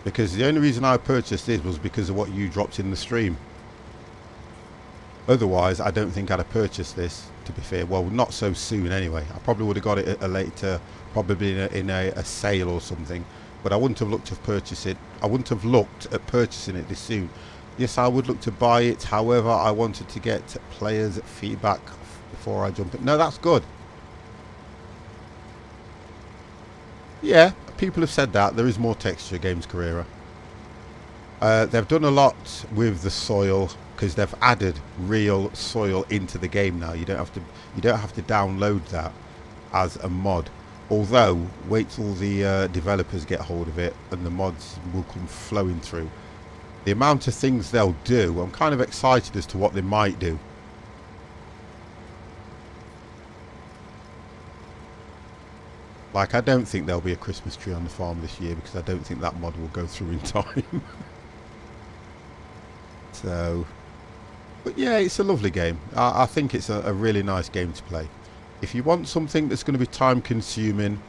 Because the only reason I purchased this was because of what you dropped in the stream. Otherwise, I don't think I'd have purchased this, to be fair. Well, not so soon anyway. I probably would have got it at a later, probably in a sale or something. But I wouldn't have looked to purchase it. I wouldn't have looked at purchasing it this soon. Yes, I would look to buy it. However, I wanted to get players' feedback before I jump in. No, that's good. Yeah, people have said that. There is more texture, Games Carrera. They've done a lot with the soil because they've added real soil into the game now. You don't have to download that as a mod. Although, wait till the developers get hold of it and the mods will come flowing through. The amount of things they'll do, I'm kind of excited as to what they might do. Like, I don't think there'll be a Christmas tree on the farm this year because I don't think that mod will go through in time. So, but yeah, it's a lovely game. I think it's a really nice game to play. If you want something that's going to be time consuming,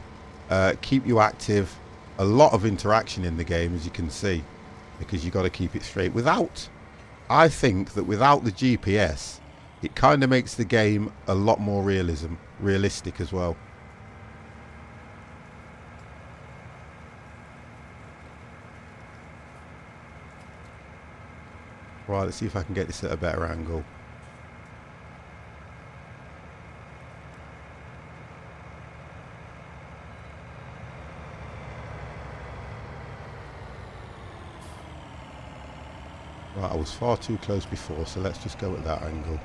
keep you active, a lot of interaction in the game, as you can see, because you've got to keep it straight. I think that without the GPS, it kind of makes the game a lot more realistic as well. Right, let's see if I can get this at a better angle. Right, I was far too close before, so let's just go at that angle.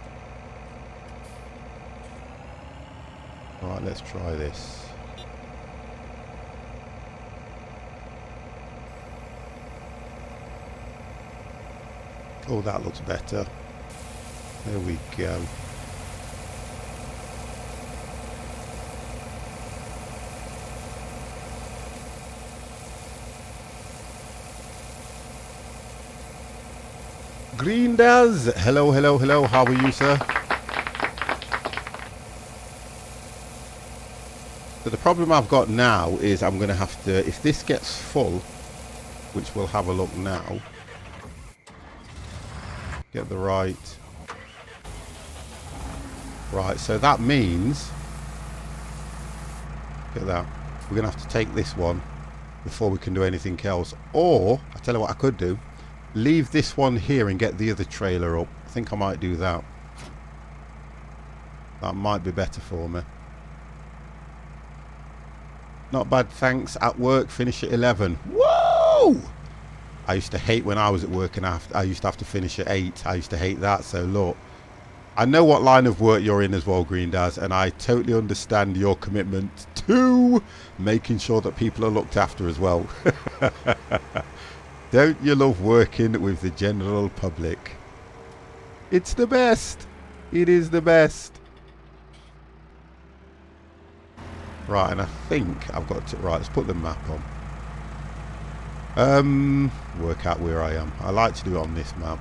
Right, let's try this. Oh, that looks better. There we go. Green does. Hello, hello, hello. How are you, sir? So the problem I've got now is I'm going to have to, if this gets full, which we'll have a look now, get the right. Right, so that means, look at that, we're going to have to take this one before we can do anything else. Or, I tell you what I could do, leave this one here and get the other trailer up. I think I might do that. That might be better for me. Not bad, thanks. At work, finish at 11. Whoa! I used to hate when I was at work and I used to have to finish at 8. I used to hate that. So look, I know what line of work you're in as well, Green Daz, and I totally understand your commitment to making sure that people are looked after as well. Don't you love working with the general public? It's the best. It is the best. Right, and I think I've got to... Right, let's put the map on. Work out where I am. I like to do it on this map.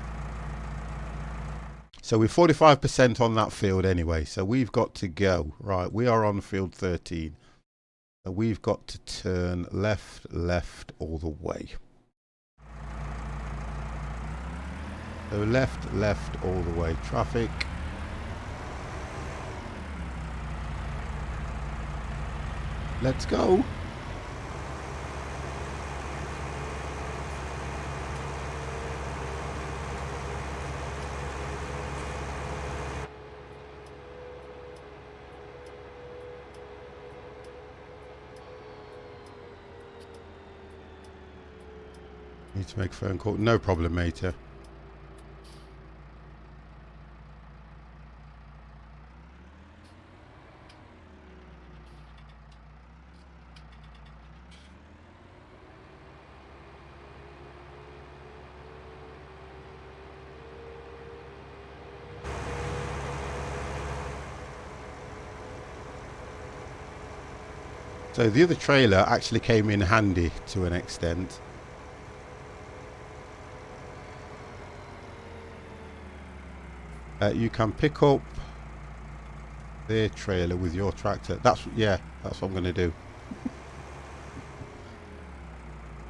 So we're 45% on that field anyway. So we've got to go. Right, we are on field 13. So we've got to turn left, left all the way. So left, left all the way. Traffic. Let's go. Need to make a phone call. No problem, matey. So the other trailer actually came in handy to an extent. You can pick up their trailer with your tractor. That's, yeah, that's what I'm going to do.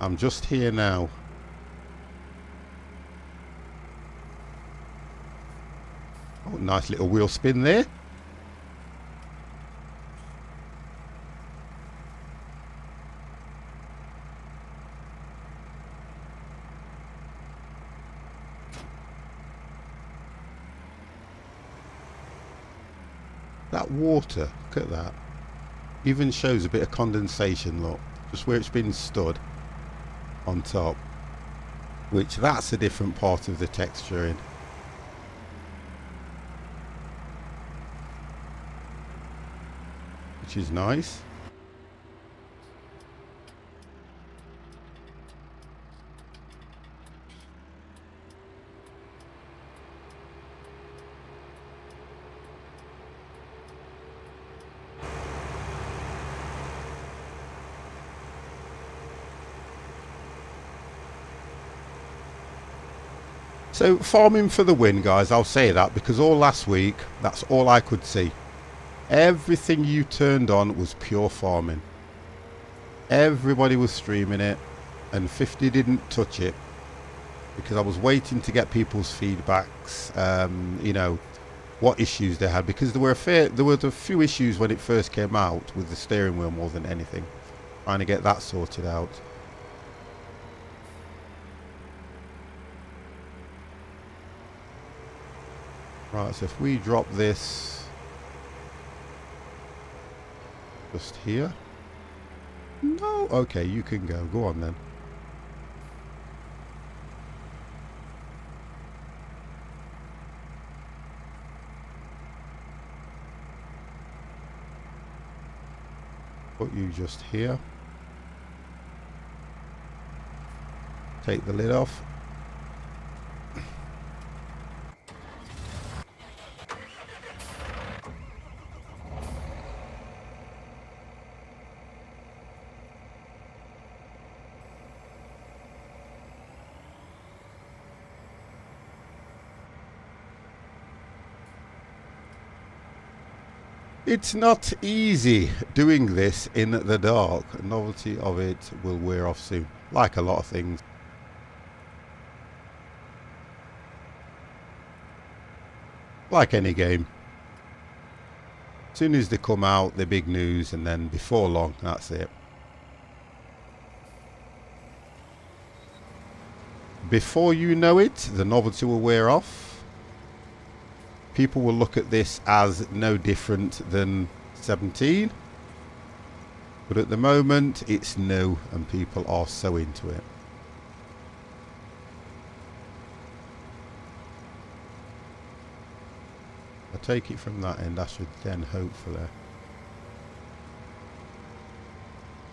I'm just here now. Oh, nice little wheel spin there. That water, look at that. Even shows a bit of condensation, look. Just where it's been stood on top. Which that's a different part of the texturing. Which is nice. So farming for the win, guys. I'll say that because all last week, that's all I could see. Everything you turned on was pure farming. Everybody was streaming it, and 50 didn't touch it because I was waiting to get people's feedbacks. You know, what issues they had, because there were a few issues when it first came out with the steering wheel more than anything. Trying to get that sorted out. Right, so if we drop this just here. No, okay, you can go. Go on then. Put you just here. Take the lid off. It's not easy doing this in the dark. The novelty of it will wear off soon, like a lot of things. Like any game. As soon as they come out, they're big news, and then before long, that's it. Before you know it, the novelty will wear off. People will look at this as no different than 17. But at the moment, it's new, and people are so into it. I take it from that end, I should then hopefully...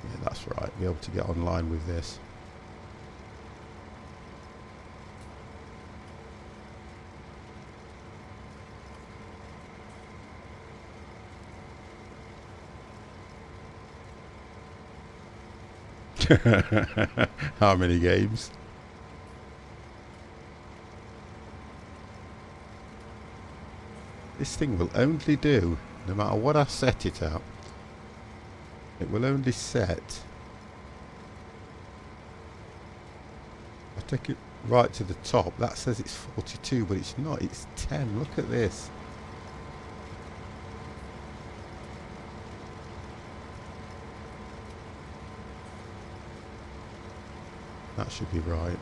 Yeah, that's right, be able to get online with this. How many games? This thing will only do, no matter what I set it at, it will only set. I take it right to the top. That says it's 42, but it's not. It's 10. Look at this. That should be right.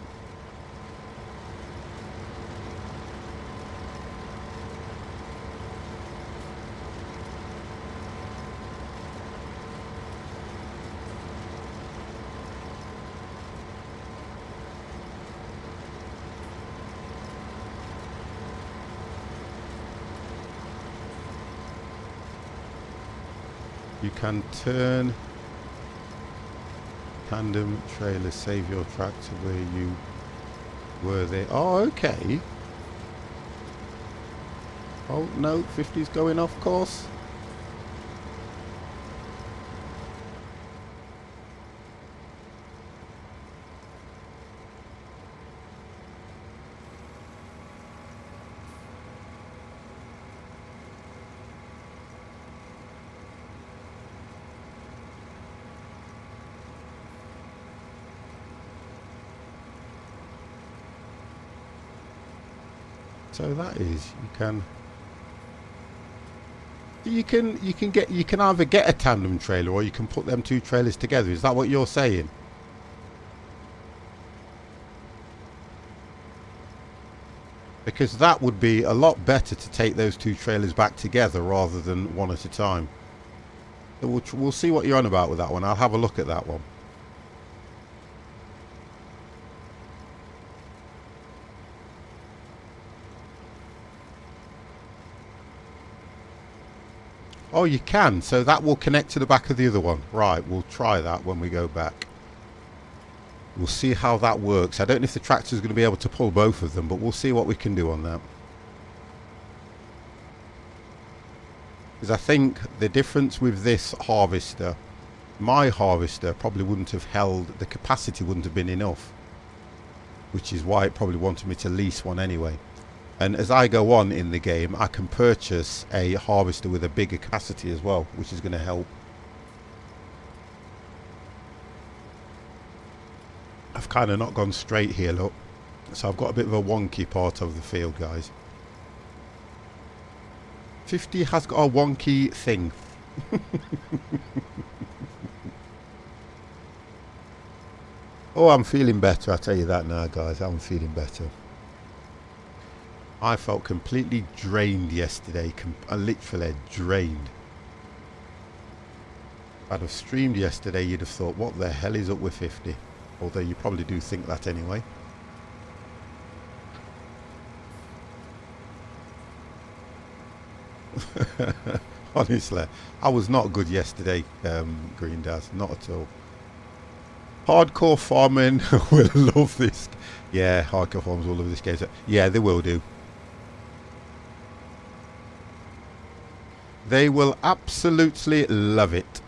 You can turn tandem trailer, save your tractor where you were there. Oh, okay. Oh, no, 50's going off course. So that is, you can either get a tandem trailer or you can put them two trailers together. Is that what you're saying? Because that would be a lot better to take those two trailers back together rather than one at a time. So we'll see what you're on about with that one. I'll have a look at that one. Oh, you can. So that will connect to the back of the other one. Right, we'll try that when we go back. We'll see how that works. I don't know if the tractor is going to be able to pull both of them, but we'll see what we can do on that. Because I think the difference with this harvester, my harvester probably wouldn't have held, the capacity wouldn't have been enough. Which is why it probably wanted me to lease one anyway. And as I go on in the game, I can purchase a harvester with a bigger capacity as well, which is going to help. I've kind of not gone straight here, look. So I've got a bit of a wonky part of the field, guys. 50 has got a wonky thing. Oh, I'm feeling better, I tell you that now, guys. I'm feeling better. I felt completely drained yesterday, literally drained. If I'd have streamed yesterday, you'd have thought, what the hell is up with 50? Although you probably do think that anyway. Honestly, I was not good yesterday, Green Daz. Not at all. Hardcore farming will love this. Yeah, hardcore farmers will love this game. So, yeah, they will do. They will absolutely love it.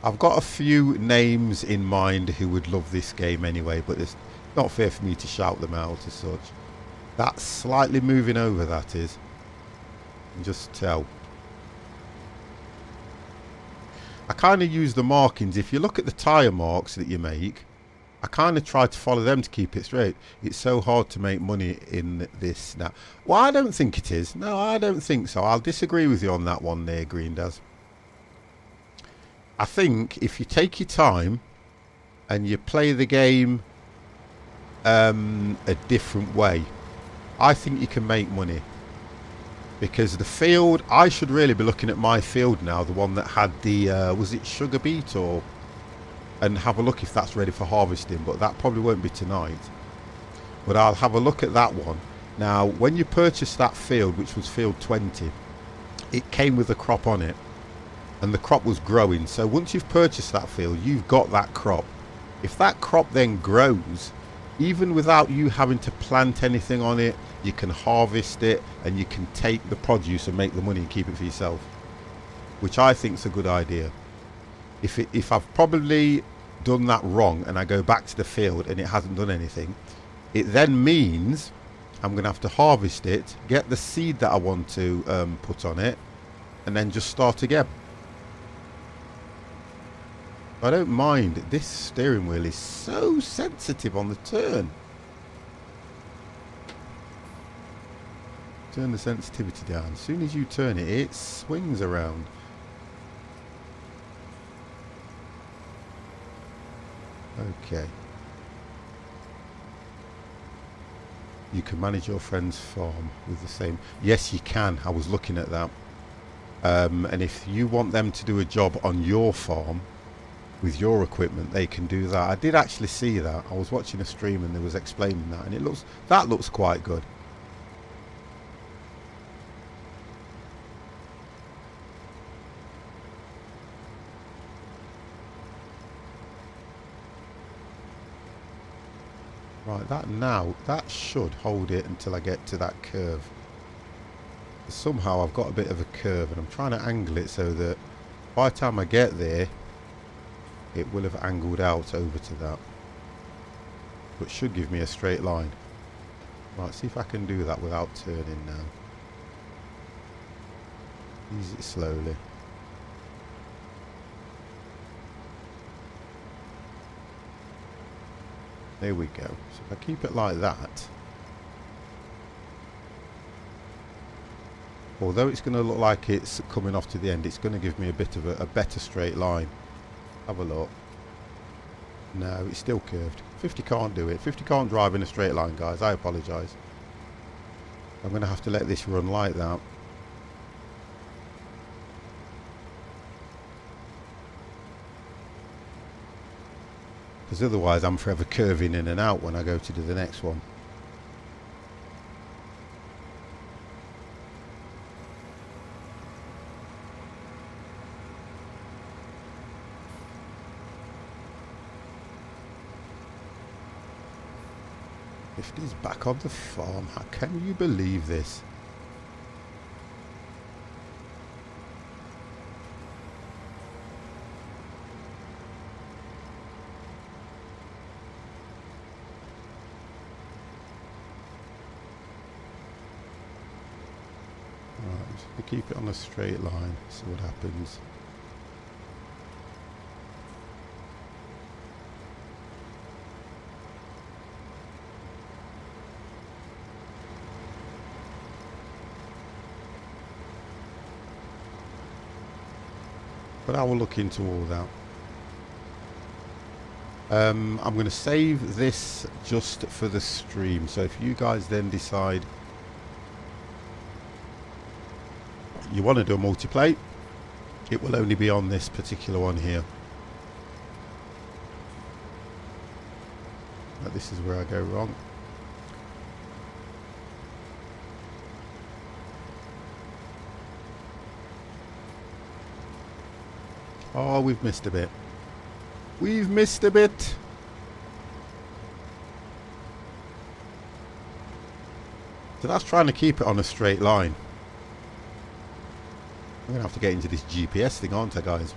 I've got a few names in mind who would love this game anyway, but it's not fair for me to shout them out as such. That's slightly moving over, that is. You can just tell. I kind of use the markings. If you look at the tyre marks that you make, I kind of try to follow them to keep it straight. It's so hard to make money in this now. Well, I don't think it is. No, I don't think so. I'll disagree with you on that one there, Green Daz. I think if you take your time and you play the game a different way, I think you can make money. Because the field, I should really be looking at my field now, the one that had the, was it sugar beet or, and have a look if that's ready for harvesting, but that probably won't be tonight. But I'll have a look at that one. Now, when you purchased that field, which was field 20, it came with a crop on it, and the crop was growing. So once you've purchased that field, you've got that crop. If that crop then grows, even without you having to plant anything on it, you can harvest it and you can take the produce and make the money and keep it for yourself, which I think is a good idea. If I've probably done that wrong and I go back to the field and it hasn't done anything, it then means I'm going to have to harvest it, get the seed that I want to put on it, and then just start again. I don't mind. This steering wheel is so sensitive on the turn. Turn the sensitivity down. As soon as you turn it, it swings around. Okay. You can manage your friend's farm with the same. Yes, you can. I was looking at that. And if you want them to do a job on your farm with your equipment, they can do that. I did actually see that. I was watching a stream and they was explaining that, and it looks quite good. Right, that should hold it until I get to that curve. Somehow I've got a bit of a curve and I'm trying to angle it so that by the time I get there, it will have angled out over to that. But should give me a straight line. Right, see if I can do that without turning now. Ease it slowly. There we go. So if I keep it like that, although it's going to look like it's coming off to the end, it's going to give me a bit of a better straight line. Have a look. No, it's still curved. 50 can't do it. 50 can't drive in a straight line, guys. I apologise. I'm going to have to let this run like that. Because otherwise I'm forever curving in and out when I go to do the next one. He's back on the farm. How can you believe this? Right, I'm just going to keep it on a straight line, see what happens. But I will look into all that. I'm going to save this just for the stream. So if you guys then decide you want to do a multiplay, it will only be on this particular one here. But this is where I go wrong. Oh, we've missed a bit. We've missed a bit. So that's trying to keep it on a straight line. I'm going to have to get into this GPS thing, aren't I, guys?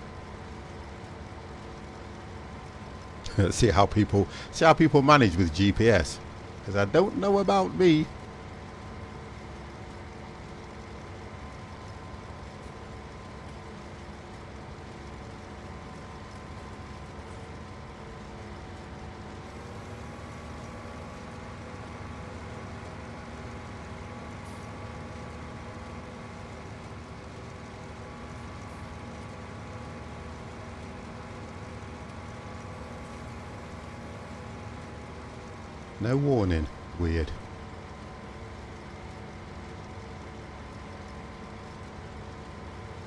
see how people manage with GPS. Because I don't know about me. No warning. Weird.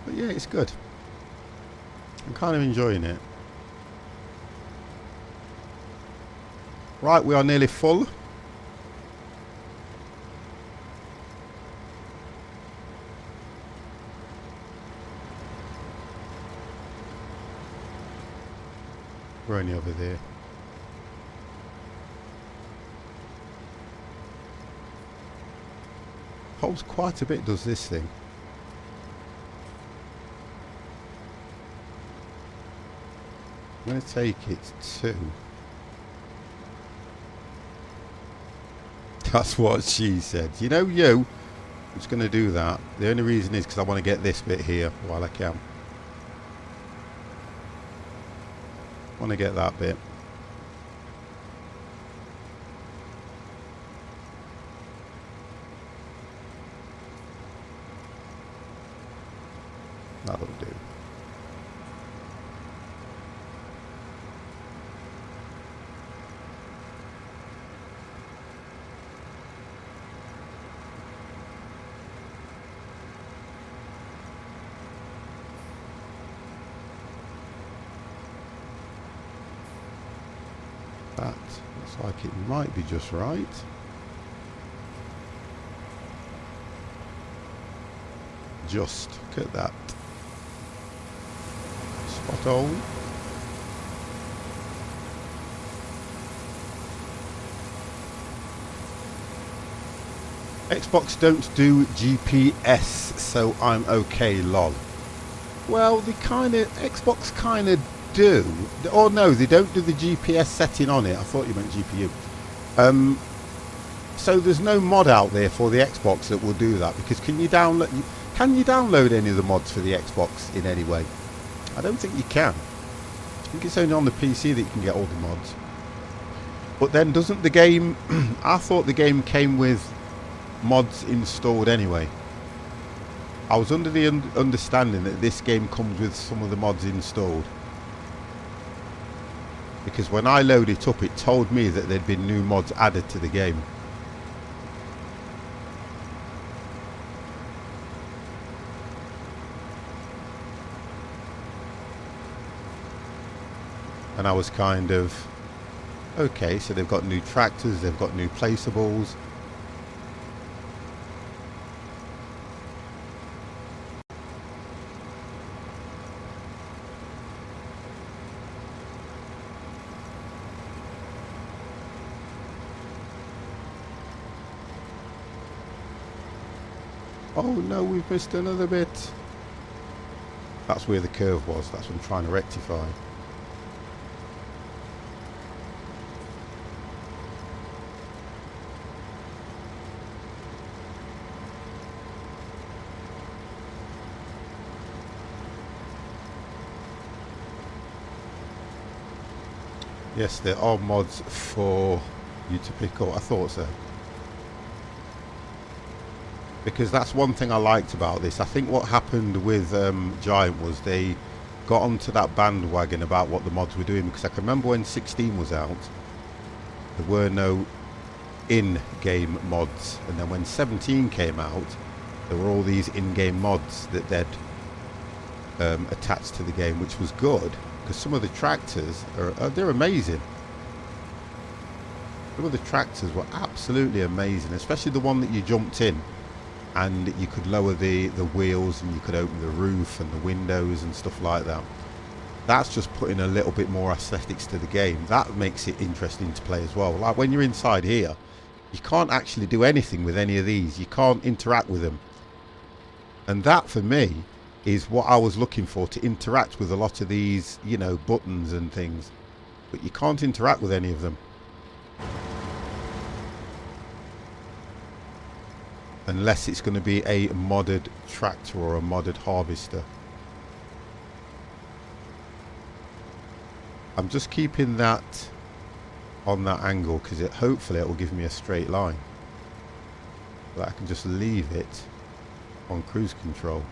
But yeah, it's good. I'm kind of enjoying it. Right, we are nearly full. We're only over there. Holds quite a bit, does this thing. I'm going to take it to... That's what she said. You know, I'm just going to do that. The only reason is because I want to get this bit here while I can. I want to get that bit. That'll do. That looks like it might be just right. Just look at that. Spot on. Xbox don't do GPS, so I'm okay, lol. Well, Xbox kind of do. Or no, they don't do the GPS setting on it. I thought you meant GPU. So there's no mod out there for the Xbox that will do that, because can you download any of the mods for the Xbox in any way? I don't think you can. I think it's only on the PC that you can get all the mods. But then doesn't the game... I thought the game came with mods installed anyway. I was under the understanding that this game comes with some of the mods installed. Because when I loaded it up, it told me that there'd been new mods added to the game. And I was kind of, okay, so they've got new tractors, they've got new placeables. Oh no, we've missed another bit. That's where the curve was, that's what I'm trying to rectify. Yes, there are mods for you to pick up. I thought so. Because that's one thing I liked about this. I think what happened with Giant was they got onto that bandwagon about what the mods were doing. Because I can remember when 16 was out, there were no in-game mods. And then when 17 came out, there were all these in-game mods that they'd attached to the game, which was good. Because some of the tractors they're amazing. Some of the tractors were absolutely amazing, especially the one that you jumped in and you could lower the wheels and you could open the roof and the windows and stuff like that. That's just putting a little bit more aesthetics to the game. That makes it interesting to play as well. Like when you're inside here, you can't actually do anything with any of these. You can't interact with them. And that for me is what I was looking for, to interact with a lot of these, you know, buttons and things. But you can't interact with any of them. Unless it's going to be a modded tractor or a modded harvester. I'm just keeping that on that angle because hopefully it will give me a straight line. But I can just leave it on cruise control.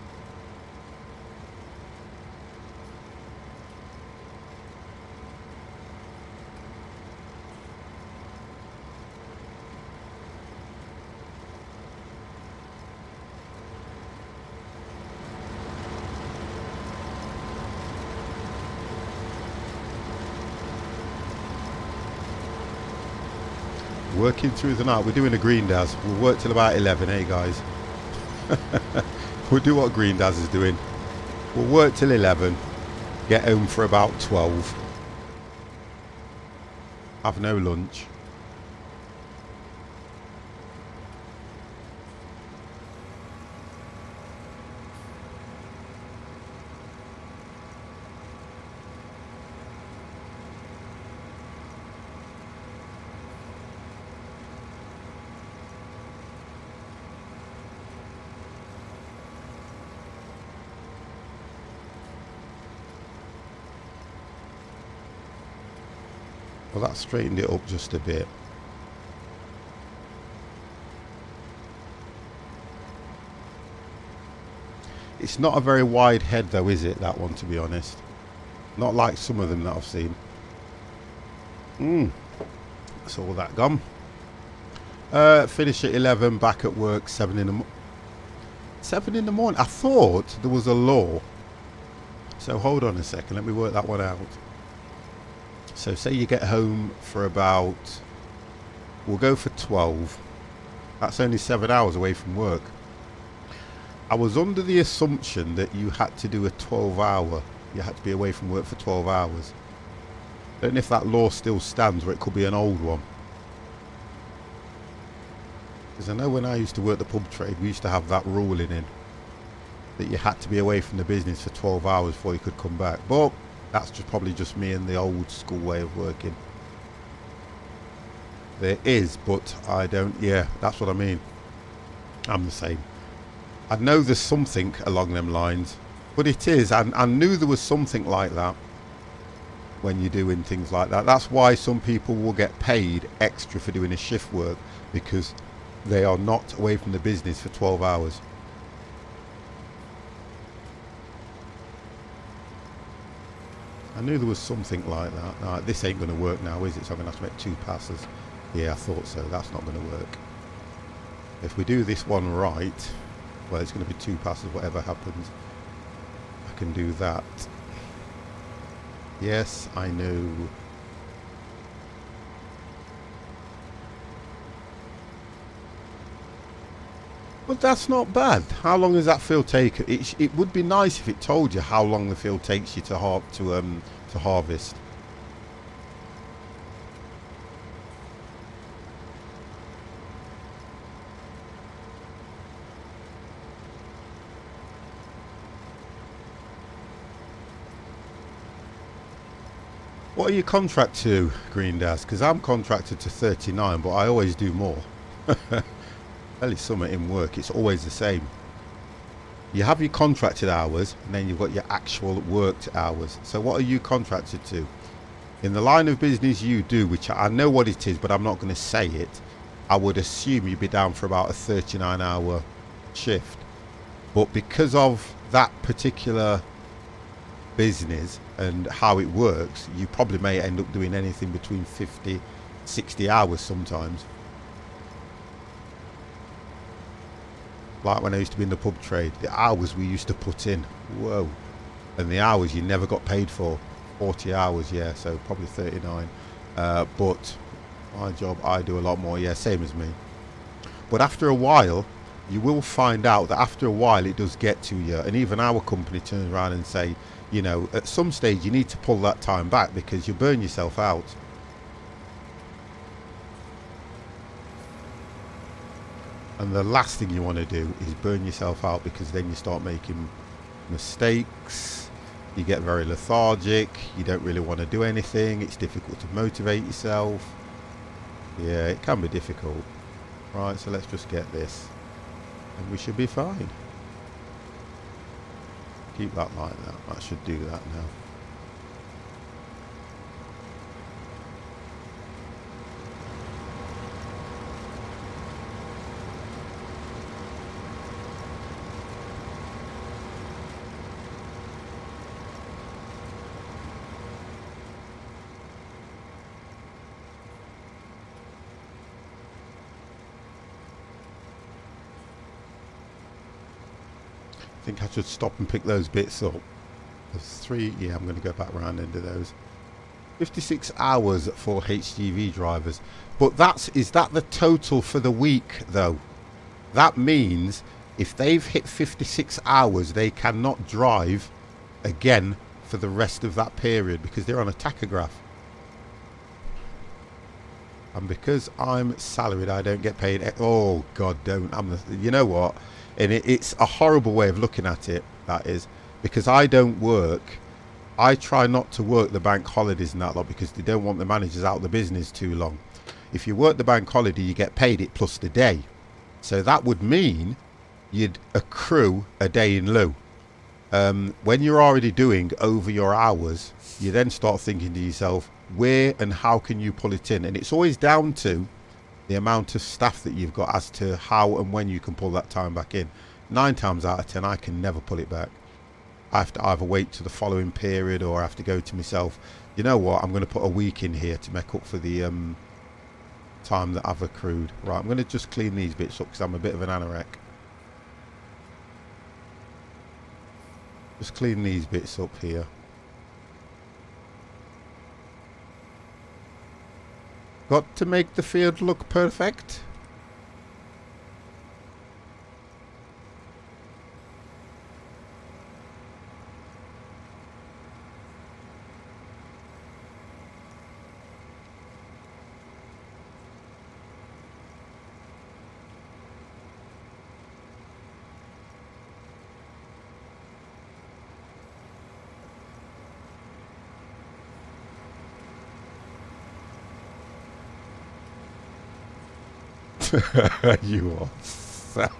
Working through the night. We're doing a green Daz. We'll work till about 11, eh guys? We'll do what green Daz is doing. We'll work till 11. Get home for about 12. Have no lunch. Well, that straightened it up just a bit. It's not a very wide head though, is it, that one, to be honest? Not like some of them that I've seen. That's all that gone. Finish at 11, back at work 7 in the morning. 7 in the morning? I thought there was a law. So hold on a second, let me work that one out. So say you get home for about, we'll go for 12. That's only 7 hours away from work. I was under the assumption that you had to do a 12-hour. You had to be away from work for 12 hours. I don't know if that law still stands, or it could be an old one. Because I know when I used to work the pub trade, we used to have that ruling in. That you had to be away from the business for 12 hours before you could come back. But that's just probably just me and the old school way of working. There is, but I don't, yeah, that's what I mean. I'm the same. I know there's something along them lines, but it is, I knew there was something like that when you're doing things like that. That's why some people will get paid extra for doing a shift work, because they are not away from the business for 12 hours. I knew there was something like that. No, this ain't going to work now, is it? So I'm going to have to make 2 passes. Yeah, I thought so. That's not going to work. If we do this one right, well, it's going to be 2 passes, whatever happens. I can do that. Yes, I know. But that's not bad. How long does that field take? It would be nice if it told you how long the field takes you to harvest. What are you contract to, Green Daz? Because I'm contracted to 39, but I always do more. Early summer in work, it's always the same. You have your contracted hours, and then you've got your actual worked hours. So what are you contracted to? In the line of business you do, which I know what it is, but I'm not going to say it. I would assume you'd be down for about a 39-hour shift. But because of that particular business and how it works, you probably may end up doing anything between 50, 60 hours sometimes. Like when I used to be in the pub trade, the hours we used to put in, whoa. And the hours you never got paid for, 40 hours, yeah, so probably 39. But my job, I do a lot more, yeah, same as me. But after a while, you will find out that after a while it does get to you. And even our company turns around and say, you know, at some stage you need to pull that time back because you burn yourself out. And the last thing you want to do is burn yourself out, because then you start making mistakes, you get very lethargic, you don't really want to do anything, it's difficult to motivate yourself. Yeah, it can be difficult. Right, so let's just get this and we should be fine. Keep that like that. That should do that now. I think I should stop and pick those bits up. There's 3, yeah, I'm going to go back around into those. 56 hours for HGV drivers. But is that the total for the week though? That means if they've hit 56 hours, they cannot drive again for the rest of that period because they're on a tachograph. And because I'm salaried, I don't get paid. Oh God, don't. You know what? And it's a horrible way of looking at it, that is, because I don't work. I try not to work the bank holidays and that lot because they don't want the managers out of the business too long. If you work the bank holiday, you get paid it plus the day. So that would mean you'd accrue a day in lieu. When you're already doing over your hours, you then start thinking to yourself, where and how can you pull it in? And it's always down to the amount of staff that you've got as to how and when you can pull that time back in. 9 times out of 10, I can never pull it back. I have to either wait to the following period or I have to go to myself, you know what, I'm going to put a week in here to make up for the time that I've accrued. Right, I'm going to just clean these bits up because I'm a bit of an anorak. Just clean these bits up here. Got to make the field look perfect. You are sad.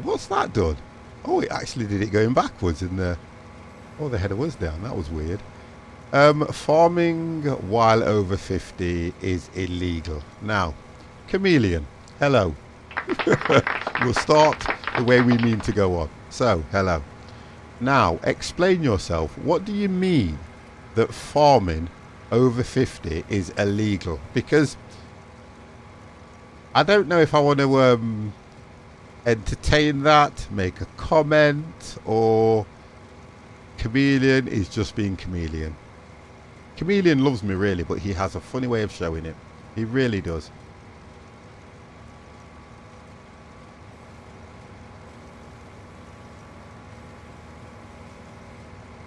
What's that done? Oh, it actually did it going backwards and the header was down. That was weird. Farming while over 50 is illegal. Now, Chameleon, hello. We'll start the way we mean to go on. So, hello. Now, explain yourself. What do you mean that farming over 50 is illegal? Because I don't know if I want to entertain that, make a comment, or Chameleon is just being Chameleon. Chameleon loves me really, but he has a funny way of showing it. He really does.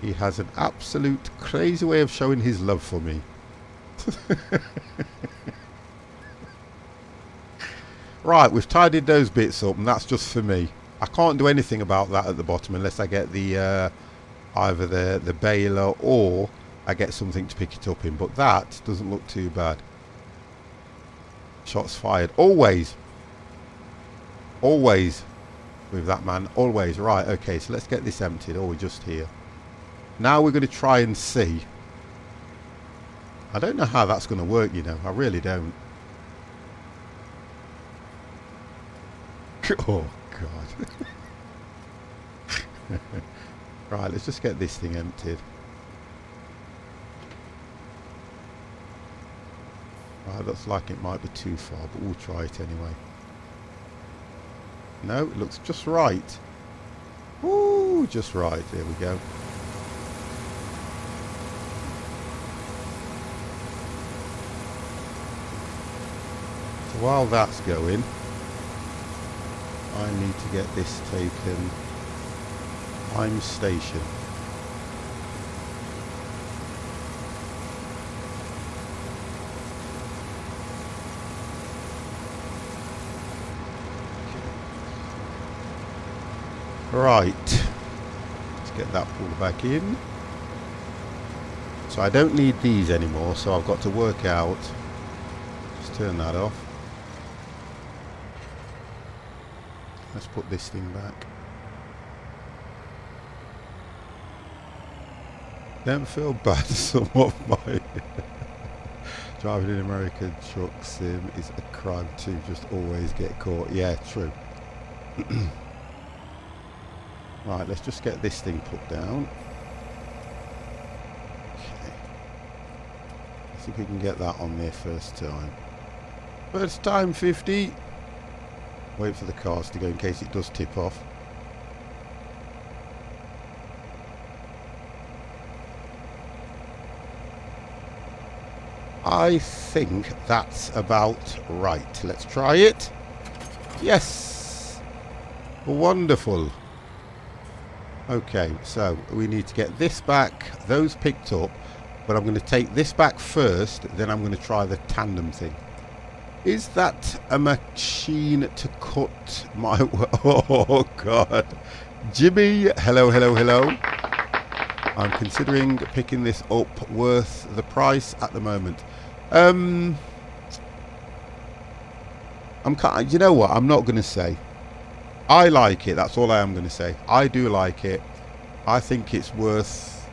He has an absolute crazy way of showing his love for me. Right, we've tidied those bits up and that's just for me. I can't do anything about that at the bottom unless I get the either the baler or I get something to pick it up in. But that doesn't look too bad. Shots fired. Always. Always with that man. Always. Right, okay, so let's get this emptied. Oh, we're just here. Now we're going to try and see. I don't know how that's going to work, you know. I really don't. Oh, God. Right, let's just get this thing emptied. Right, looks like it might be too far, but we'll try it anyway. No, it looks just right. Ooh, just right. There we go. While that's going, I need to get this taken Time station. Right, let's get that pulled back in. So I don't need these anymore, so I've got to work out. Just turn that off. Let's put this thing back. Don't feel bad. Some of my driving in America truck sim is a crime too. Just always get caught. Yeah, true. Right, let's just get this thing put down. Okay. Let's see if we can get that on there first time. First time 50. Wait for the cars to go in case it does tip off. I think that's about right. Let's try it. Yes! Wonderful. Okay, so we need to get this back, those picked up, but I'm going to take this back first, then I'm going to try the tandem thing. Is that a machine to cut my... Oh, God. Jimmy, hello, hello, hello. I'm considering picking this up, worth the price at the moment. You know what, I'm not going to say. I like it, that's all I am going to say. I do like it. I think it's worth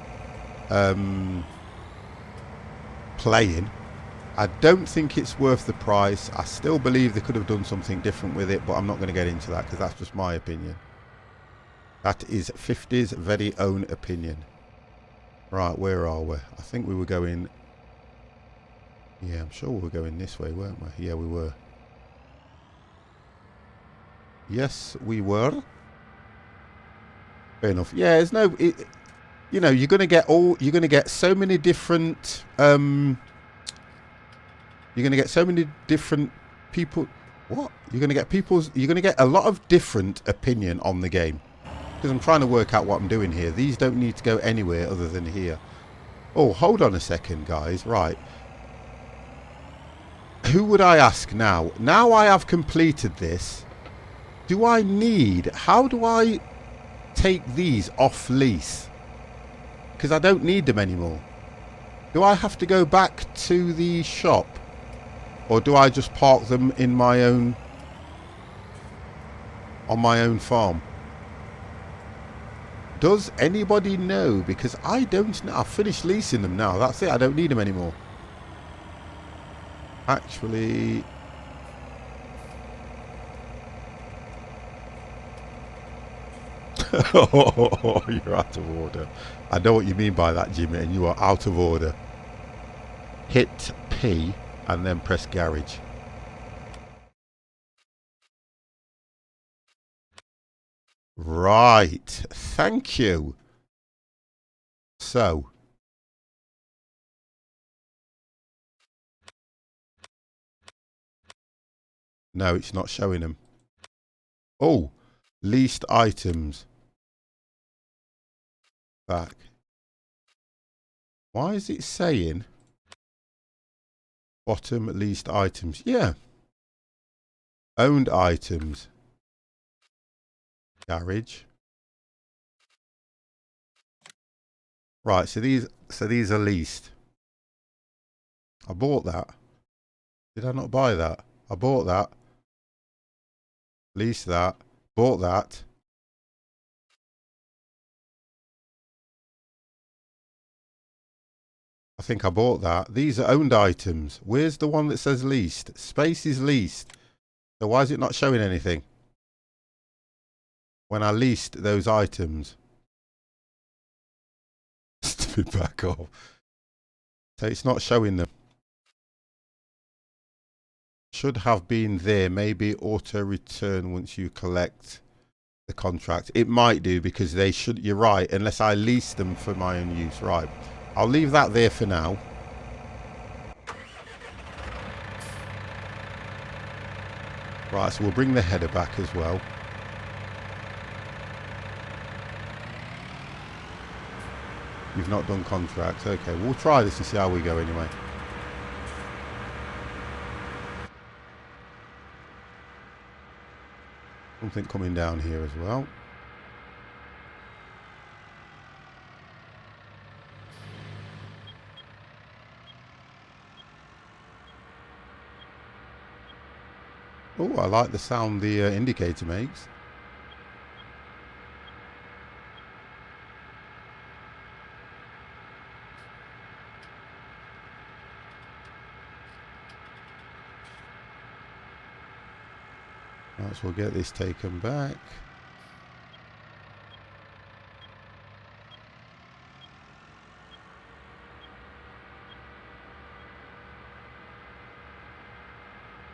playing. I don't think it's worth the price. I still believe they could have done something different with it, but I'm not going to get into that because that's just my opinion. That is 50's very own opinion. Right, where are we? I think we were going... Yeah, I'm sure we were going this way, weren't we? Yeah, we were. Yes, we were. Fair enough. Yeah, there's no... you know, you're going to get all... You're going to get so many different... you're going to get so many different people... What? You're going to get people's... You're going to get a lot of different opinion on the game. Because I'm trying to work out what I'm doing here. These don't need to go anywhere other than here. Oh, hold on a second, guys. Right. Who would I ask now? Now I have completed this. Do I need... How do I take these off lease? Because I don't need them anymore. Do I have to go back to the shop? Or do I just park them in my own... on my own farm? Does anybody know? Because I don't know. I've finished leasing them now. That's it. I don't need them anymore. Actually... Oh, you're out of order. I know what you mean by that, Jimmy, and you are out of order. Hit P and then press garage. Right. Thank you. So. No, it's not showing them. Oh, leased items. Back. Why is it saying bottom leased items? Yeah. Owned items. Garage. Right, so these are leased. I bought that. Did I not buy that? I bought that. Leased that. Bought that. I think I bought that. These are owned items. Where's the one that says leased? Space is leased. So why is it not showing anything? When I leased those items. Stupid back off. So it's not showing them. Should have been there. Maybe auto return once you collect the contract. It might do because they should. You're right. Unless I lease them for my own use. Right. I'll leave that there for now. Right. So we'll bring the header back as well. You've not done contracts. Okay, we'll try this and see how we go anyway. Something coming down here as well. Oh, I like the sound the indicator makes. Right, so we'll get this taken back.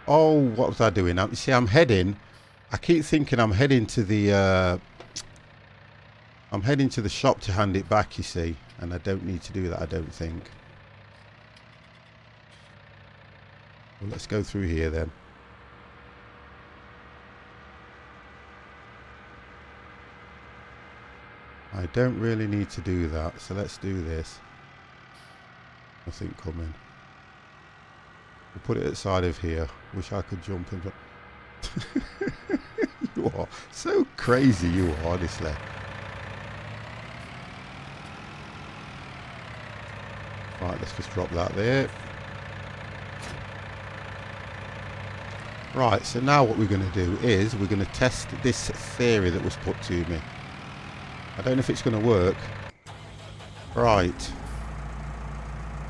Oh, what was I doing? You see, I'm heading. I keep thinking I'm heading to the. I'm heading to the shop to hand it back. You see, and I don't need to do that. I don't think. Well, let's go through here then. I don't really need to do that, so let's do this. Nothing coming. We'll put it outside of here. Wish I could jump and... You are so crazy, you are, honestly. Right, let's just drop that there. Right, so now what we're going to do is we're going to test this theory that was put to me. I don't know if it's going to work. Right.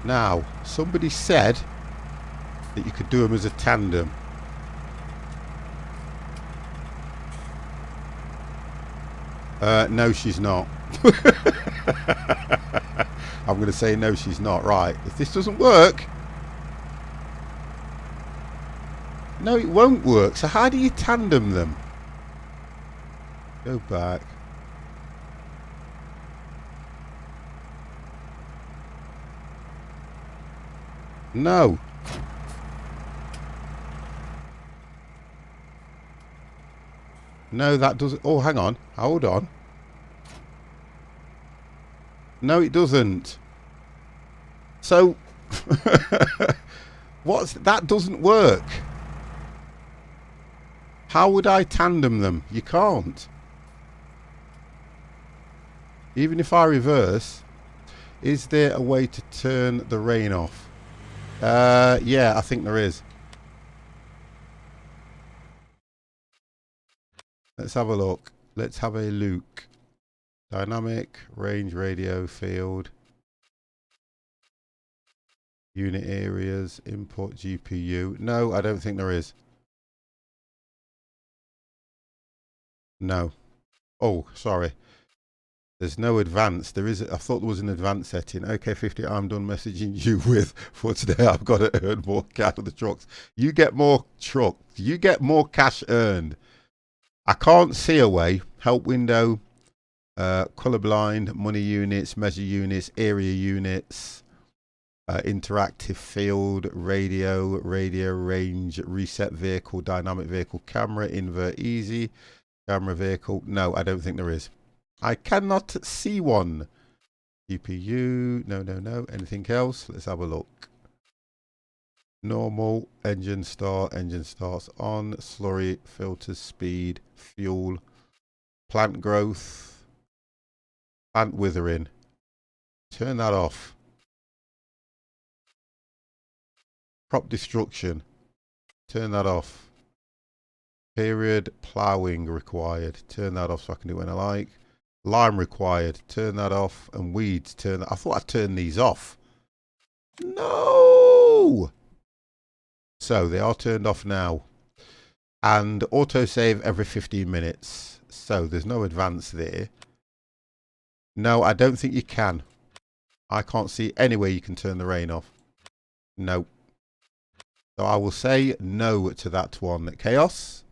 Now, somebody said that you could do them as a tandem. No, she's not. I'm going to say no, she's not. Right. If this doesn't work... No, it won't work. So how do you tandem them? Go back. No. No, that doesn't... Oh, hang on. Hold on. No, it doesn't. So... That doesn't work. How would I tandem them? You can't. Even if I reverse, is there a way to turn the rain off? Yeah, I think there is. Let's have a look. Let's have a look. Dynamic, range, radio, field. Unit areas, import GPU. No, I don't think there is. No. Oh, sorry. There's no advanced. There is. I thought there was an advanced setting. Okay, 50. I'm done messaging you with for today. I've got to earn more cash for the trucks. You get more trucks. You get more cash earned. I can't see a way. Help window. Colorblind. Money units. Measure units. Area units. Interactive field. Radio range. Reset vehicle. Dynamic vehicle. Camera. Invert easy. Camera vehicle. No, I don't think there is. I cannot see one. GPU. No. Anything else? Let's have a look. Normal. Engine start. Engine starts on. Slurry. Filters. Speed. Fuel. Plant growth. Plant withering. Turn that off. Crop destruction. Turn that off. Period. Ploughing required. Turn that off so I can do it when I like. Lime required. Turn that off. And weeds. Turn that. I thought I'd turn these off. No! So they are turned off now. And autosave every 15 minutes. So there's no advance there. No, I don't think you can. I can't see any way you can turn the rain off. No. So I will say no to that one. Chaos.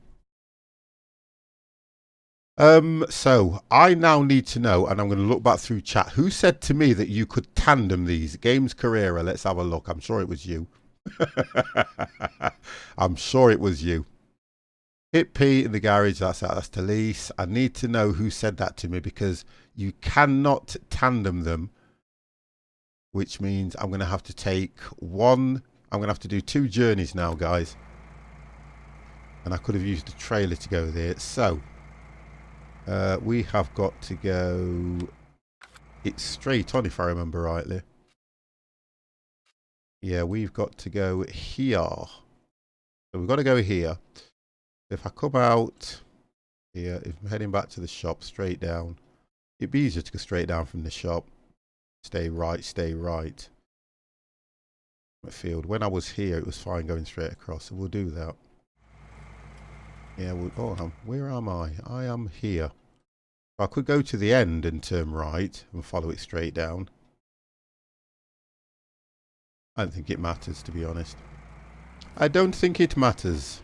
So I now need to know, and I'm going to look back through chat. Who said to me that you could tandem these? Games Carrera. Let's have a look. I'm sure it was you. I'm sure it was you. Hit P in the garage. That's Talise. I need to know who said that to me because you cannot tandem them which means I'm going to have to take one. I'm going to have to do 2 journeys now, guys. And I could have used a trailer to go there. So we have got to go. It's straight on, if I remember rightly. Yeah, we've got to go here. So we've got to go here. If I come out here, if I'm heading back to the shop, straight down. It'd be easier to go straight down from the shop. Stay right, stay right. Field. When I was here, it was fine going straight across, so we'll do that. Yeah, where am I? I am here. I could go to the end and turn right and follow it straight down. I don't think it matters, to be honest. I don't think it matters.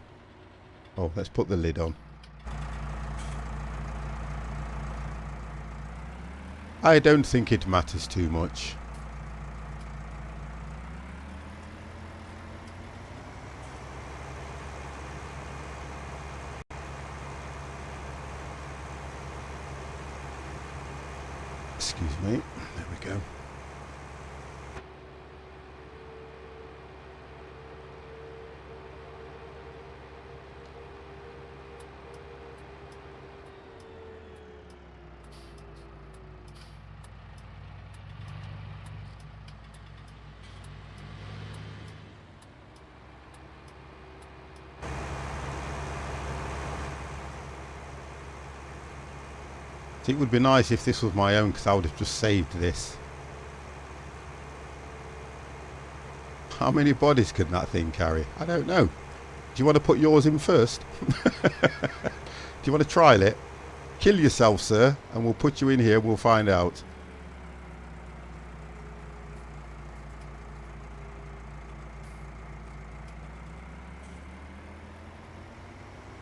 Oh, let's put the lid on. I don't think it matters too much. Excuse me. There we go. It would be nice if this was my own, because I would have just saved this. How many bodies can that thing carry? I don't know. Do you want to put yours in first? Do you want to trial it? Kill yourself, sir, and we'll put you in here. We'll find out.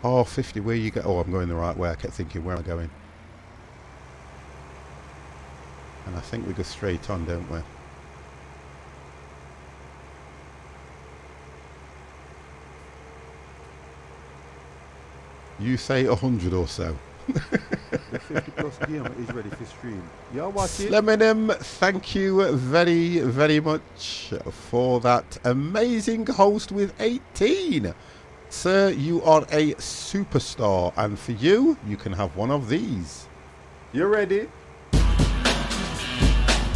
Oh, 50, where you go? Oh, I'm going the right way. I kept thinking, where am I going? And I think we go straight on, don't we? You say 100 or so. The 50+ game is ready for stream. Y'all watch it. Sleminem, thank you very, very much for that amazing host with 18. Sir, you are a superstar, and for you, you can have one of these. You ready?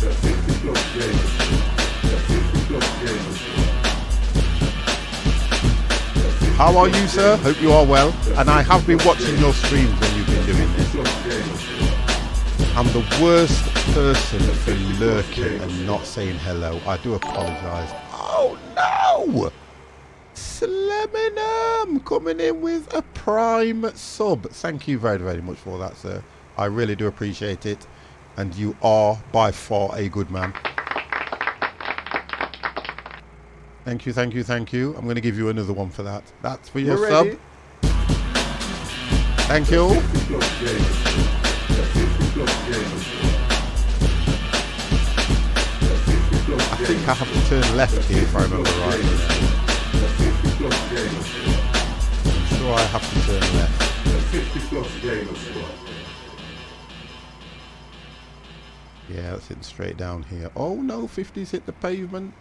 The 50+ gamers. The 50+ gamers. How are you, sir? Hope you are well. And I have been watching your streams when you've been doing this. I'm the worst person for lurking and not saying hello. I do apologise. Oh no! Sleminem coming in with a prime sub. Thank you very, very much for that, sir. I really do appreciate it. And you are by far a good man. Thank you, thank you, thank you. I'm going to give you another one for that. That's for your sub. Ready? Thank you. I think I have to turn left here if I remember right. I'm sure I have to turn left. Yeah, that's hitting straight down here. Oh no, 50's hit the pavement.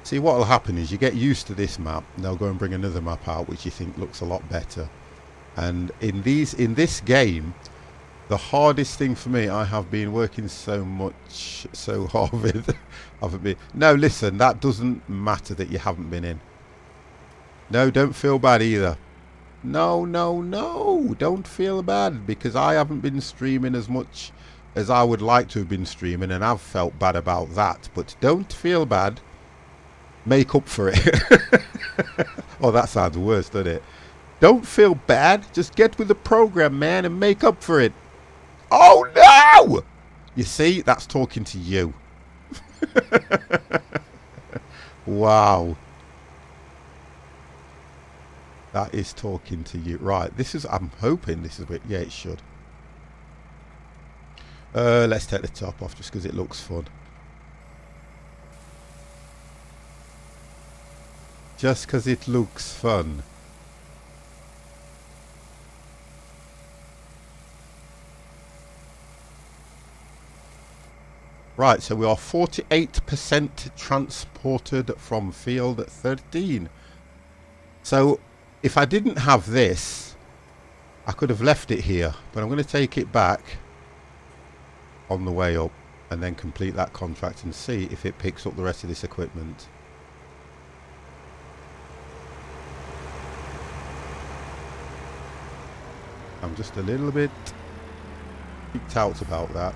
See, what will happen is you get used to this map, and they'll go and bring another map out which you think looks a lot better. And in this game, the hardest thing for me, I have been working so hard with. Haven't been. No, listen, that doesn't matter that you haven't been in. No, don't feel bad either. No, no, no, don't feel bad, because I haven't been streaming as much as I would like to have been streaming, and I've felt bad about that. But don't feel bad. Make up for it. Oh, that sounds worse, doesn't it? Don't feel bad. Just get with the program, man, and make up for it. Oh no! You see, that's talking to you. Wow. That is talking to you. Right, this is, I'm hoping this is a bit, yeah, it should. Let's take the top off just because it looks fun. Just because it looks fun. Right, so we are 48% transported from field 13. So if I didn't have this, I could have left it here, but I'm going to take it back on the way up and then complete that contract and see if it picks up the rest of this equipment. I'm just a little bit freaked out about that.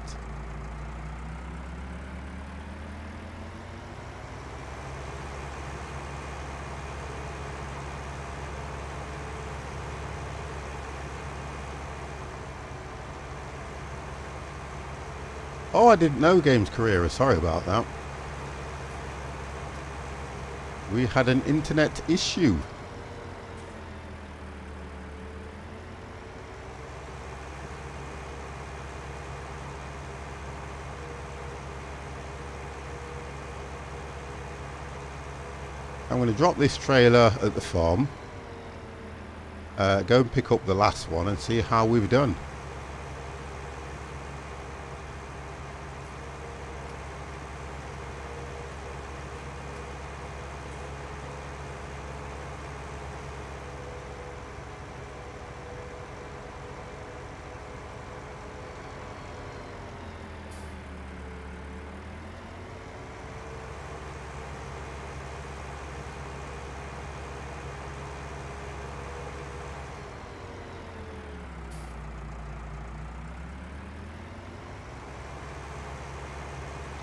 Oh, I didn't know Games Career. Sorry about that. We had an internet issue. I'm going to drop this trailer at the farm, go and pick up the last one and see how we've done.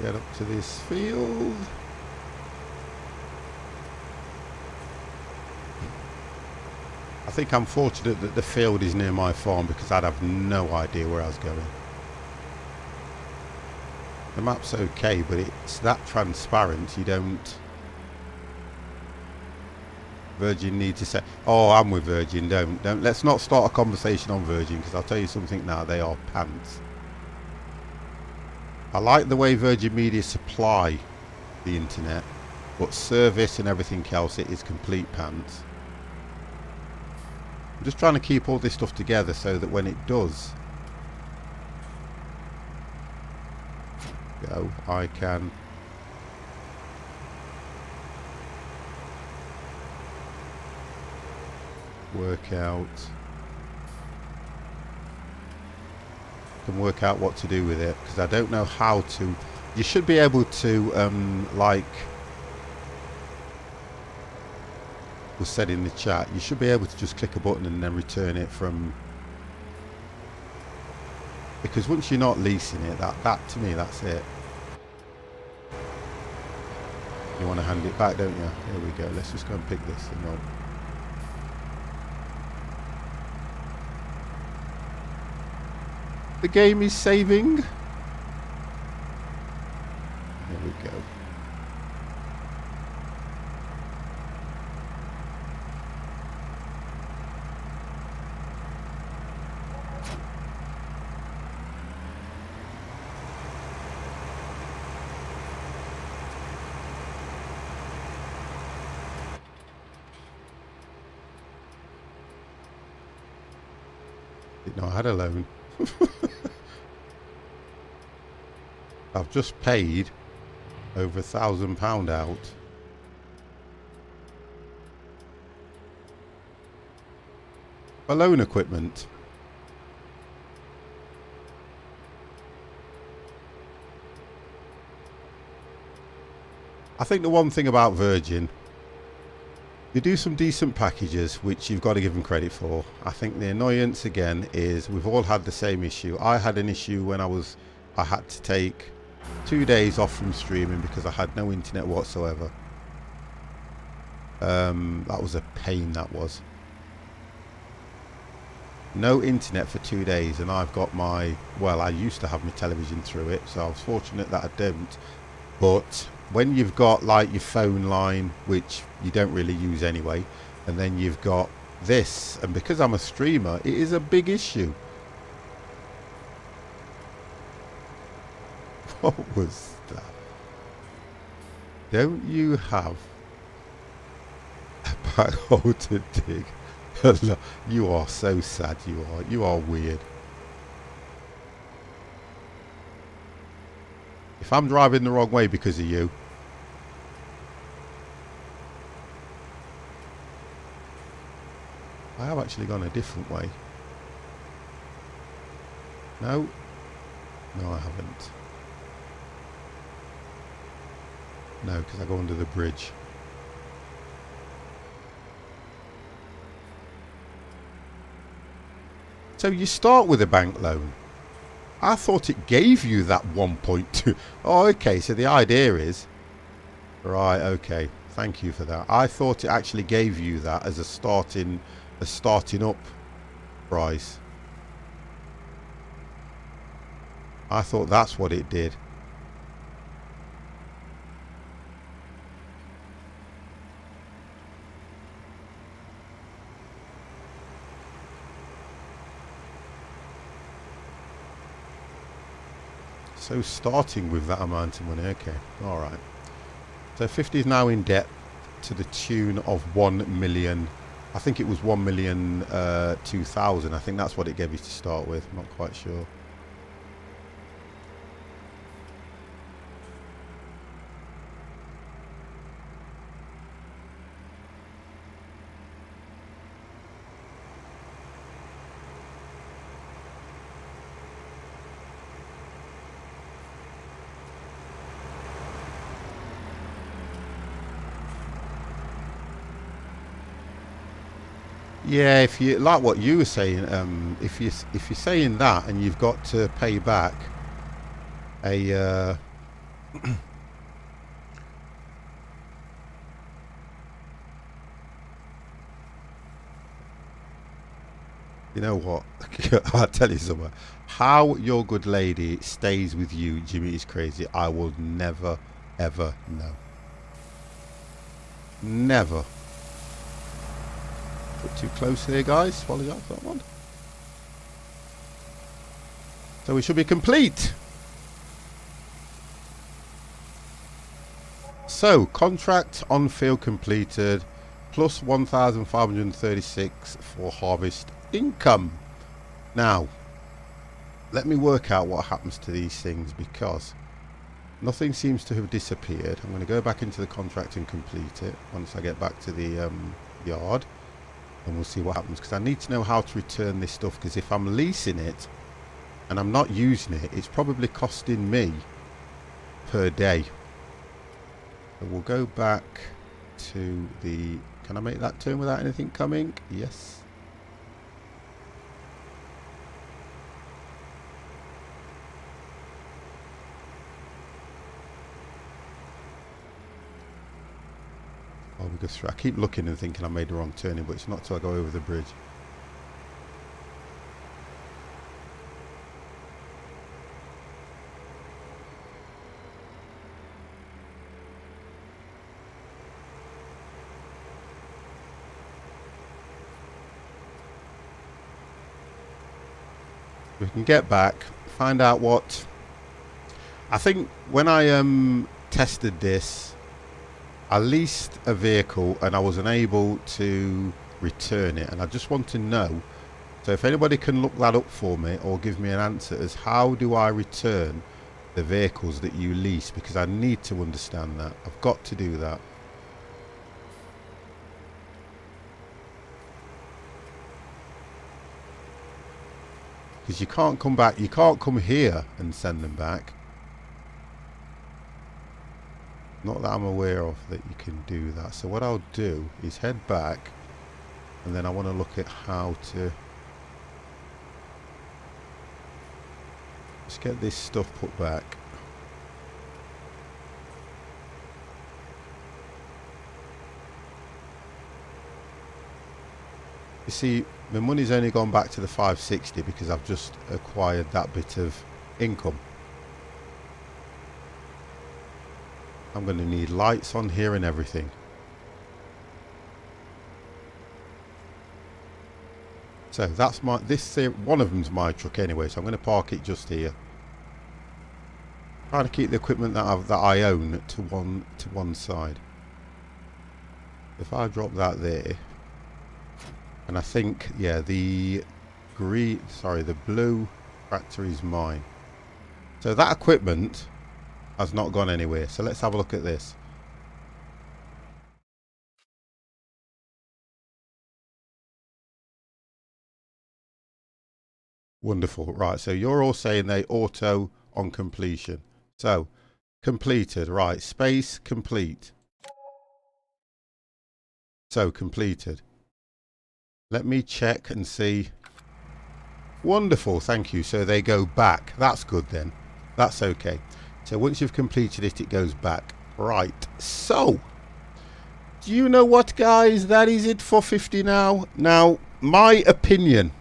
Get up to this field. I think I'm fortunate that the field is near my farm because I'd have no idea where I was going. The map's okay, but it's that transparent you don't... Virgin need to say... Oh, I'm with Virgin, don't. Let's not start a conversation on Virgin because I'll tell you something now, they are pants. I like the way Virgin Media supply the internet, but service and everything else, it is complete pants. I'm just trying to keep all this stuff together so that when it does go, I can work out what to do with it, because I don't know how to. You should be able to like was said in the chat, you should be able to just click a button and then return it from, because once you're not leasing it, that to me, that's it. You want to hand it back, don't you? Here we go, let's just go and pick this thing up. The game is saving. There we go. Didn't know I had a loan. I've just paid over £1,000 out. For loan equipment. I think the one thing about Virgin, they do some decent packages which you've got to give them credit for. I think the annoyance again is we've all had the same issue. I had an issue when I had to take 2 days off from streaming because I had no internet whatsoever. That was a pain, that was. No internet for 2 days, and I've got my, well, I used to have my television through it, so I was fortunate that I don't. But when you've got like your phone line, which you don't really use anyway, and then you've got this, and because I'm a streamer, it is a big issue. What was that? Don't you have a backhole to dig? You are so sad, you are weird. If If I'm driving the wrong way because of you, I have actually gone a different way. No, no, I haven't. No, because I go under the bridge. So you start with a bank loan. I thought it gave you that 1.2. Oh, okay. So the idea is, right? Okay. Thank you for that. I thought it actually gave you that as a starting up price. I thought that's what it did. So starting with that amount of money, okay, all right. So 50 is now in debt to the tune of 1 million. I think it was 1,002,000. I think that's what it gave you to start with. I'm not quite sure. Yeah, if you like what you were saying, if you're saying that and you've got to pay back a you know what? I'll tell you something. How your good lady stays with you, Jimmy, is crazy. I will never ever know. Never. Bit too close here, guys. Apologise for that one. So we should be complete. So contract on field completed, plus 1,536 for harvest income. Now, let me work out what happens to these things, because nothing seems to have disappeared. I'm going to go back into the contract and complete it once I get back to the yard. And we'll see what happens, because I need to know how to return this stuff, because if I'm leasing it and I'm not using it, it's probably costing me per day. So we'll go back to the... Can I make that turn without anything coming? Yes. Oh, we go through. I keep looking and thinking I made the wrong turning, but it's not till I go over the bridge. We can get back, find out what... I think when I tested this, I leased a vehicle and I was unable to return it, and I just want to know, so if anybody can look that up for me or give me an answer as how do I return the vehicles that you lease, because I need to understand that. I've got to do that. Because you can't come back, you can't come here and send them back. Not that I'm aware of that you can do that. So what I'll do is head back, and then I want to look at how to just get this stuff put back. You see, my money's only gone back to the 560 because I've just acquired that bit of income. I'm going to need lights on here and everything. So that's my, one of them's my truck anyway, so I'm going to park it just here. Trying to keep the equipment that I own to one side. If I drop that there, and I think, yeah, the blue tractor is mine. So that equipment, has not gone anywhere. So let's have a look at this. Wonderful. Right, so you're all saying they auto on completion. So, completed. Right, space, complete. So, completed. Let me check and see. Wonderful, thank you. So they go back. That's good then. That's okay. So once you've completed it, it goes back. Right, so, do you know what, guys? That is it for 50 now. Now, my opinion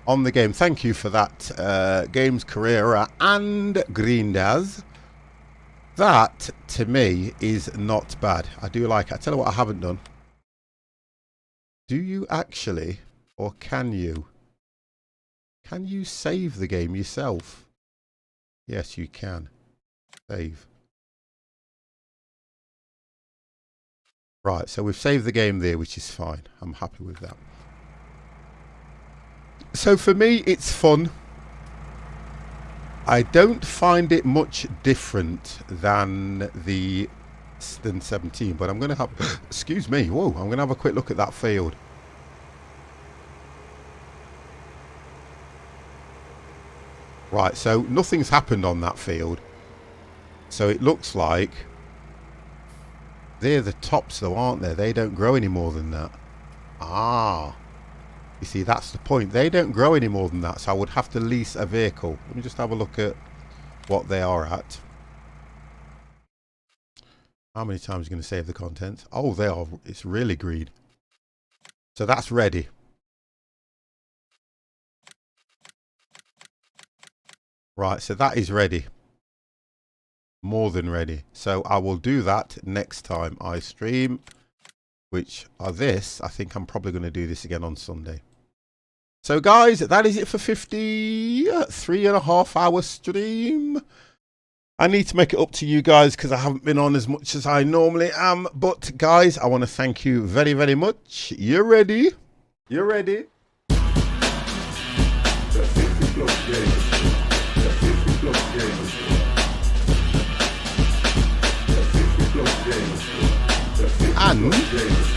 on the game. Thank you for that, Games Carrera and Grindaz. That, to me, is not bad. I do like it. I tell you what I haven't done. Do you actually, or can you? Can you save the game yourself? Yes, you can. Save. Right, so we've saved the game there, which is fine. I'm happy with that. So for me, it's fun. I don't find it much different than 17, but I'm going to have, excuse me, whoa, I'm going to have a quick look at that field. Right, so nothing's happened on that field. So it looks like they're the tops though, aren't they? They don't grow any more than that. Ah. You see, that's the point. They don't grow any more than that, so I would have to lease a vehicle. Let me just have a look at what they are at. How many times are you going to save the content? Oh, they are. It's really green. So that's ready. Right, so that is ready. More than ready. So I will do that next time I stream, which are this. I think I'm probably going to do this again on Sunday. So guys, that is it for 53.5 hour stream. I need to make it up to you guys because I haven't been on as much as I normally am. But guys, I want to thank you very, very much. You ready? You ready? The 50 plus games. The 50 plus games. The 50 plus games. The 50 And plus games.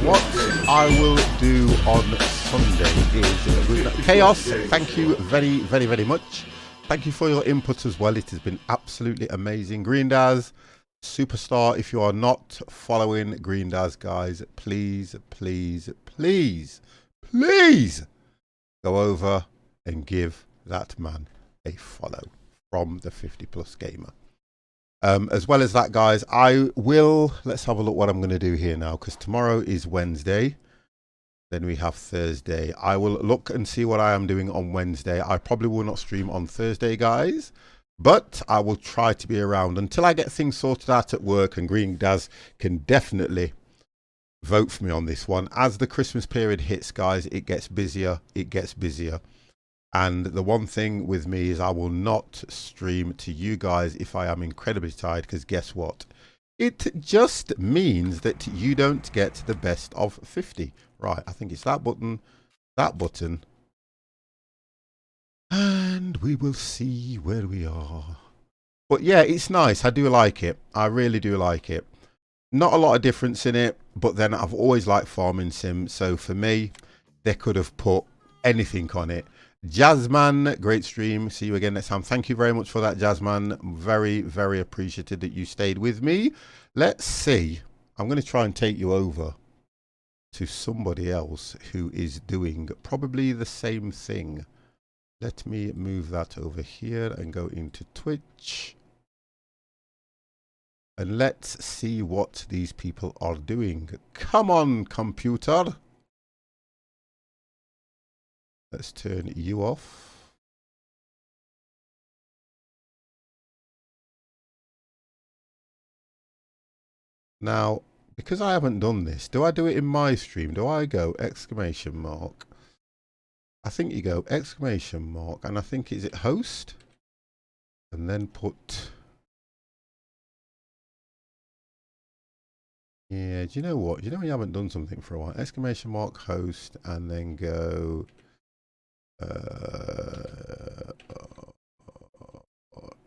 what I will do on Sunday is Chaos. Thank you very, very, very much. Thank you for your input as well. It has been absolutely amazing. Greendaz, superstar. If you are not following Greendaz, guys, please, please, please, please go over and give that man a follow from the 50 Plus Gamer. As well as that, guys, I will, let's have a look what I'm going to do here now, because tomorrow is Wednesday. Then we have Thursday. I will look and see what I am doing on Wednesday. I probably will not stream on Thursday, guys, but I will try to be around until I get things sorted out at work, and Green Daz can definitely vote for me on this one. As the Christmas period hits, guys, it gets busier. It gets busier. And the one thing with me is I will not stream to you guys if I am incredibly tired, because guess what? It just means that you don't get the best of 50. Right, I think it's that button, and we will see where we are. But yeah, it's nice. I do like it. I really do like it. Not a lot of difference in it, but then I've always liked farming sim, so for me, they could have put anything on it. Jazzman, great stream. See you again next time. Thank you very much for that, Jazzman. Very, very appreciated that you stayed with me. Let's see. I'm going to try and take you over to somebody else who is doing probably the same thing. Let me move that over here and go into Twitch. And let's see what these people are doing. Come on, computer. Let's turn you off. Now, because I haven't done this, do I do it in my stream? Do I go exclamation mark? I think you go exclamation mark, and I think, is it host? And then put... Yeah, do you know what? You know when you haven't done something for a while? Exclamation mark host, and then go...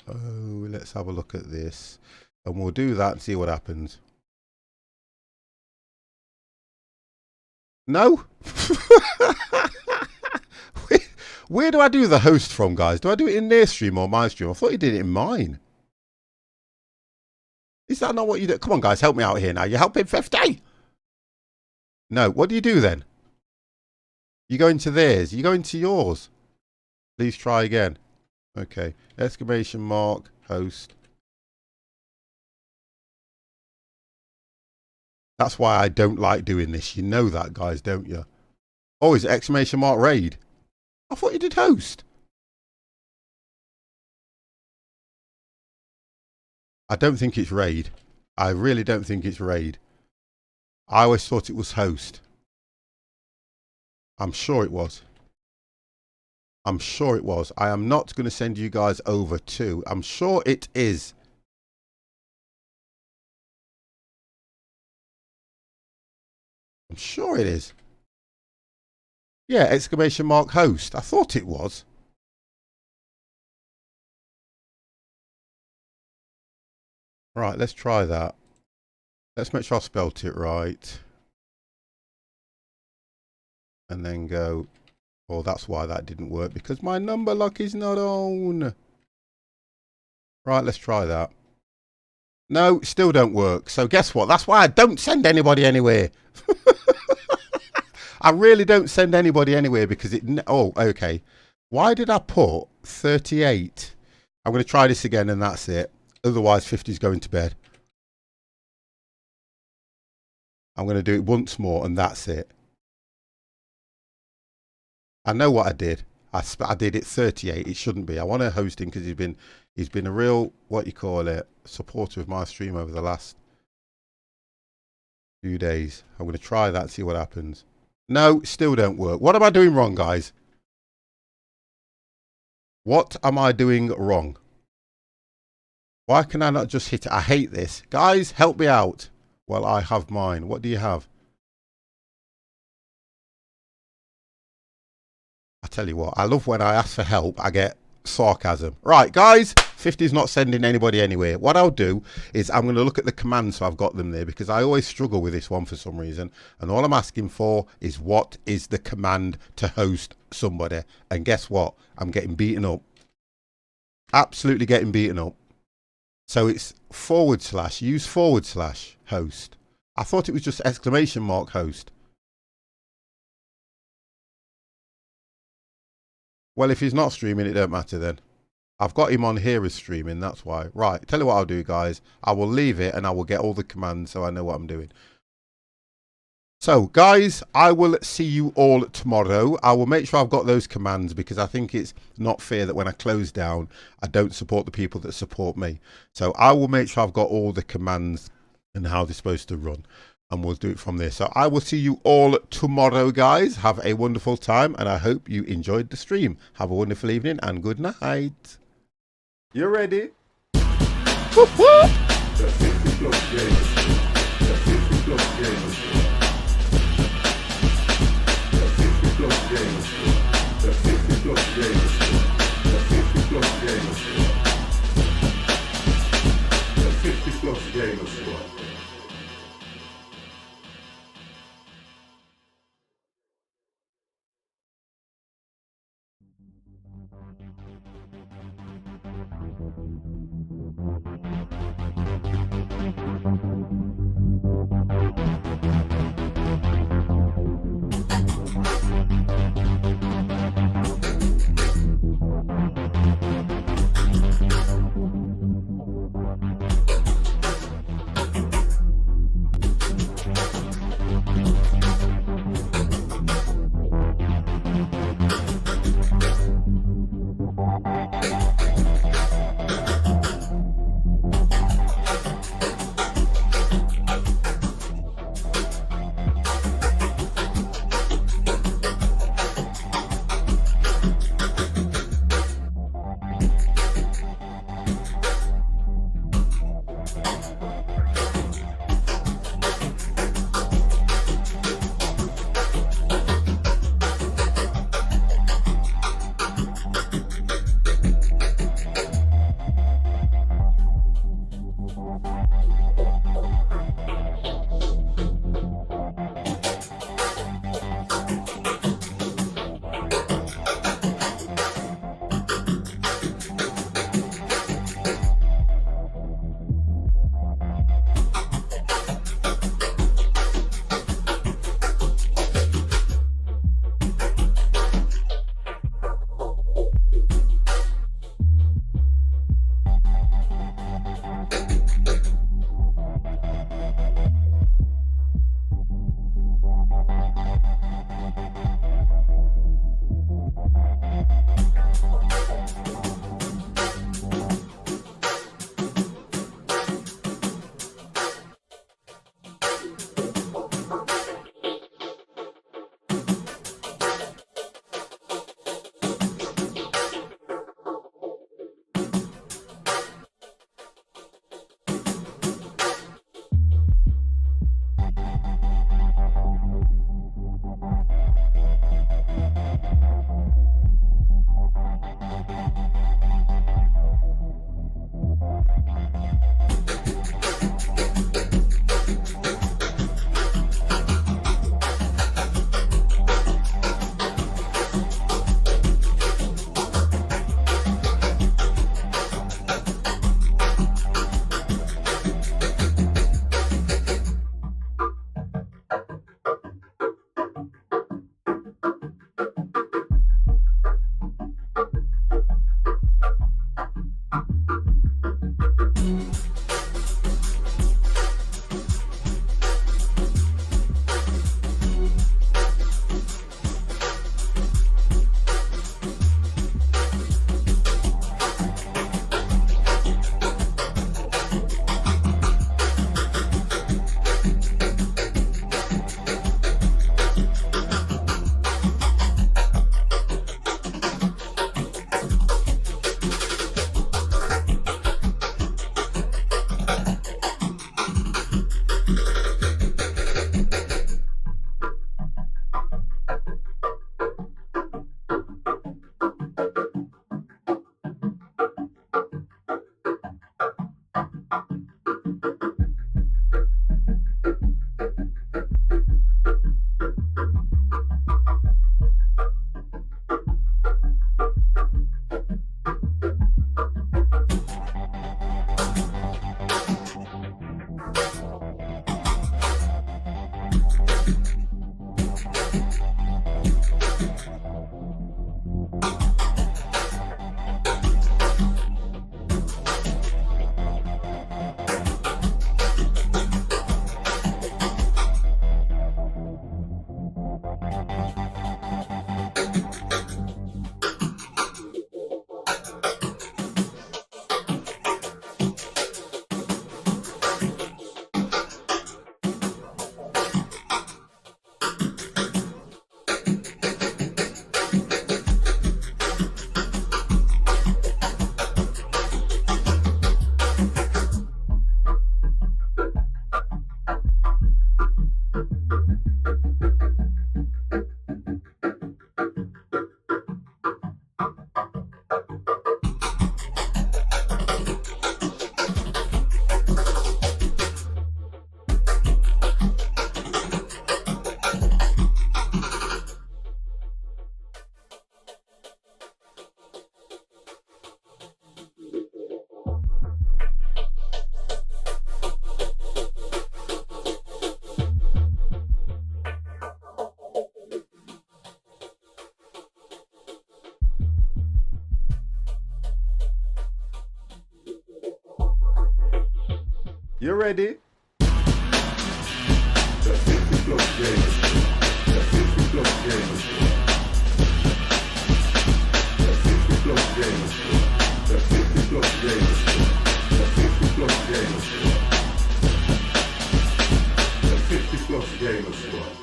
So let's have a look at this. And we'll do that and see what happens. No? Where do I do the host from, guys? Do I do it in their stream or my stream? I thought you did it in mine. Is that not what you do? Come on, guys, help me out here now. You're helping 50? No, what do you do then? You go into theirs. You go into yours. Please try again. Okay. Exclamation mark, host. That's why I don't like doing this. You know that, guys, don't you? Oh, is it exclamation mark raid? I thought you did host. I don't think it's raid. I really don't think it's raid. I always thought it was host. I'm sure it was. I'm sure it was. I am not going to send you guys over to. I'm sure it is. I'm sure it is. Yeah, exclamation mark host. I thought it was. Right, let's try that. Let's make sure I spelt it right. And then go. Oh, that's why that didn't work, because my number lock is not on. Right, let's try that. No, still don't work. So guess what? That's why I don't send anybody anywhere. I really don't send anybody anywhere because it... Oh, okay. Why did I put 38? I'm going to try this again and that's it. Otherwise, 50's going to bed. I'm going to do it once more and that's it. I know what I did. I did it 38. It shouldn't be. I want to host him because he's been a real, what you call it, supporter of my stream over the last few days. I'm going to try that and see what happens. No, still don't work. What am I doing wrong, guys? What am I doing wrong? Why can I not just hit it? I hate this. Guys, help me out. Well, I have mine. What do you have? I tell you what, I love when I ask for help, I get sarcasm. Right, guys, 50's not sending anybody anywhere. What I'll do is I'm going to look at the commands so I've got them there because I always struggle with this one for some reason. And all I'm asking for is what is the command to host somebody. And guess what? I'm getting beaten up. Absolutely getting beaten up. So it's / use / host. I thought it was just exclamation mark host. Well, if he's not streaming, it don't matter then. I've got him on here as streaming, that's why. Right, tell you what I'll do, guys. I will leave it and I will get all the commands so I know what I'm doing. So, guys, I will see you all tomorrow. I will make sure I've got those commands because I think it's not fair that when I close down, I don't support the people that support me. So I will make sure I've got all the commands and how they're supposed to run. And we'll do it from there. So I will see you all tomorrow, guys. Have a wonderful time. And I hope you enjoyed the stream. Have a wonderful evening and good night. You ready? Whoop, whoop. The 50 plus gamers. The 50 plus gamers. The 50 plus gamers. The 50 plus gamers. The 50 plus gamers. The 50 plus gamers. You ready? The 50 plus gamers show. The 50 plus gamers show. The 50 plus gamers show. The 50 plus gamers show. The 50 plus gamers show. The 50 plus gamers show.